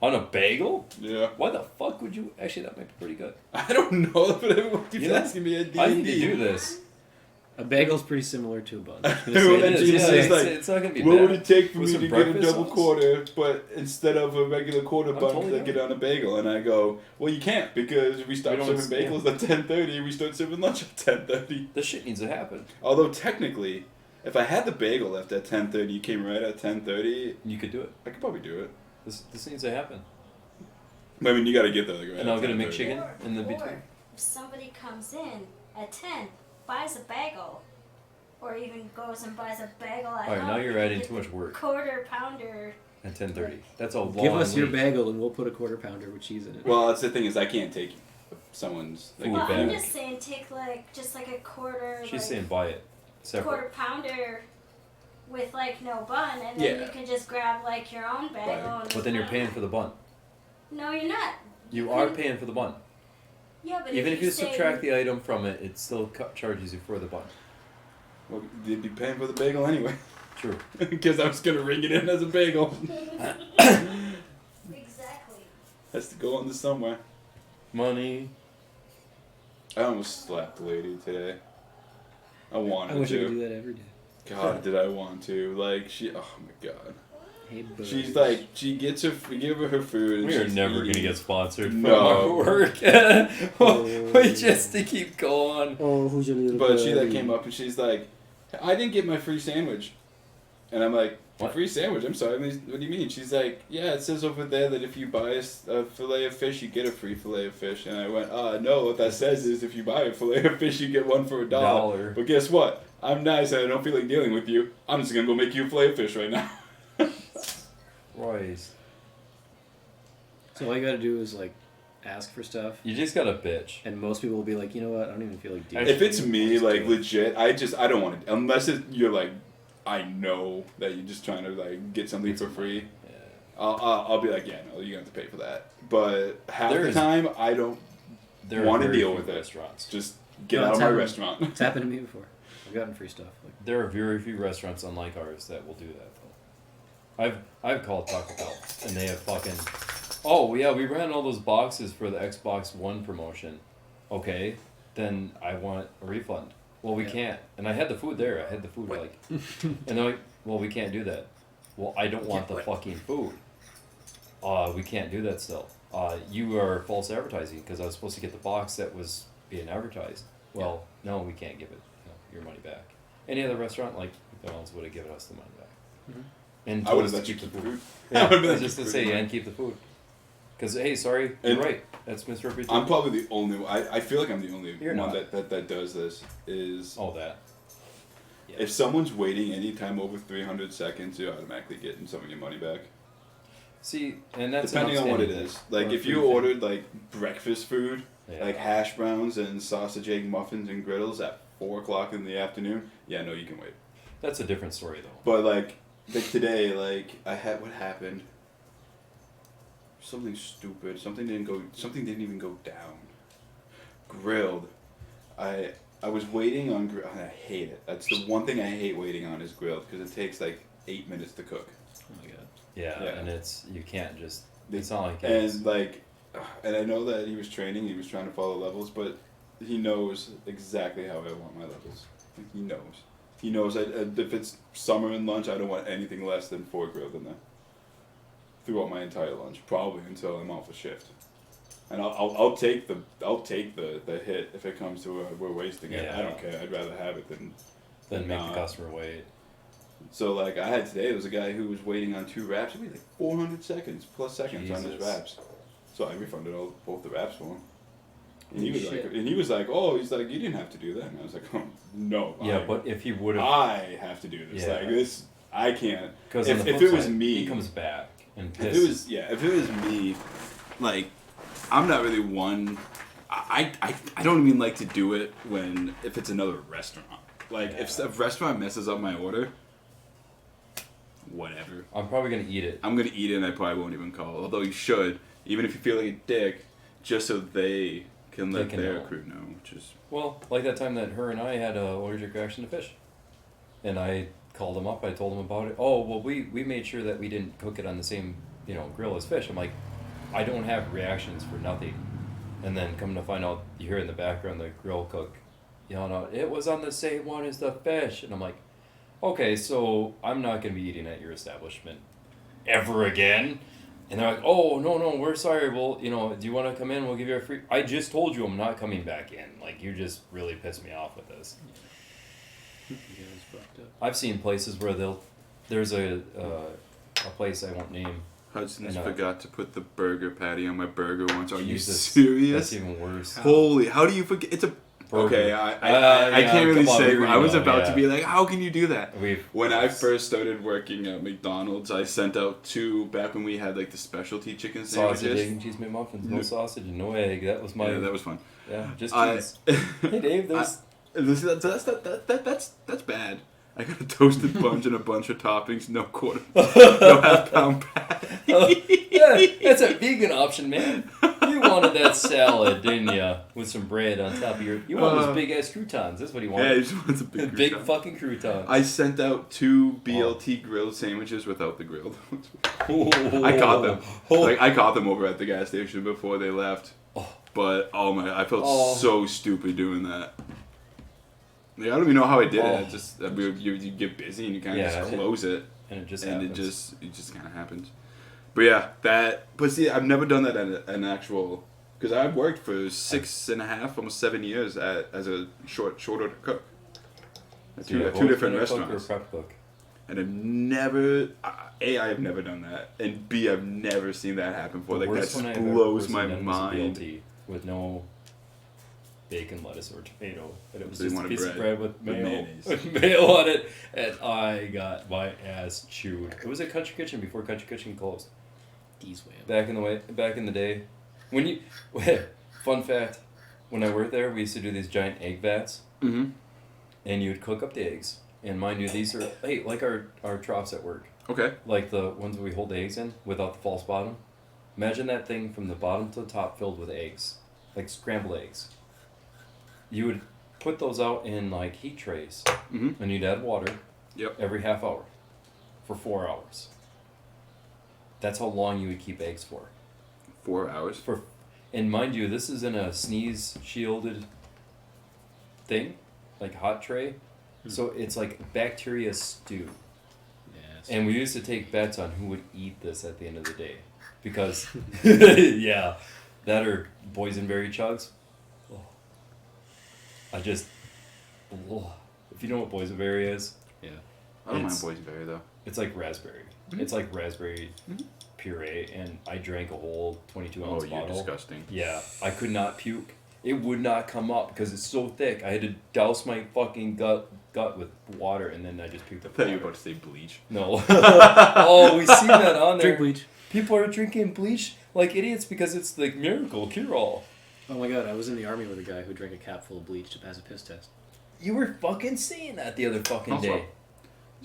On a bagel? Yeah. Why the fuck would you? Actually, that might be pretty good. I don't know, but everyone keeps You know, asking me at D&D. I need to do this. A bagel's pretty similar to a bun. Everyone It at is, GC yeah, is like, it's not gonna be what bad. would it take for With me some to get a breakfast double sauce? quarter, but instead of a regular quarter I'm bun, totally I get down. on a bagel? And I go, well, you can't because we start We don't- serving bagels at 10:30. We start serving lunch at 10:30. This shit needs to happen. Although technically, if I had the bagel left at 10:30, you came right at 10:30, You could do it. I could probably do it. This needs to happen. I mean, you got to get there like right And at I'll get a 10:30. McChicken in the Or between. if somebody comes in at 10, buys a bagel, or even goes and buys a bagel at All right, home, now you're you adding get too the much work. Quarter pounder. At 10:30. That's a long Give us your wait. bagel and we'll put a quarter pounder with cheese in it. Well, that's the thing is I can't take someone's Food Well, bag. I'm just saying, take just a quarter. She's saying buy it separate. Quarter pounder with no bun, and then Yeah. you can just grab your own bagel. Right. And But then you're paying for the bun. No, you're not. You are paying for the bun. Yeah, but Even if you say, subtract the item from it, it still charges you for the bun. Well, they'd be paying for the bagel anyway. True. Because I was gonna ring it in as a bagel. Exactly. Has to go on to somewhere. Money. I almost slapped the lady today. I wanted I wish I to. could do that every day. God, did I want to? Like she, oh my God. Hey, bud. She's like, she gets her, we give her her food. And We are she's never eating. gonna get sponsored from No. our work. We just to keep going. Oh, who's your little But she buddy? came up and she's like, I didn't get my free sandwich. And I'm like, What? free sandwich? I'm sorry. What do you mean? She's like, yeah, it says over there that if you buy a fillet of fish, you get a free fillet of fish. And I went, no, what that says is if you buy a fillet of fish, you get one for $1. $1. But guess what? I'm nice and I don't feel like dealing with you. I'm just going to go make you a fillet of fish right now. Royce. So all you gotta do is ask for stuff, You just got a bitch. and most people will be like, you know what? I don't even feel like dealing. If with it's you. me, I'll just like do it." legit, I don't want to. Unless you're like, I know that you're just trying to get something for free. Yeah. I'll be like, yeah, no, you're gonna have to pay for that. But half There the is- time, I don't There are want to very deal few with it. restaurants. Just get No, out it's of my happened. restaurant. It's happened to me before. I've gotten free stuff. There are very few restaurants unlike ours that will do that though. I've called Taco Bell and they have fucking. Oh yeah, we ran all those boxes for the Xbox One promotion. Okay, then I want a refund. Well, we Yeah. can't. And I had the food there. I had the food and they're like, well, we can't do that. Well, I don't want the fucking food. We can't do that still. You are false advertising because I was supposed to get the box that was being advertised. Well, no, we can't give it your money back. Any other restaurant like McDonald's would have given us the money back. Mhm. And I would told have us let to you keep keep the the food. food. I Yeah, would've I let was you just keep to the say food. and keep the food. Because hey, sorry, you're And- right. That's misrepresentation. I'm probably the only one. I feel like I'm the only You're one not. that does this. Is Oh, that. Yeah. if someone's waiting any time over 300 seconds, you're automatically getting some of your money back. See, and that's Depending an on what it outstanding is. thing. Like Or if free you thing. ordered breakfast food, Yeah. like hash browns and sausage egg muffins and griddles at 4 o'clock in the afternoon, yeah, no, you can wait. That's a different story though. But like today, I had what happened. Something stupid. Something didn't even go down. Grilled. I was waiting on grill. I hate it. That's the one thing I hate waiting on is grilled because it takes 8 minutes to cook. Oh my god. Yeah, Yeah. and you can't just. They- It's not like it's. And I know that he was training. He was trying to follow levels, but he knows exactly how I want my levels. He knows. He knows if it's summer and lunch, I don't want anything less than 4 grilled in there. Throughout my entire lunch, probably until I'm off a shift. And I'll take the hit if it comes to we're wasting it. I Yeah. don't care. I'd rather have it than Then make not. the customer wait. So I had today, there was a guy who was waiting on 2 wraps. It was 400 seconds on his Jesus. wraps. So I refunded both the wraps for him. And he Holy was shit. like, you didn't have to do that. And I was like, oh, no. Yeah, but if he would have. I have to do this. Yeah. This, I can't. Because if it was me, he comes back and if pisses. if it was me, I'm not really one. I don't even like to do it if it's another restaurant. If a restaurant messes up my order, whatever. I'm probably gonna eat it. I'm gonna eat it and I probably won't even call. Although you should, even if you feel like a dick, just so they can let their know. crew know. Which is Well, like that time that her and I had a allergic reaction to fish, and I called him up. I told him about it. Oh well, we made sure that we didn't cook it on the same grill as fish. I'm like, I don't have reactions for nothing. And then come to find out, you hear in the background the grill cook, it was on the same one as the fish. And I'm like, okay, so I'm not going to be eating at your establishment ever again. And they're like, oh, no, we're sorry. Well, do you want to come in? We'll give you a free... I just told you I'm not coming back in. You just really pissed me off with this. You guys fucked up. I've seen places where there's a place I won't name. Hudson's I know. forgot to put the burger patty on my burger once. Are Jesus, you serious? That's even worse. Holy! How do you forget? Okay, I can't really come on, say. we I was know, about to yeah. be like, how can you do that? We've When I first started working at McDonald's, I sent out 2 back when we had like the specialty chicken sausage, egg, sandwiches. and cheese McMuffins, no sausage and no egg. That was my Yeah, that was fun. just I- cheese. Hey Dave, there's That's bad. I got a toasted bunch and a bunch of toppings, no quarter, no half-pound patty. yeah, that's a vegan option, man. You wanted that salad, didn't you? With some bread on top of your. You want those big ass croutons. That's what he Yeah, wanted. he just wants a big, Big crouton. fucking croutons. I sent out 2 BLT grilled sandwiches without the grilled. I caught them. Like I caught them over at the gas station before they left. But oh my! I felt so stupid doing that. Like, I don't even know how I did it. I just you get busy and you kind of just close it, and it just and happens. it just kind of happens. But yeah, that. But see, I've never done that at an actual. Because I've worked for 6.5, almost 7 years as a short order cook. At two different restaurants. Cook or prep cook? And I've never, A, I have never done that, and B, I've never seen that happen before. The Like, that worst just one I've ever blows personally my done was a mind. BLT with no bacon, lettuce, or tomato. And it was So you just a wanted piece of bread bread with with mayo. mayonnaise. With mayo on it, and I got my ass chewed. It was at Country Kitchen before Country Kitchen closed. These way. Back in the day, when you, fun fact, when I worked there, we used to do these giant egg vats, Mm-hmm. and you'd cook up the eggs. And mind you, these are like our troughs at work, Okay. like the ones we hold the eggs in without the false bottom. Imagine that thing from the bottom to the top filled with eggs, like scrambled eggs. You would put those out in like heat trays, Mm-hmm. and you'd add water. Yep. Every half hour, for 4 hours. That's how long you would keep eggs for. 4 hours. And mind you, this is in a sneeze shielded thing, like hot tray. So it's like bacteria stew. Yes. And we used to take bets on who would eat this at the end of the day. Because, yeah, that or boysenberry chugs. Oh. I just, if you know what boysenberry is, Yeah. I don't mind It's- boysenberry, though. it's like raspberry. It's like raspberry puree, and I drank a whole 22-ounce Oh, you're bottle. disgusting. Yeah, I could not puke. It would not come up because it's so thick. I had to douse my fucking gut with water, and then I just puked I up thought you were water. about to say bleach. No. Oh, we seen that on there. Drink bleach. People are drinking bleach like idiots because it's the miracle cure-all. Oh my god, I was in the army with a guy who drank a cap full of bleach to pass a piss test. You were fucking saying that the other fucking Also, day.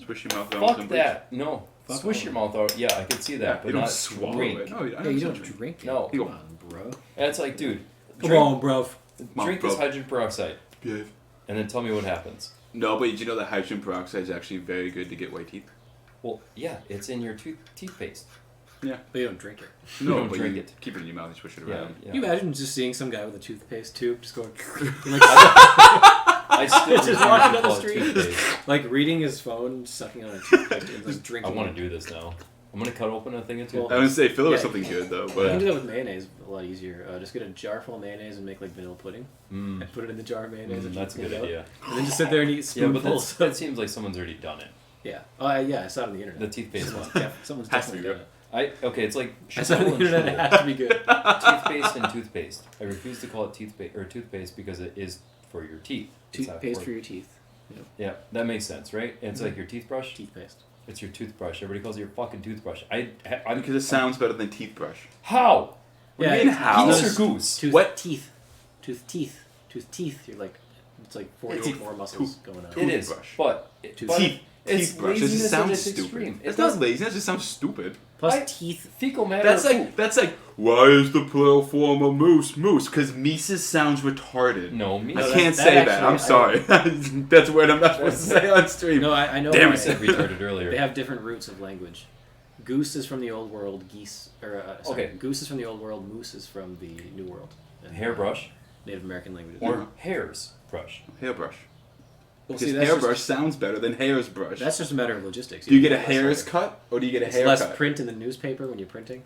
Swish your mouth down with Fuck some that. No. Fuck Swish all your of mouth out. Yeah, I could see that, but you don't not swallow drink. it. No, I Yeah, you don't drink. drink it. No. Come on, bro. That's like, dude, Come drink, on, bro. drink this bro. hydrogen peroxide, Yeah. and then tell me what happens. No, but did you know that hydrogen peroxide is actually very good to get white teeth? Well, yeah, it's in your toothpaste. Yeah. But you don't drink it. You No, don't but drink you it. keep it in your mouth and swish it Yeah, around. yeah. Can you imagine just seeing some guy with a toothpaste tube just going I still Just refuse walking to down the call it street. toothpaste. like reading his phone, sucking on a toothpaste, and just I drinking. want to do this now. I'm gonna cut open a thing of Well, I toothpaste. would say fill it with Yeah. something good though, You but can do that with mayonnaise a lot easier. Just get a jar full of mayonnaise and make like vanilla pudding, Mm. and put it in the jar of mayonnaise. and That's a drink good it out. idea. And then just sit there and eat Yeah, but spoonfuls. that seems like someone's already done it. yeah. Yeah, I saw it on the internet. The toothpaste one. Someone's Has to definitely be done it. Okay, it's like I saw it on the sugar and internet. It sugar. has to be good. Toothpaste and toothpaste. I refuse to call it toothpaste because it is for your teeth. It's not Toothpaste for your teeth. Yeah, that makes sense, right? It's like your teeth brush. Toothpaste. It's your toothbrush. Everybody calls it your fucking toothbrush. I'm because it sounds better than teeth brush. how? What do you mean, it's- how? Geese it's or goose? Tooth What? teeth? Tooth teeth. You're like, it's like 48 more muscles going on. It is, Toothbrush. but Teeth. It's Teeth brush. It laziness just at sounds its stupid. extreme. It's not laziness. It just sounds stupid. Plus I- teeth. Fecal matter. That's of like why is the plural form of moose? Because Mises sounds retarded. no, me. I No, can't that say that. actually- I'm sorry. That's a word I'm not supposed to say on stream. No, I know. Damn why. I said retarded earlier. They have different roots of language. Goose is from the old world. Okay. Goose is from the old world. Moose is from the new world. And, Hairbrush Native American languages. or Yeah. hairs brush. Hairbrush. Well, Because see, that's hairbrush just, sounds better than hair's brush. that's just a matter of logistics. Do you get a Less hair's like- cut or do you get a It's haircut? less print in the newspaper when you're printing.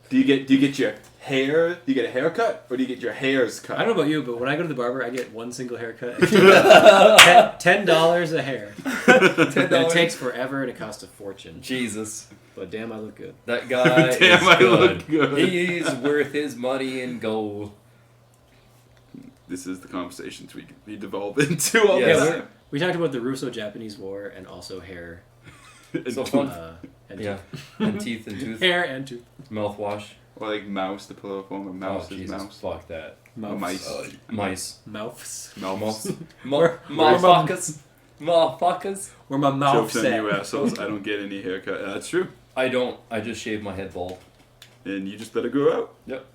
Do you get your hair? Do you get a haircut or do you get your hair's cut? I don't know about you, but when I go to the barber, I get one single haircut. $10 a hair. And it takes forever and it costs a fortune. Jesus, But damn, I look good. that guy Damn, is I good. look good. He's worth his money in gold. this is the conversations we devolve into all Yeah, the Yeah, time. we talked about the Russo-Japanese War and also hair. So fun. And Yeah. And teeth and tooth. hair and tooth. Mouthwash. Or like mouse, the plural form of mouse Oh, is Jesus. mouse. Fuck that. Or mice. Mice. Mouths. Mouse. Motherfuckers. Motherfuckers. Where my mouth Jokes on set. you assholes. I don't get any haircut. That's true. I don't. I just shave my head bald. And you just let it grow out. Yep.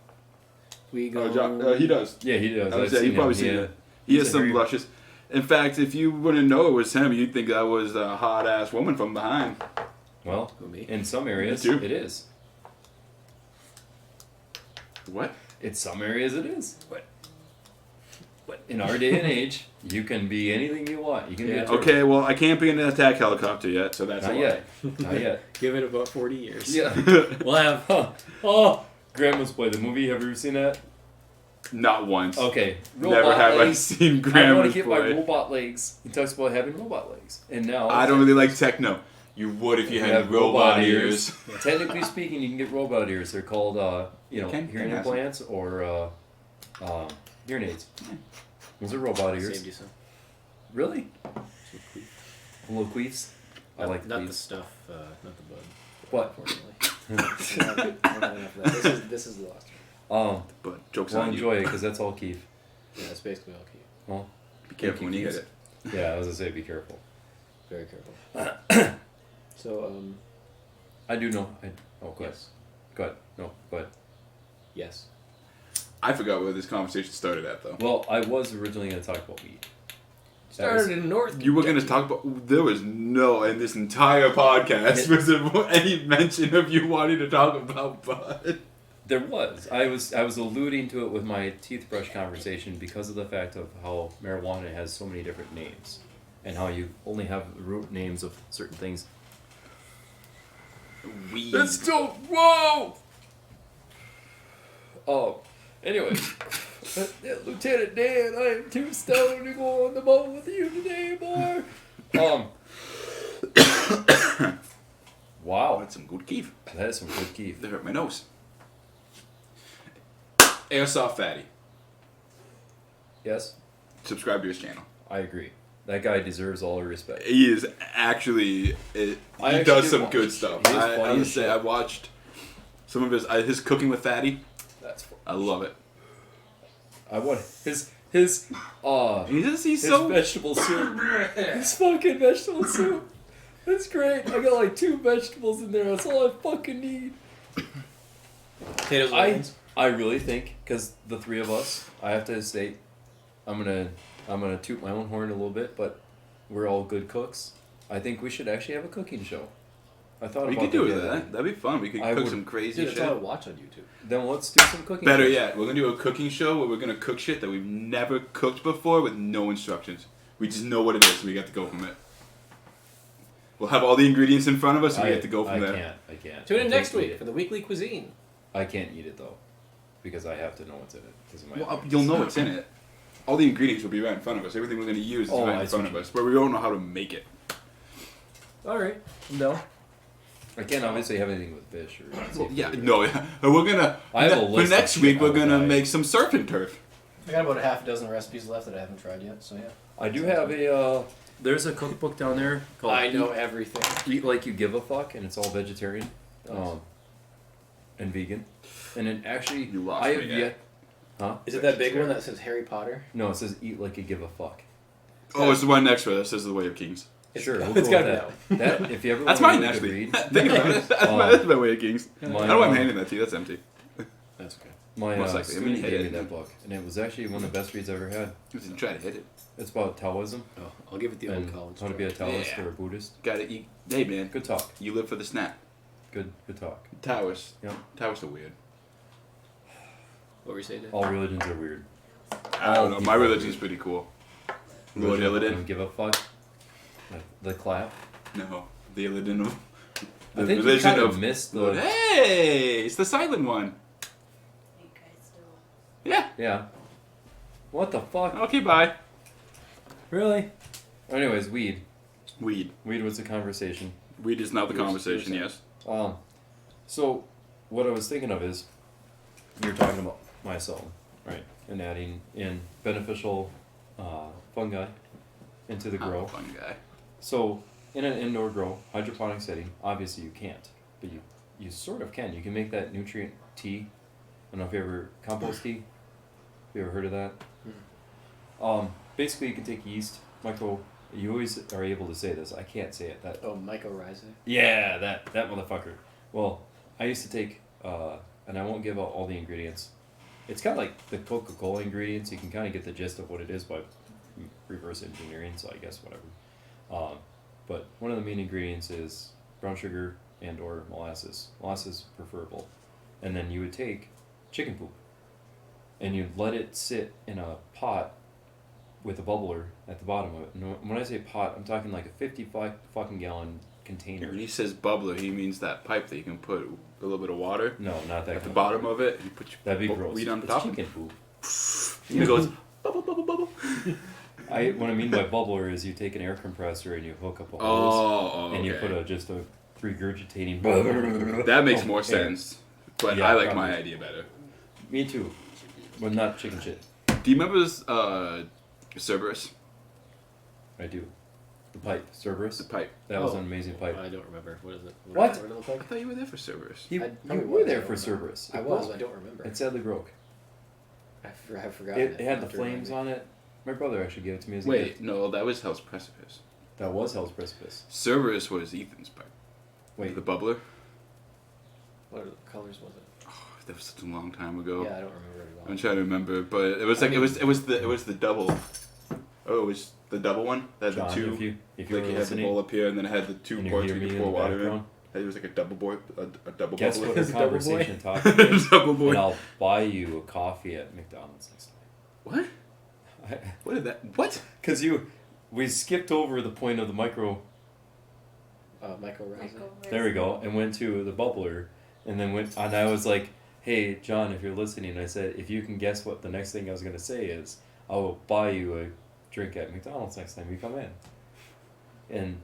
We go. Oh, John, he does. Yeah, he does. I would I've say seen you've probably him. seen Yeah. it. He has He's a some hairy- luscious. In fact, if you wouldn't know it was him, you'd think that was a hot ass woman from behind. Well, Who, me? in some areas, Me too. it is. What? In some areas, it is. What? In our day and age, you can be anything you want. You can be a Yeah. turtle. Okay, well, I can't be in an attack helicopter yet, so that's Not a yet. Not yet. Give it about 40 years. Yeah. We'll have. Huh. Oh, Grandma's Boy, the movie. Have you ever seen that? Not once. Okay. Never Robot have I legs. seen I want Grandma's to get my Boy. robot legs. He talks about having robot legs, and now I don't really like techno. You would if you You had have robot robot ears. Technically speaking, you can get robot ears. They're called, Ken hearing has them. implants or hearing aids. Those are robot ears. Saved you some. Really? Little queefs. I like not the queefs. stuff, not the bud. What? Unfortunately. We're not enough of that. This is the last one. But jokes Well, on enjoy you. it because that's all Keef. Yeah, that's basically all key. Well, Be careful when you hit it. yeah, I was gonna say be careful. Very careful. So, I do know. Oh, go ahead. yes. Go ahead. No, go ahead. Yes. I forgot where this conversation started at, though. Well, I was originally gonna talk about weed. That Started was- in North. You were going to talk about. There was no, in this entire podcast, was there any mention of you wanting to talk about bud. There was. I was alluding to it with my teeth brush conversation because of the fact of how marijuana has so many different names, and how you only have root names of certain things. Weed. dope. Whoa. Oh, anyway, Lieutenant Dan, I am too stoned to go on the boat with you today, boy. Wow, That's some good keef. that is some good keef. They hurt my nose. Airsoft Fatty. Yes, Subscribe to his channel. I agree. That guy deserves all the respect. He is actually. I He actually does did some watch good it. stuff. He is I funny would as say shit. I watched some of his cooking with Fatty. That's fun. I love it. I want his He's his so. vegetable soup. His fucking vegetable soup. That's great. I got like 2 vegetables in there. That's all I fucking need. Potatoes and I onions. I really think because the 3 of us, I have to state, I'm gonna toot my own horn a little bit, but we're all good cooks. I think we should actually have a cooking show. I thought We about could do the other that. day. That'd be fun. We could I cook would- some crazy Dude, that's all I shit. watch on YouTube. Then let's do some cooking. Better shows. yet, we're gonna do a cooking show where we're gonna cook shit that we've never cooked before with no instructions. We just know what it is. So we got to go from it. We'll have all the ingredients in front of us, and we have to go from there. I can't. Tune in I next can't eat week it. for the weekly cuisine. I can't eat it though, because I have to know what's in it. Because of my Well, you'll know what's in it. All the ingredients will be right in front of us. Everything we're gonna use is Oh, right I in see front what of you us, but we don't know how to make it. All right. No. I can't obviously have anything with fish or. Well, yeah, seafood. no, we're gonna. I have a for list of next shit week, I we're would gonna buy. make some surf and turf. I got about a half a dozen recipes left that I haven't tried yet. So yeah. I do have a. There's a cookbook down there called I know everything. Eat Like You Give a Fuck, and it's all vegetarian, and vegan, and it actually You lost I have me, yeah. yet. Huh? Is it that big one that says Harry Potter? No, it says Eat Like You Give a Fuck. Oh, it's the one next to it that says the Way of Kings. Sure, we'll it's go got with that. That if you ever That's want mine, to actually. read, Think about it. That's my Way of Kings. I don't know why I'm handing that to you. That's empty. That's okay. my Most likely. I mean, student hit gave me it. that book, and it was actually one of the best reads I ever had. Just try to hit it. It's about Taoism Oh, I'll give it the old and college. how to be a Taoist Yeah. or a Buddhist. Gotta eat. Hey, man. Good talk. You live for the snap. Good talk. Taoists. Yeah. Taoists are weird. What were you saying? Dave? All religions are weird. I don't know. My people are religion's weird. pretty cool. Lord Religion Illidan. don't give a fuck. The clap. No. The Illidan of. The I think you religion kind of. of missed the. Lord. Hey! It's the silent one. You guys do. Yeah. Yeah. What the fuck? Okay, bye. Really? Anyways, weed. Weed. Weed was a conversation. Weed is now the You were conversation, saying. yes. So what I was thinking of is, you're talking about my cell. right, and adding in beneficial fungi into the I'm grow. a fun guy. So in an indoor grow, hydroponic setting, obviously you can't, but you sort of can. You can make that nutrient tea. I don't know if you ever compost tea. Have you ever heard of that? Basically, you can take yeast, micro. You always are able to say this. I can't say it. That mycorrhizae. yeah, that motherfucker. Well, I used to take, and I won't give out all the ingredients. It's kind of like the Coca-Cola ingredients. You can kind of get the gist of what it is by reverse engineering. So I guess whatever. But one of the main ingredients is brown sugar and or molasses. Molasses preferable, and then you would take chicken poop, and you'd let it sit in a pot with a bubbler at the bottom of it. And when I say pot, I'm talking like a 55 fucking gallon container. When he says bubbler, he means that pipe that you can put a little bit of water No, not that. at the kind. bottom of it. And you put your That'd be gross. weed on It's top. chicken poop. And it goes bubble, bubble, bubble. What I mean by bubbler is you take an air compressor and you hook up a hose Oh, and you okay. put just a regurgitating. That makes Oh, more air. sense. But Yeah, I like probably. my idea better. Me too, but not chicken shit. Do you remember this, Cerberus? I do. The pipe, Cerberus. The pipe. That was an amazing pipe. I don't remember. What is it? What? What did it look I like? thought you were there for Cerberus. You probably were was, there I for don't know. Cerberus. I was. I don't remember. It sadly broke. I've forgotten. It had the flames on it. My brother actually gave it to me as a Wait, gift. no, that was Hell's Precipice. That was Hell's Precipice. Cerberus was Ethan's pipe. Wait, The bubbler. What colors was it? That was such a long time ago. Yeah, I don't remember it at all. I'm trying to remember, but it was like it was the double. Oh, it was the double one that had John, the two. if you Like were you had the listening, bowl up here, and then it had the two and you ports hear you me could in pour the water in. background, It was like a double boy, a double guess bubbler. what the Double boy? conversation topic is, double boy. and I'll buy you a coffee at McDonald's next What? time. What did that? What? Because we skipped over the point of the micro. Mycorrhizae. There we go, and went to the bubbler, and then went. And I was like, "Hey, John, if you're listening," I said, "If you can guess what the next thing I was gonna say is, I will buy you a drink at McDonald's next time you come in." And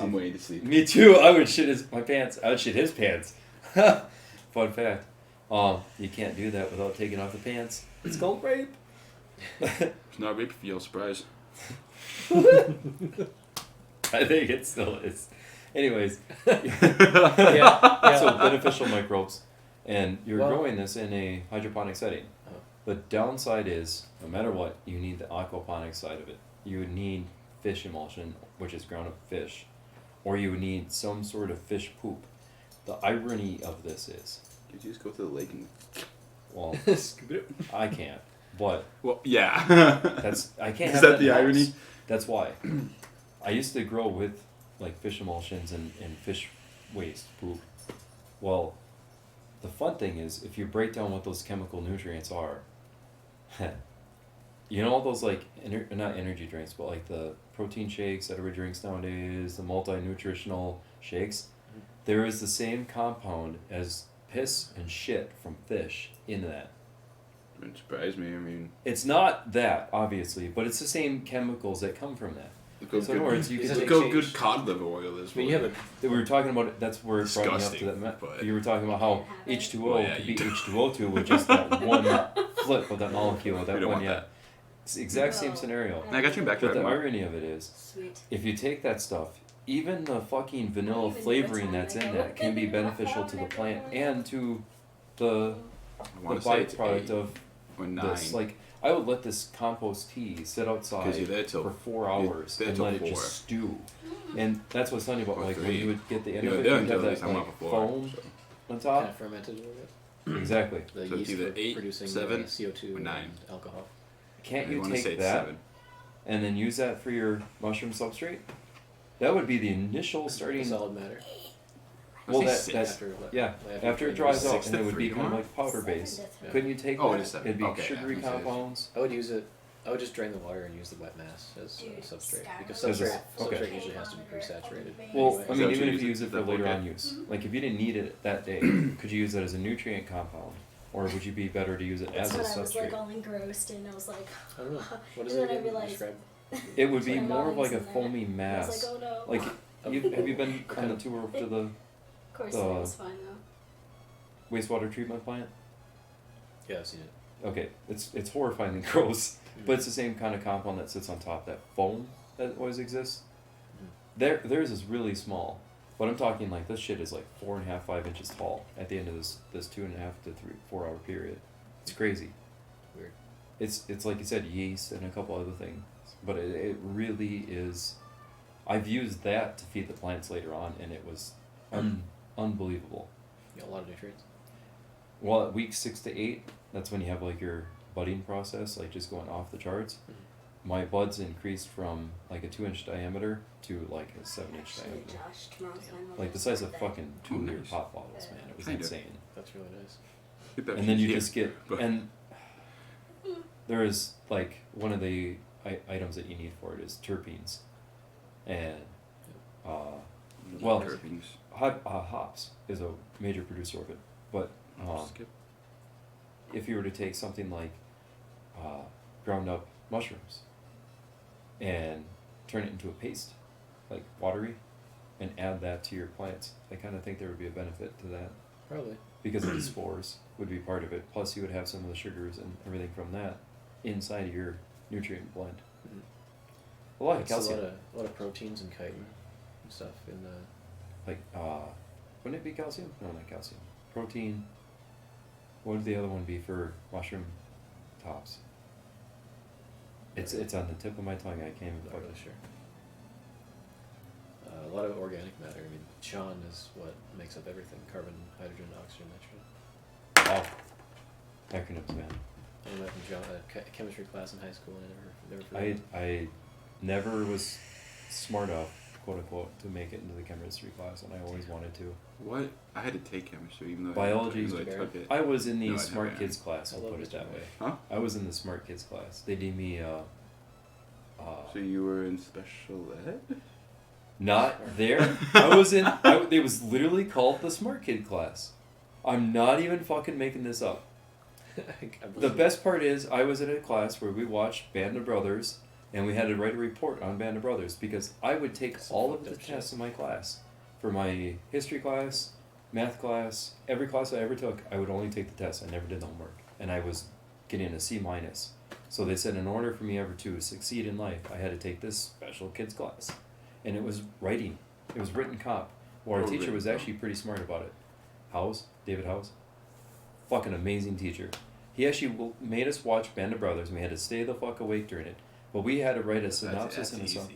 I'm waiting to see. me too. I would shit his pants. Fun fact. You can't do that without taking off the pants. It's called rape. It's not rape if you yell surprise. I think it still is. Anyways, Yeah. so beneficial microbes, and you're Well- growing this in a hydroponic setting. Oh. The downside is, no matter what, you need the aquaponic side of it. You would need fish emulsion, which is ground up fish, or you would need some sort of fish poop. The irony of this is, Did you just go to the lake and? well, I can't, but Well, yeah. I can't. Is have that the in house. irony? That's why. I used to grow with like fish emulsions and fish waste poop. Well, the fun thing is if you break down what those chemical nutrients are, you know all those like not energy drinks, but like the protein shakes that everybody drinks nowadays, the multi-nutritional shakes. There is the same compound as piss and shit from fish in that. Wouldn't surprise me. I mean, It's not that obviously, but it's the same chemicals that come from that. look how So in other words, you Is can it look how exchange- good cod liver oil is. I mean, you have a we were talking about it. That's where it brought me up to Disgusting, that. but- You were talking about how Can't have it. H2O Well, yeah, could you be don't. H2O2 with just that one flip of that molecule. We That don't one, want yeah. that. It's the exact same No. scenario. I got you back to But that. the Mark. irony of it is, Sweet. if you take that stuff, even the fucking vanilla Even the flavoring time that's I in go, that can be beneficial to the plant and to the I the want to say it's byproduct 8 of or 9. this. Like I would let this compost tea sit outside Because you're there till for 4 hours there and till let it 4. just stew. And that's what's funny about Or like when 3. you would get the end You're of it, there you'd until have at least that I'm like up before. foam So. on kind top. of fermented a little bit. Exactly. The So it's yeast either for 8, producing 7, CO2 or 9. and alcohol. Can't I you want to say take it's that 7. and then use that for your mushroom substrate? That would be the initial starting. Solid matter. Well, I'd that say that's 6. yeah. after After it it dries dries out, 6 and to it would be 3, kind of huh? like powder based. 7 to 3. Couldn't you take Oh, that? it is 7. It'd be Okay, sugary yeah, okay. compounds. I would use it. I would just drain the water and use the wet mass as Dude, substrate because As a- substrate, okay. substrate usually has to be pretty saturated. Well, anyway. I Is mean, that even what if you you use use it it- for is that later okay? on use, like if you didn't need it that day, could you use it as a nutrient compound, or would you be better to use it That's as a when I was like substrate? all engrossed and I was like, I don't know. What is And it then I again? realized- Describe. It would be Put more of like a almonds in foamy I was mass. like, oh no. Like, have you been on kind a of- tour to the Of course, the- it was fine though. wastewater treatment plant? Yeah, I've seen it. okay, it's horrifyingly gross, but it's the same kind of compound that sits on top, that foam that always exists. Theirs is really small, but I'm talking like this shit is like 4.5, 5 inches tall at the end of this 2.5 to 4 hour period. It's crazy. Weird. It's like you said, yeast and a couple other things, but it really is. I've used that to feed the plants later on, and it was unbelievable. You got a lot of nutrients. Well, at week 6 to 8, that's when you have like your budding process, like just going off the charts. My buds increased from like a 2-inch diameter to like a 7-inch Actually, diameter. Josh, tomorrow's my mother's Like the size of birthday. fucking Oh, 2-liter nice. pop bottles, man. It was Kinda. insane. That's really nice. Get that And then you shit just get, but- and there is like one of the items that you need for it is terpenes. And well, terpenes. hops is a major producer of it. But Skip. if you were to take something like ground up mushrooms and turn it into a paste, like watery, and add that to your plants, I kind of think there would be a benefit to that. Probably. Because of the spores would be part of it. Plus, you would have some of the sugars and everything from that inside of your nutrient blend. A lot of It's calcium. a lot of proteins and chitin and stuff in the. Like, wouldn't it be calcium? No, not calcium. Protein. What would the other one be for mushroom tops? It's on the tip of my tongue. I can't even Not fucking. really sure. A lot of organic matter. I mean, Sean is what makes up everything: carbon, hydrogen, oxygen, nitrogen. Oh. Acronyms, man. I learned that from John, chemistry class in high school, and I never forgot. I never was smart enough, quote unquote, to make it into the chemistry class, and I always wanted to. What? I had to take chemistry, even though Biology even though I is took it. I was in the No, I smart never kids class, I I'll love put it Mr. that way. Huh? I was in the smart kids class. They deemed me, So you were in special ed? not there. It was literally called the smart kid class. I'm not even fucking making this up. I The believe it. best part is I was in a class where we watched Band of Brothers, and we had to write a report on Band of Brothers because I would take Some all of fucked the up shit. tests in my class. For my history class, math class, every class I ever took, I would only take the tests. I never did the homework. And I was getting a C minus. So they said in order for me ever to succeed in life, I had to take this special kids class. And it was writing. It was written cop. Well, our Oh, teacher written was cop. actually pretty smart about it. David Howes. Fucking amazing teacher. He actually made us watch Band of Brothers, and we had to stay the fuck awake during it. But we had to write a synopsis and a song.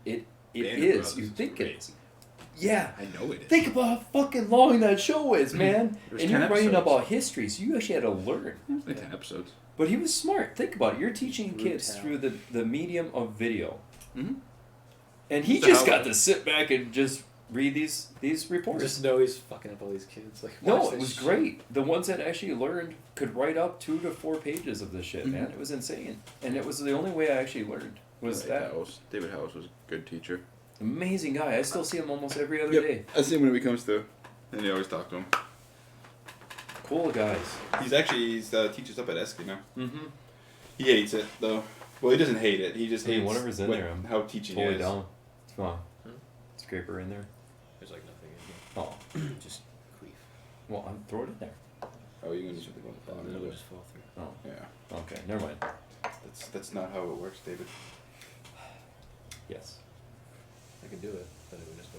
It Band of is. Brothers You is think great. it is. Yeah. I know it is. Think about how fucking long that show is, man. There's And you're 10 writing episodes. about history, so you actually had to learn. Like 10 episodes. But he was smart. Think about it. You're teaching kids Brutal. through the medium of video. Mm-hmm. And he So just how- got to sit back and just read these reports. Just know he's fucking up all these kids. Like, No, watch it this was shit. great. The ones that actually learned could write up 2 to 4 pages of this shit, man. Mhm. It was insane. And it was the only way I actually learned was that. David House was a good teacher. Amazing guy. I still see him almost every other day. I see him when he comes through. And you always talk to him. Cool guys. He's teaches up at Esky now. Mm-hmm. He hates it though. Well, he doesn't hate it. He just Hey, hates whatever's in there, I'm how teaching Pull it is. down. Come on. Hmm? Scraper in there. There's like nothing in Oh. here. Just queef. Well, throw it in there. Oh, you're gonna And then it'll just fall through. Oh. Yeah. Okay. Never mind. That's not how it works, David. Yes. I could do it, but it would just go.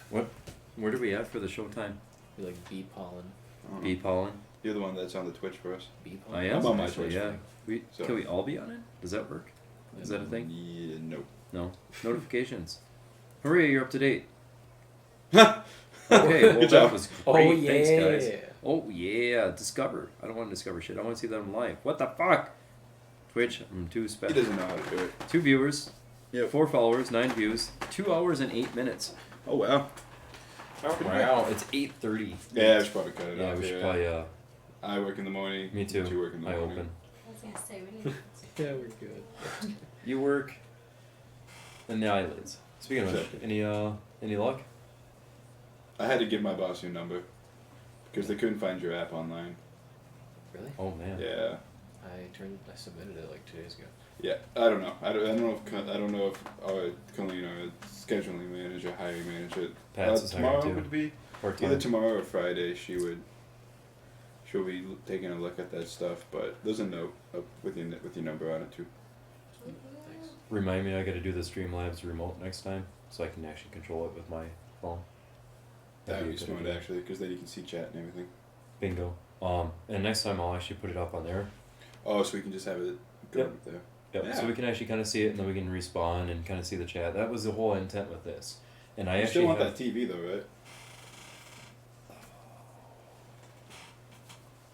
What? Where do we at for the showtime? Be like bee pollen. Bee pollen. You're the one that's on the Twitch for us. Bee I pollen. am. I'm on my actually, Twitch yeah. thing. So- Can we all be on it? Does that work? Is that a thing? Yeah, no. No. Notifications. Hooray! You're up to date. Ha! Okay. Well, Good that job. was Oh great. yeah. Thanks, guys. Oh yeah. Discover. I don't want to discover shit. I want to see that I'm live. What the fuck? Twitch. I'm too He special. doesn't know how to do it. 2 viewers. Yep. 4 followers. 9 views. 2 hours and 8 minutes. Oh wow. Wow. It's 8:30. Yeah, we should probably cut it Yeah, off. we should probably. I work in the morning. Me too. You work in the I morning. open. I was gonna say, we need Yeah, we're good. You work. And the eyelids. Speaking of which, any luck? I had to give my boss your number because they couldn't find your app online. Really? Oh man. Yeah. I submitted it like 2 days ago. Yeah, I don't know. I don't know if our Colleen, our scheduling manager, hiring manager, Pat's is hiring tomorrow too. would be Part either time. tomorrow or Friday. She she'll be taking a look at that stuff. But there's a note up with your number on it too. Thanks. Remind me, I got to do the Streamlabs remote next time, so I can actually control it with my phone. That would be a good smart idea. actually, because then you can see chat and everything. Bingo. And next time I'll actually put it up on there. Oh, so we can just have it go Yep. up there. Yep. Yeah. So we can actually kind of see it, and then we can respawn and kind of see the chat. That was the whole intent with this. And I You actually still want have, that TV though, right?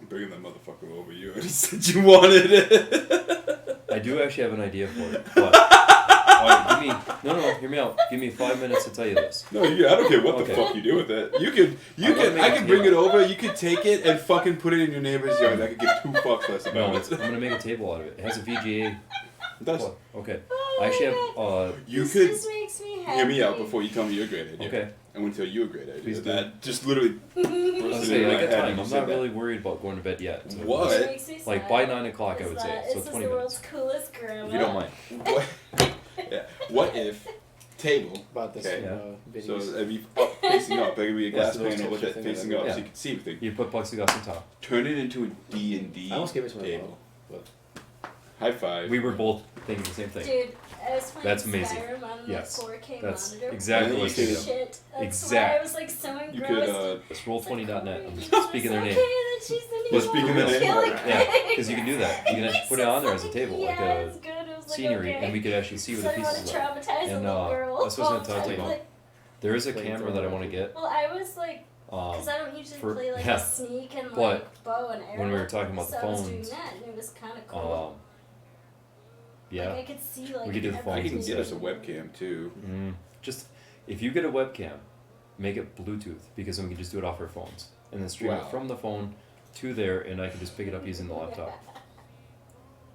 I'm bringing that motherfucker over. You already said you wanted it. I do actually have an idea for it, but alright, hear me out. Give me 5 minutes to tell you this. No, I don't care what Okay. the fuck you do with it. I I can bring it over. You could take it and fucking put it in your neighbor's yard. I could give 2 fucks less No, about I'm it. gonna make a table out of it. It has a VGA. It does. What? Okay. Oh I actually my have You this could just makes me happy. hear me out before you tell me your great idea. okay. I'm gonna tell you a great idea. Please do. That just literally. I'll bursted say into I my got head time. when you I'm said not that. really worried about going to bed yet. So What? This makes me Like sad. by 9 o'clock, I Is would that- say. So is this 20 the minutes. world's coolest grandma? If you don't mind. What? Yeah. What if table? Bought this Okay. from So Binny's. it'd be up, facing up. There could be a glass Yes, those panel with types it of things facing I up, do. so you Yeah. can see everything. You put plexiglass on top. Turn it into a D&D I almost gave it to my table. mom. High five. We were both thinking the same thing. Dude, I was playing That's amazing. Skyrim on Yes. the 4K That's monitor. exactly what Holy you shit. did. That's why I Exact. was like so You engrossed. could, It's roll20.net. I'm She's speaking their like, name. okay, that she's the new Well, speaking one. their name, Killing right. Yeah, things. because you can do that. You can actually put it on there as a table, like yeah, a it was good. It was like, scenery, okay. and we could actually see where the So I don't pieces want are. to traumatize a And, little girl. that's what I was gonna talk to you all about. the time. There is a Playing camera that I want to get. Well, I was like, because I don't usually for- play like yeah. a sneak and But like bow and arrow. when we were talking about so the I was doing phones, that, and it was kind of cool. Yeah. Like I could see like. We could do the I phones can instead. get us a webcam too. Just if you get a webcam, make it Bluetooth because then we can just do it off our phones and then stream Wow. it from the phone to there, and I can just pick it up using the laptop.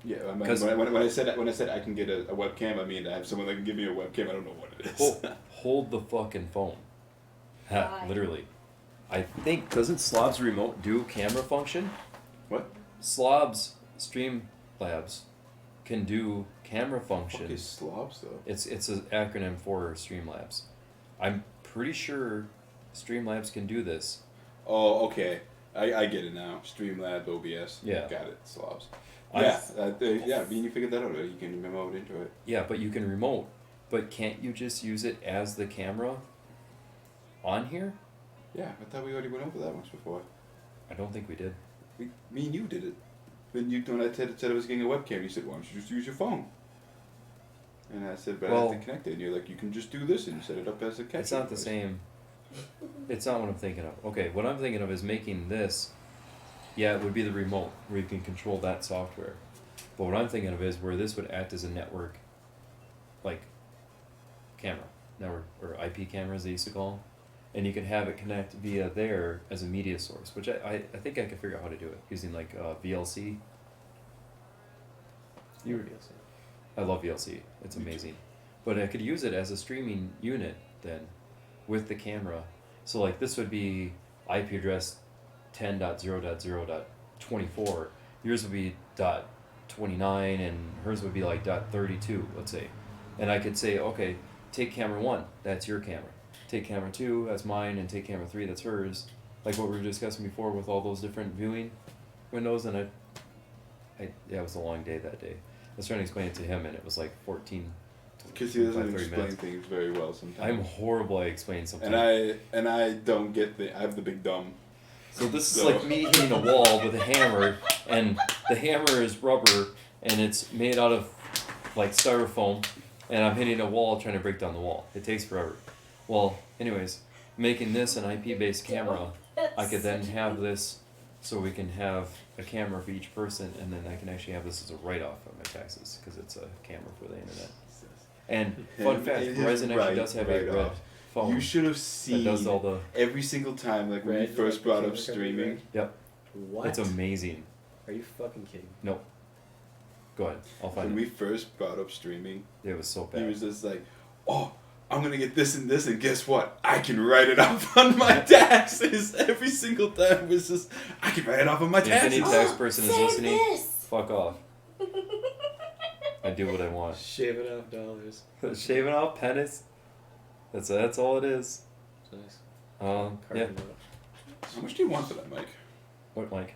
Yeah, I mean, 'Cause- when I said I can get a webcam, I mean I have someone that can give me a webcam. I don't know what it is. Hold the fucking phone. Why? Literally. I think doesn't Slob's remote do camera function? What? Slob's Streamlabs can do camera Fuck function. is slobs though? It's an acronym for Streamlabs. I'm pretty sure Streamlabs can do this. Oh, okay. I get it now. Streamlabs, OBS. Yeah. Got it. Slobs. I- Yeah. Yeah. I mean, you figured that out. You can remote into it. Yeah, but you can remote. But can't you just use it as the camera on here? Yeah. I thought we already went over that once before. I don't think we did. Me and you did it. When I said I was getting a webcam, you said, "Why don't you just use your phone?" And I said, "But I Well- have to connect it." And you're like, "You can just do this and set it up as a catch." It's not the same. It's not what I'm thinking of. Okay, what I'm thinking of is making this. Yeah, it would be the remote where you can control that software. But what I'm thinking of is where this would act as a network, like camera, network or IP cameras they used to call them. And you can have it connect via there as a media source, which I think I could figure out how to do it using like VLC. I love VLC. It's amazing. But I could use it as a streaming unit then with the camera. So like this would be IP address 10.0.0.24. Yours would be .29 and hers would be like .32, let's say. And I could say, okay, take camera 1, that's your camera. Take camera 2, that's mine, and take camera 3, that's hers. Like what we were discussing before with all those different viewing windows, and it was a long day that day. I was trying to explain it to him, and it was like 14. Because he doesn't 30 explain minutes. things very well sometimes. I'm horrible at explaining something. and I don't get I have the big dumb. So this is So- like me hitting a wall with a hammer, and the hammer is rubber, and it's made out of like styrofoam, and I'm hitting a wall trying to break down the wall. It takes forever. Well, anyways, making this an IP-based camera, I could then have this, so we can have a camera for each person, and then I can actually have this as a write-off of my taxes because it's a camera for the internet. And fun fact, It is Verizon actually does have a red write-off. phone You should have that seen does all the. every single time, like when we Red, first like, brought the up camera company streaming. Yep, What? it's amazing. Are you fucking kidding? Nope. Go ahead, I'll When find we it. first brought up streaming, It was so he bad. was just like, "Oh, I'm gonna get this and this, and guess what? I can write it off on my taxes." Every single time was just, "I can write it off on my If any taxes." tax person is Save listening, this. fuck off. I do what I want. Shaving off dollars. Shaving off pennies. That's all it is. It's nice. Yeah. Carving it up. How much do you want for that, Mike? What, Mike?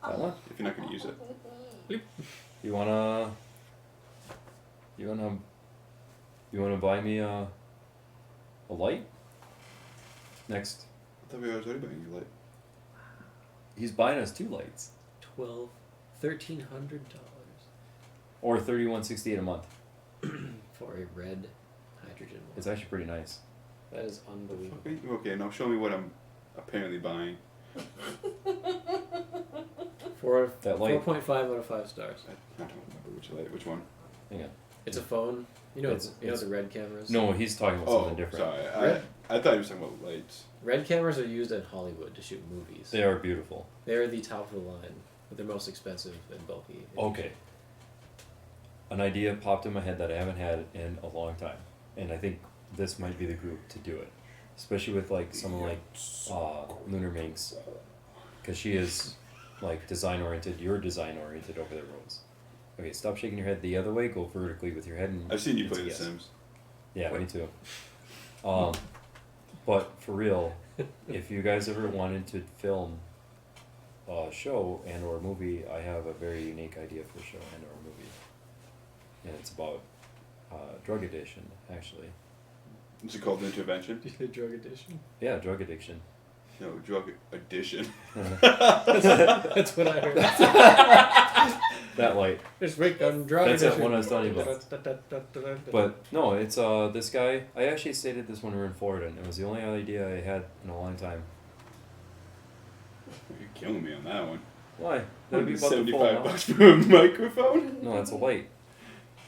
That one? If you're not going to use it. You wanna buy me a light? Next. I thought we were already buying you light. He's buying us 2 lights. $1,300 Or $31.68 a month. for a red hydrogen one. It's actually pretty nice. That is unbelievable. Okay, now show me what I'm apparently buying. For That light. 4.5 out of 5 stars. I don't remember which light, which one. Hang on. It's a phone. You know, It's- you know the red cameras. No, he's talking about something different. sorry. Red? I thought you were talking about lights. Red cameras are used in Hollywood to shoot movies. They are beautiful. They're the top of the line, but they're most expensive and bulky. Okay. An idea popped in my head that I haven't had in a long time, and I think this might be the group to do it, especially with like someone like Lunar Minx, because she is like design oriented. You're design oriented over there, Rose. Okay, stop shaking your head the other way. Go vertically with your head. And I've seen you it's play a The yes. Sims. Yeah, me too. But for real, if you guys ever wanted to film a show and or movie, I have a very unique idea for a show and or movie. And it's about drug addiction, actually. Is it called Intervention? The drug addiction. Yeah, drug addiction. No, drug addition. That's what I heard. That light. This week on drug That's that addiction. one I was telling you about. But no, it's this guy. I actually stated this when we were in Florida, and it was the only idea I had in a long time. You're killing me on that one. Why? That'd be about the full $75 amount. for a microphone? No, that's a light.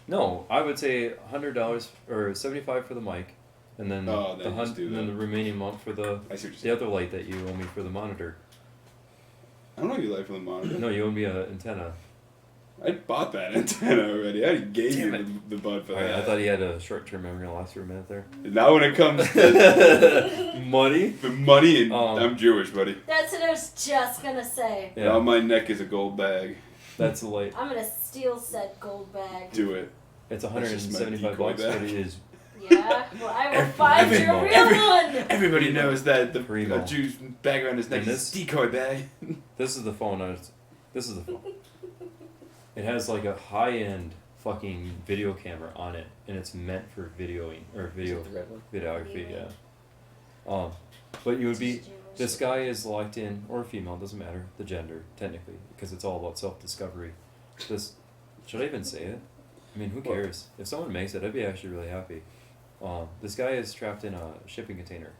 No, I would say $100 or $75 for the mic, and then Oh, then just do and then that. the remaining amount for the I see what you're saying. other light that you owe me for the monitor. I don't know you like for the monitor. No, you owe me an antenna. I bought that antenna already. I already gave Damn you the bud for Alright, that. I thought he had a short-term memory. I lost for a minute there. Now when it comes to Money. the money, and Um, I'm Jewish, buddy. That's what I was just gonna say. Yeah, On my neck is a gold bag. that's the light. I'm gonna steal said gold bag. Do it. It's That's just my $175, decoy but bag. it is. Yeah, well, I will find you a real one. Everybody knows that the Primo. Jew's bag around his neck And is this- a decoy bag. This is the phone. This is the phone. It has like a high-end fucking video camera on it, and it's meant for videoing or Is video it the red one? videography. Yeah. But you would be. This guy is locked in, or female, doesn't matter, the gender, technically, because it's all about self-discovery. Should I even say it? I mean, who cares? If someone makes it, I'd be actually really happy. This guy is trapped in a shipping container,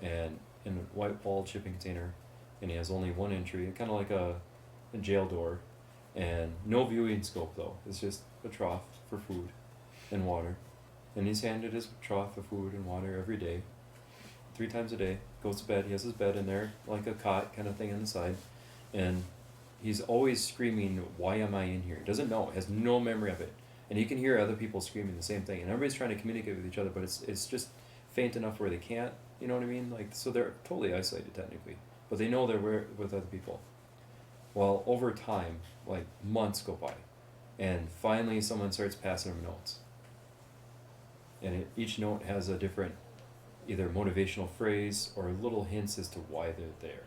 and in a white-walled shipping container, and he has only one entry, kind of like a jail door, and no viewing scope, though. It's just a trough for food and water. And he's handed his trough of food and water every day, 3 times a day. Goes to bed. He has his bed in there, like a cot kind of thing on the side, and he's always screaming, "Why am I in here?" Doesn't know, has no memory of it, and he can hear other people screaming the same thing, and everybody's trying to communicate with each other, but it's just faint enough where they can't. You know what I mean? Like, so they're totally isolated technically, but they know they're with other people. Well, over time, like months go by, and finally someone starts passing him notes, and each note has a different either motivational phrase or little hints as to why they're there.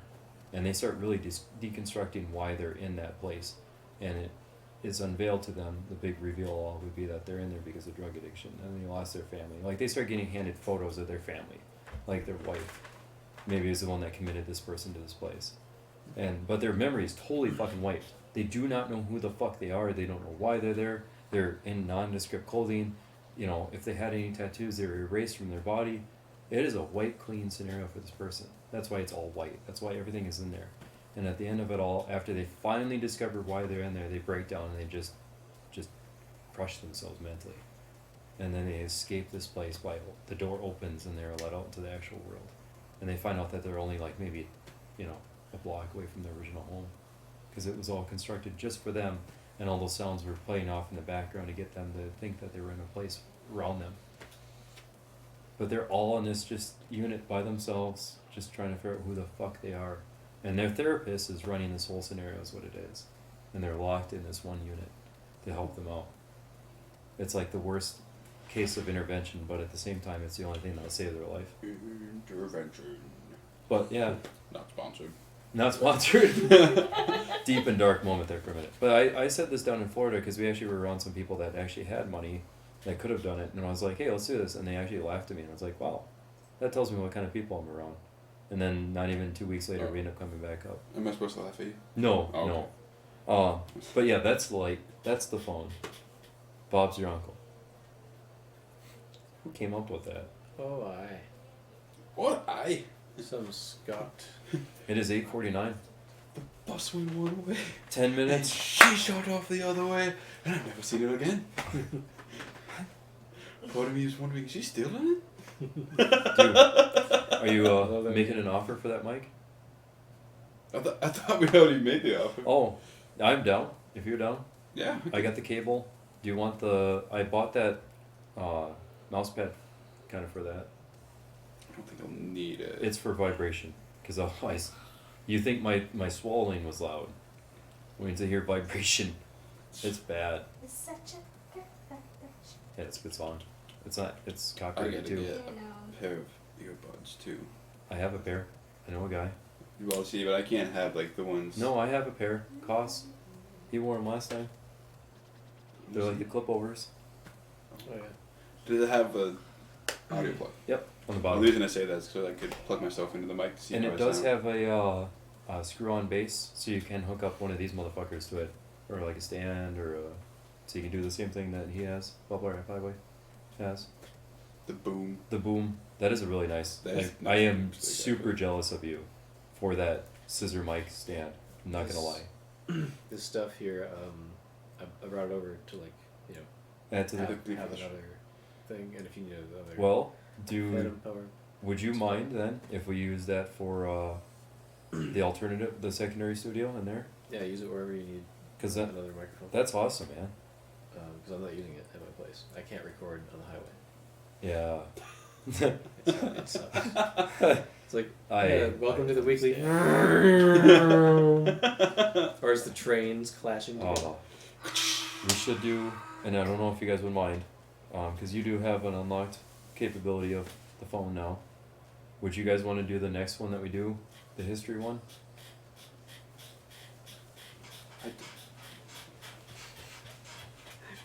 And they start really deconstructing why they're in that place. And it is unveiled to them, the big reveal all would be that they're in there because of drug addiction and they lost their family. Like, they start getting handed photos of their family. Like, their wife maybe is the one that committed this person to this place. But their memory is totally fucking wiped. They do not know who the fuck they are. They don't know why they're there. They're in nondescript clothing. You know, if they had any tattoos, they were erased from their body. It is a white, clean scenario for this person. That's why it's all white. That's why everything is in there. And at the end of it all, after they finally discover why they're in there, they break down and they just crush themselves mentally. And then they escape this place by the door opens and they're let out into the actual world. And they find out that they're only like maybe, a block away from their original home. Because it was all constructed just for them, and all those sounds were playing off in the background to get them to think that they were in a place around them. But they're all in this just unit by themselves, just trying to figure out who the fuck they are. And their therapist is running this whole scenario is what it is. And they're locked in this one unit to help them out. It's like the worst case of intervention, but at the same time it's the only thing that'll save their life. Intervention. But yeah, Not sponsored. not sponsored. deep and dark moment there for a minute. But I said this down in Florida because we actually were around some people that actually had money that could have done it. And I was like, hey, let's do this. And they actually laughed at me. And I was like, wow, that tells me what kind of people I'm around. And then not even 2 weeks later, we ended up coming back up. Am I supposed to laugh at you? No, Oh, no. But yeah, that's the phone. Bob's your uncle. Who came up with that? Oh, aye. What? Some Scott. It is 8:49. The bus went one way. 10 And minutes. she shot off the other way. And I've never seen it again. Part of me is wondering, is she still in it? Dude, are you love that making an offer for that mic? I thought we already made the offer. Oh, I'm down. If you're down. Yeah. I got the cable. Do you want I bought that mouse pad kind of for that. I don't think I'll need it. It's for vibration. Because otherwise, you think my swallowing was loud. When you hear vibration, it's bad. It's such a good vibration. Yeah, it's a good song. It's I copyrighted gotta too. get You a know. pair of earbuds too. I have a pair. I know a guy. Well, see, but I can't have like the ones. No, I have a pair. Koss. He wore them last time. They're like the clip overs. Oh, yeah. Do they have a audio plug? Yep, on the The bottom. reason I say that is so I could plug myself into the mic to see And how it I does sound. have a screw-on base, so you can hook up one of these motherfuckers to it, or like a stand, or so you can do the same thing that he has. Bubble Highway has the boom. the boom. That is a really nice. That's I am nice. super jealous of you for that scissor mic stand. I'm not gonna lie. This stuff here, I brought it over to Add to the. have the- another thing, and if you need another Well, phantom power. would you mind then if we use that for the alternative, the secondary studio in there? Yeah, use it wherever you need Because that another microphone. that's awesome, man. Because I'm not using it at my place. I can't record on the highway. Yeah. It sucks. It's like, welcome to the weekly. Or is the trains clashing together? Oh, we should do, and I don't know if you guys would mind, because you do have an unlocked capability of the phone now. Would you guys want to do the next one that we do, the history one?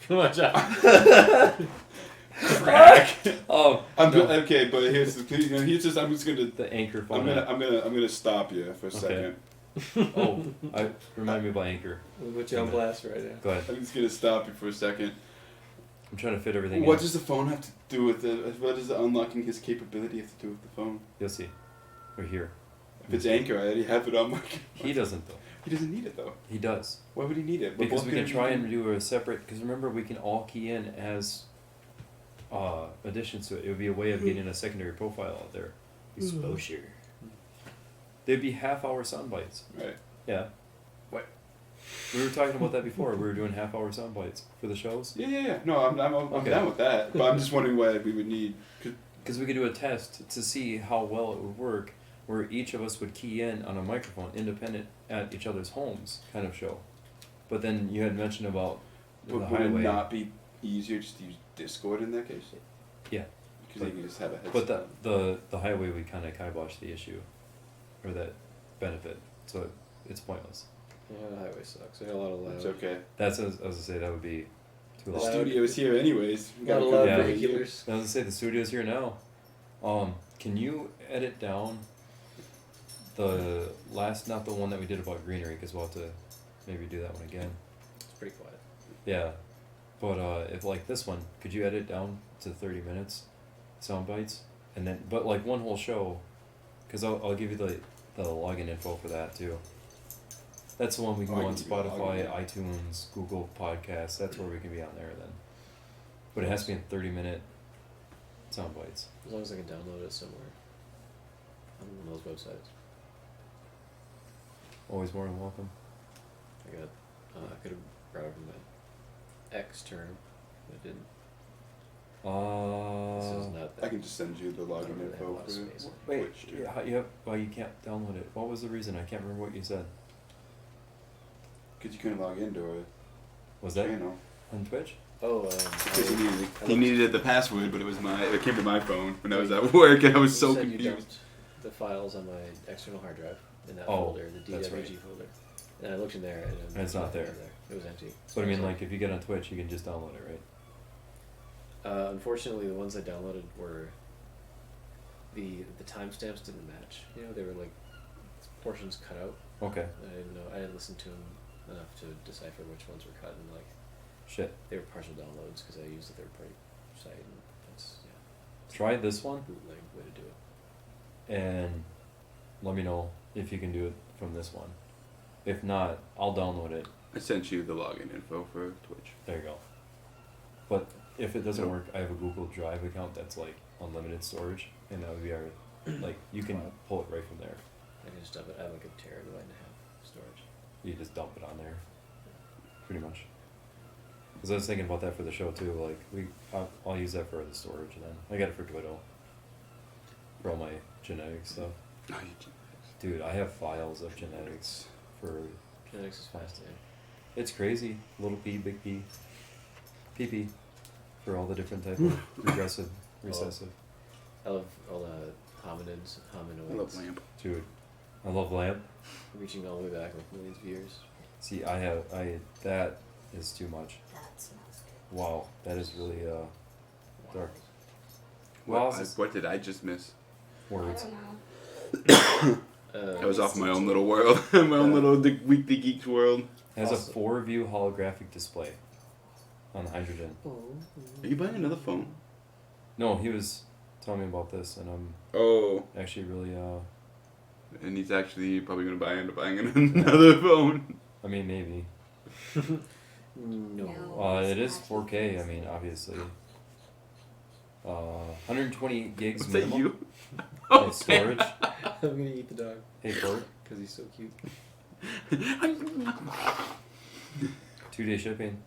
Come on, John. Crack. Oh, I'm no, okay, but here's just I'm just gonna the anchor phone. I'm gonna stop you for a second. Oh, remind me about anchor. We'll put you on blast right now. Go ahead. I'm just gonna stop you for a second. I'm trying to fit everything What in. does the phone have to do with it? What does the unlocking his capability have to do with the phone? You'll see. We're here. If it's Anchor, I already have it on my. He doesn't though. He doesn't need it though. He does. Why would he need it? Because we can try and do a separate. Because remember, we can all key in as additions to it. It would be a way of getting a secondary profile out there. Exposure. They'd be half-hour sound bites. Right. Yeah. What? We were talking about that before. We were doing half-hour sound bites for the shows. Yeah. No, I'm Okay. down with that. But I'm just wondering why we would need. Because we could do a test to see how well it would work, where each of us would key in on a microphone, independent at each other's homes, kind of show. But then you had mentioned about the Would it highway. not be easier just to use Discord in that case? Yeah. Because you can just have a headset. But the highway would kind of kibosh the issue, or that benefit. So it's pointless. Yeah, the highway sucks. I got a lot of loud. It's okay. That's as I was to say that would be too The loud. studio is here anyways. We Got a gotta lot Yeah. of come here. vehiculars. I was gonna say the studio's here now. Can you edit down the last, not the one that we did about greenery, because we'll have to maybe do that one again. It's pretty quiet. Yeah, but if like this one, could you edit down to 30 minutes, sound bites, and then but like one whole show, because I'll give you the login info for that too. That's the one we can Oh, I go on can give you the Spotify, login. iTunes, Google Podcasts. That's where we can be on there then. But it has to be in 30-minute sound bites. As long as I can download it somewhere. On one of those websites. Always more than welcome. I got. I could have brought over my external, but I didn't. This is not I that. can just send you the I don't login really have a info lot for of space. Wait, Twitch, too. yeah, you have, well, you can't download it. What was the reason? I can't remember what you said. Because you couldn't log into a Was that channel. on Twitch? Oh, Because I he needed the password, but it came to my phone when I was at work, and I was you so said you confused. dumped the files on my external hard drive in that Oh, folder, the that's DWG right. folder. And I looked in there, and And it's not nothing there. in It was empty. But I mean, like, if you get on Twitch, you can just download it, right? Unfortunately, the ones I downloaded were the timestamps didn't match. You know, they were like portions cut out. Okay. I didn't know. I didn't listen to them enough to decipher which ones were cut, and like Shit. they were partial downloads because I used a third party site, and that's Try this one bootleg way to do it. and let me know if you can do it from this one. If not, I'll download it. I sent you the login info for Twitch. There you go. But if it doesn't work, I have a Google Drive account that's like unlimited storage, and that would be our like you can pull it right from there. I can just dump it. I have like a terabyte and a half storage. You just dump it on there, pretty much. Because I was thinking about that for the show too. Like I'll use that for the storage, and then I got it for Twiddle. For all my genetic stuff. Oh, Dude, I have files of genetics for. Genetics is fast, It's crazy. Little p, big P, PP, for all the different type of regressive, recessive. I love all the hominids, hominoids. I love lamp. Dude, I love lamp. Reaching all the way back like millions of years. See, that is too much. That smells good. Wow, that is really dark. What did I just miss? Words. I don't know. I was off my own little world, my own little Weekly Geeks world. It has Awesome. a 4-view holographic display on hydrogen. Are you buying another phone? No, he was telling me about this, and I'm Oh, actually really and he's actually probably going to end up buying another phone. I mean, maybe. No. No. It is 4K. I mean, obviously. 120 gigs Was that minimum you? of storage. I'm gonna eat the dog Hey, Bert. because he's so cute. 2-day shipping.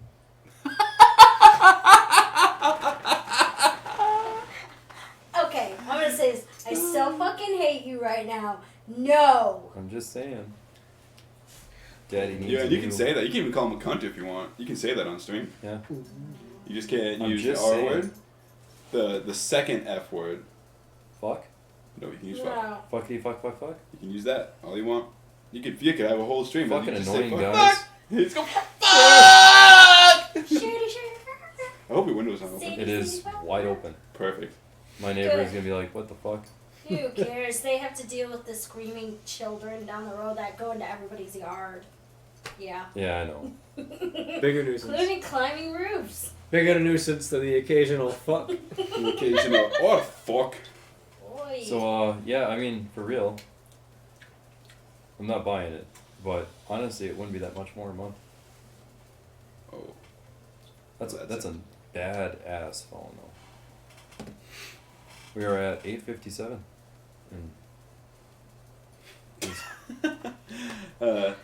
Okay, I'm gonna say this. I so fucking hate you right now. No. I'm just saying. Daddy needs Yeah, a you new- can say that. You can even call him a cunt if you want. You can say that on stream. Yeah. You just can't I'm use just the R saying. word. The second F word. Fuck. No, you can use fuck. No. Fuckity fuck fuck fuck. You can use that all you want. You could have a whole stream. but Fucking you just say annoying fuck. guys. Let's go. Fuck. Shooty. I hope your window's not open. It is wide open. Perfect. My neighbor is Good. gonna be like, "What the fuck?" Who cares? They have to deal with the screaming children down the road that go into everybody's yard. Yeah. Yeah, I know. Bigger nuisance. Including climbing roofs. Bigger nuisance than the occasional fuck. The occasional or fuck. Oi. So, yeah, I mean, for real, I'm not buying it, but honestly, it wouldn't be that much more a month. Oh. That's That's a bad ass phone though. We are at 8:57, and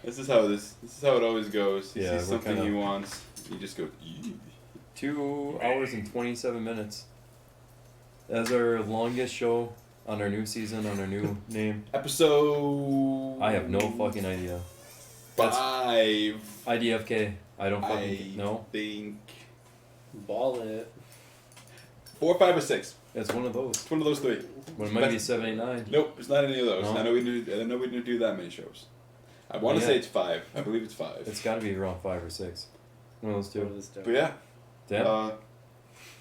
This is how it always goes. You Yeah, see we're something kinda- he wants, you just go. "Eee." 2 hours and 27 minutes. That's our longest show on our new season, on our new name. Episode. I have no fucking idea. 5. IDFK. I don't fucking know. think Ball in it. 4, 5, or 6. It's one of those. It's one of those 3. But it might be 7, 8, 9. Nope, it's not any of those. No? I know we didn't do that many shows. I want to Yeah. say it's 5. I believe it's 5. It's got to be around 5 or 6. One of those two. But yeah. Damn.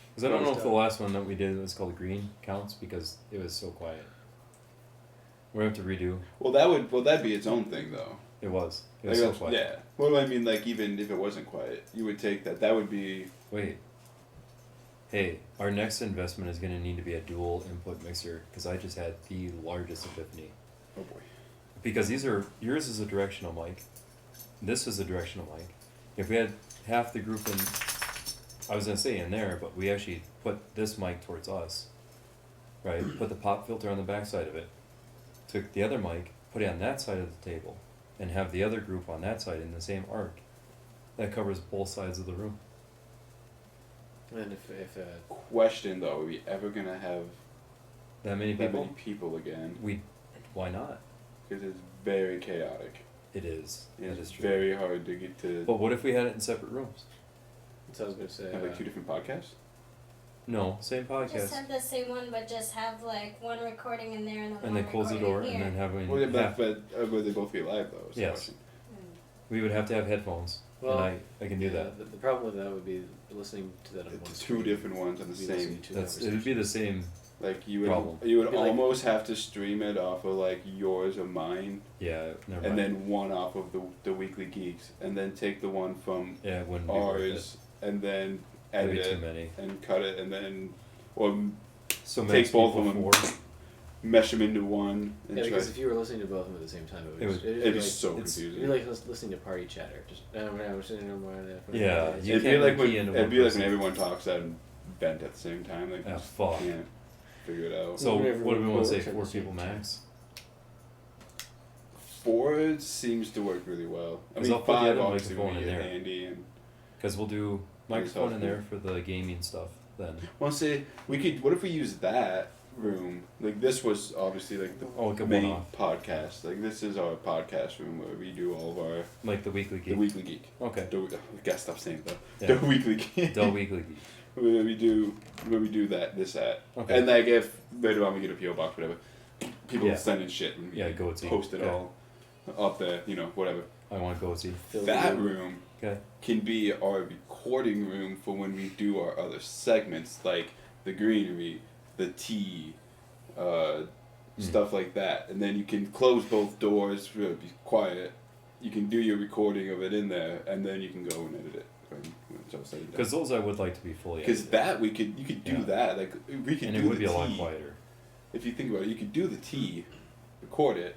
Because I don't know if the Probably last one that we did was called Green counts because it was so quiet. We have to redo. Well, that'd be its own thing though. It was. It Like, was so quiet. yeah. Well, I mean, like even if it wasn't quiet, you would take that. That would be. Wait. Hey, our next investment is going to need to be a dual input mixer because I just had the largest epiphany. Oh boy. Because yours is a directional mic. This is a directional mic. If we had half the group in, I was going to say in there, but we actually put this mic towards us. Right? Put the pop filter on the back side of it. Took the other mic, put it on that side of the table, and have the other group on that side in the same arc. That covers both sides of the room. And if Question though: Are we ever gonna have That many that people? many people again? Why not? Because it's very chaotic. It is. That It's is true. very hard to get to But what if we had it in separate rooms? so I was gonna say have like 2 different podcasts. No, same Just podcast. have the same one, but just have like one recording in there and then And one then close the recording door in and here. then having Well, yeah, half. but will they both be live though? is the Yes. question. We would have to have headphones. Well, and I can do yeah, that. The problem with that would be listening to that on one It's screen. two different ones on the You'd be same. listening to It would be the same. Like you Problem. would It'd be like- almost have to stream it off of like yours or mine, Yeah, never and mind. then one off of the Weekly Geeks, and then take the one from Yeah, it wouldn't be worth it. ours, and then That'd edit be too it many. and cut it, and then or So Take max both of people them. 4. mesh them into one. And Yeah, try. because if you were listening to both of them at the same time, It'd It'd be like, so it's- it'd confusing. be like listening to party chatter. Just Yeah, you It'd be can't like key when into it'd one be like person. when everyone talks and vent at the same time. Like Ah, just fuck. can't figure it out. So Whenever what do we want to say? works at 4 the same people time. max. 4 seems to work really well. I 'Cause mean, I'll put the 5 other obviously would microphone be in there. handy. And Because we'll do microphone in there for the gaming stuff. Then. well, say we could. What if we use that room? Like this was obviously like the Oh, like a main one-off. podcast. Like this is our podcast room where we do all of our Like the weekly the geek. Weekly Geek. Okay. The, guess stop saying that. Yeah. The Weekly Geek. The weekly geek. where we do this at. Okay. And like if later on we get a PO box, whatever, people Yeah. send in shit and we Yeah, go to. post it Okay. all up there. Whatever. I want to go see. That room Okay. can be our recording room for when we do our other segments, like the greenery, the tea, stuff like that. And then you can close both doors, really be quiet. You can do your recording of it in there, and then you can go and edit it. When it's all said and done. Because those I would like to be fully. Because edited. that you could do Yeah. that. Like we could And do it would the be a lot tea. quieter. If you think about it, you could do the tea, record it.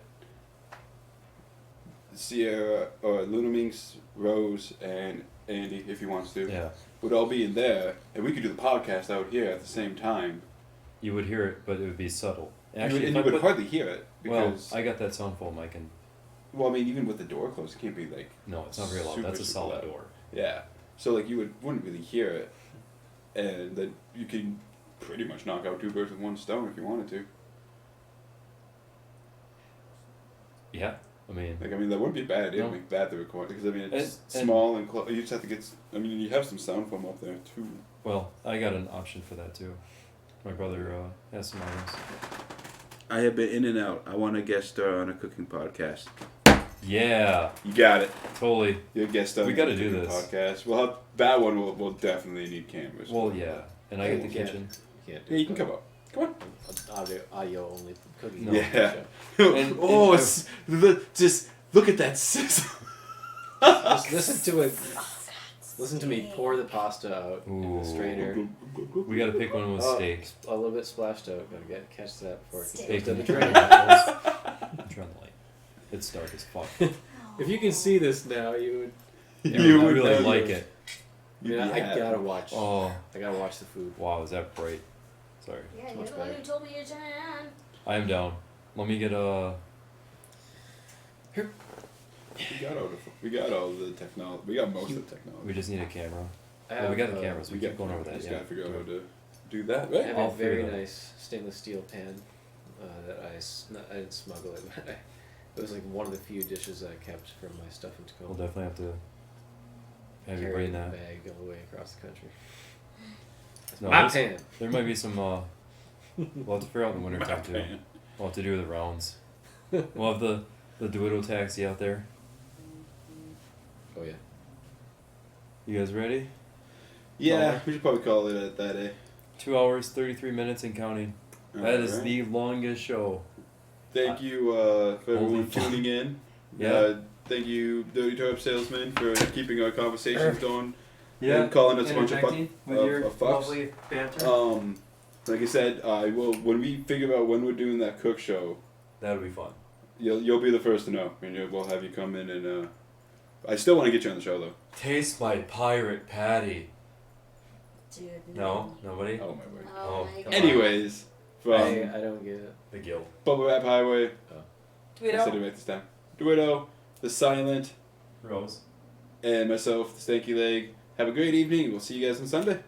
Sierra or Luna Minx, Rose, and Andy, if he wants to, Yeah. would all be in there, and we could do the podcast out here at the same time. You would hear it, but it would be subtle. And Actually, you if I would put- hardly hear it well, because I got that soundful mic and well, I mean, even with the door closed, it can't be like no, it's not very loud. Super, That's a super solid loud. door. yeah. So like you wouldn't really hear it, and then you can pretty much knock out 2 birds with 1 stone if you wanted to. Yeah, I mean, Like, I mean, that wouldn't be a bad idea No. to make that the record, because, I mean, it's And- small and close. You just have to get, I mean, you have some sound foam up there, too. well, I got an option for that too. My brother has some items. I have been in and out. I want to guest star on a cooking podcast. Yeah, You got it. totally. You're a guest star We on a gotta do cooking this. podcast. Well, that one will definitely need cameras. Well, yeah, and I Oh, get the yeah. kitchen. You can't do Yeah, you can come up. Come on. audio only cooking. No. Yeah. And- oh, and it's, just look at that sizzle. Just listen to it. Listen to me pour the pasta out in Ooh. the strainer. We got to pick one with Oh, steak. A little bit splashed out. Gotta catch that before it Steak. gets to the Bacon. drain. I'm trying to light. It's dark as fuck. If you can see this now, you would. You would really know. like it. I mean, I gotta watch. Oh, I gotta watch the food. wow, is that bright? Sorry. Yeah, It's you're much the one better. who told me to turn it on. I am down. Let me get a. We got all the technology. We got most of the technology. We just need a camera. I Well, we got have, the cameras. We keep going over that. Just Yeah. gotta figure out how to do that, I right? have I'll a very figure that out. nice stainless steel pan that I didn't smuggle it. But it was like one of the few dishes I kept from my stuff in We'll Tacoma. definitely have to have you Carrying bring the that. bag all the way across the country. No, My there's- pan. There might be some. We'll have to figure out in the winter time too. Man. We'll have to do the rounds. We'll have the Duito taxi out there. Oh yeah. You guys ready? Yeah, we should probably call it at that, eh? 2 hours, 33 minutes and counting. That is Alright. the longest show. Thank you for Holy everyone fuck. tuning in. Yeah. Thank you, Dirty Turp Salesman, for keeping our conversations going. Yeah. And calling us a bunch of Interjecting with of your fucks. lovely banter. Like I said, I will when we figure out when we're doing that cook show. That would be fun. You'll be the first to know, and we'll have you come in and. I still want to get you on the show though. Taste my pirate patty. Dude, No, nobody. Oh my word. Oh, my come god. on. Anyways, from I don't get it. The guild. Bubble Wrap Highway. I said it Tweedo. right this time. Duito, the Silent, Rose. and myself, the Stanky Leg. Have a great evening. We'll see you guys on Sunday.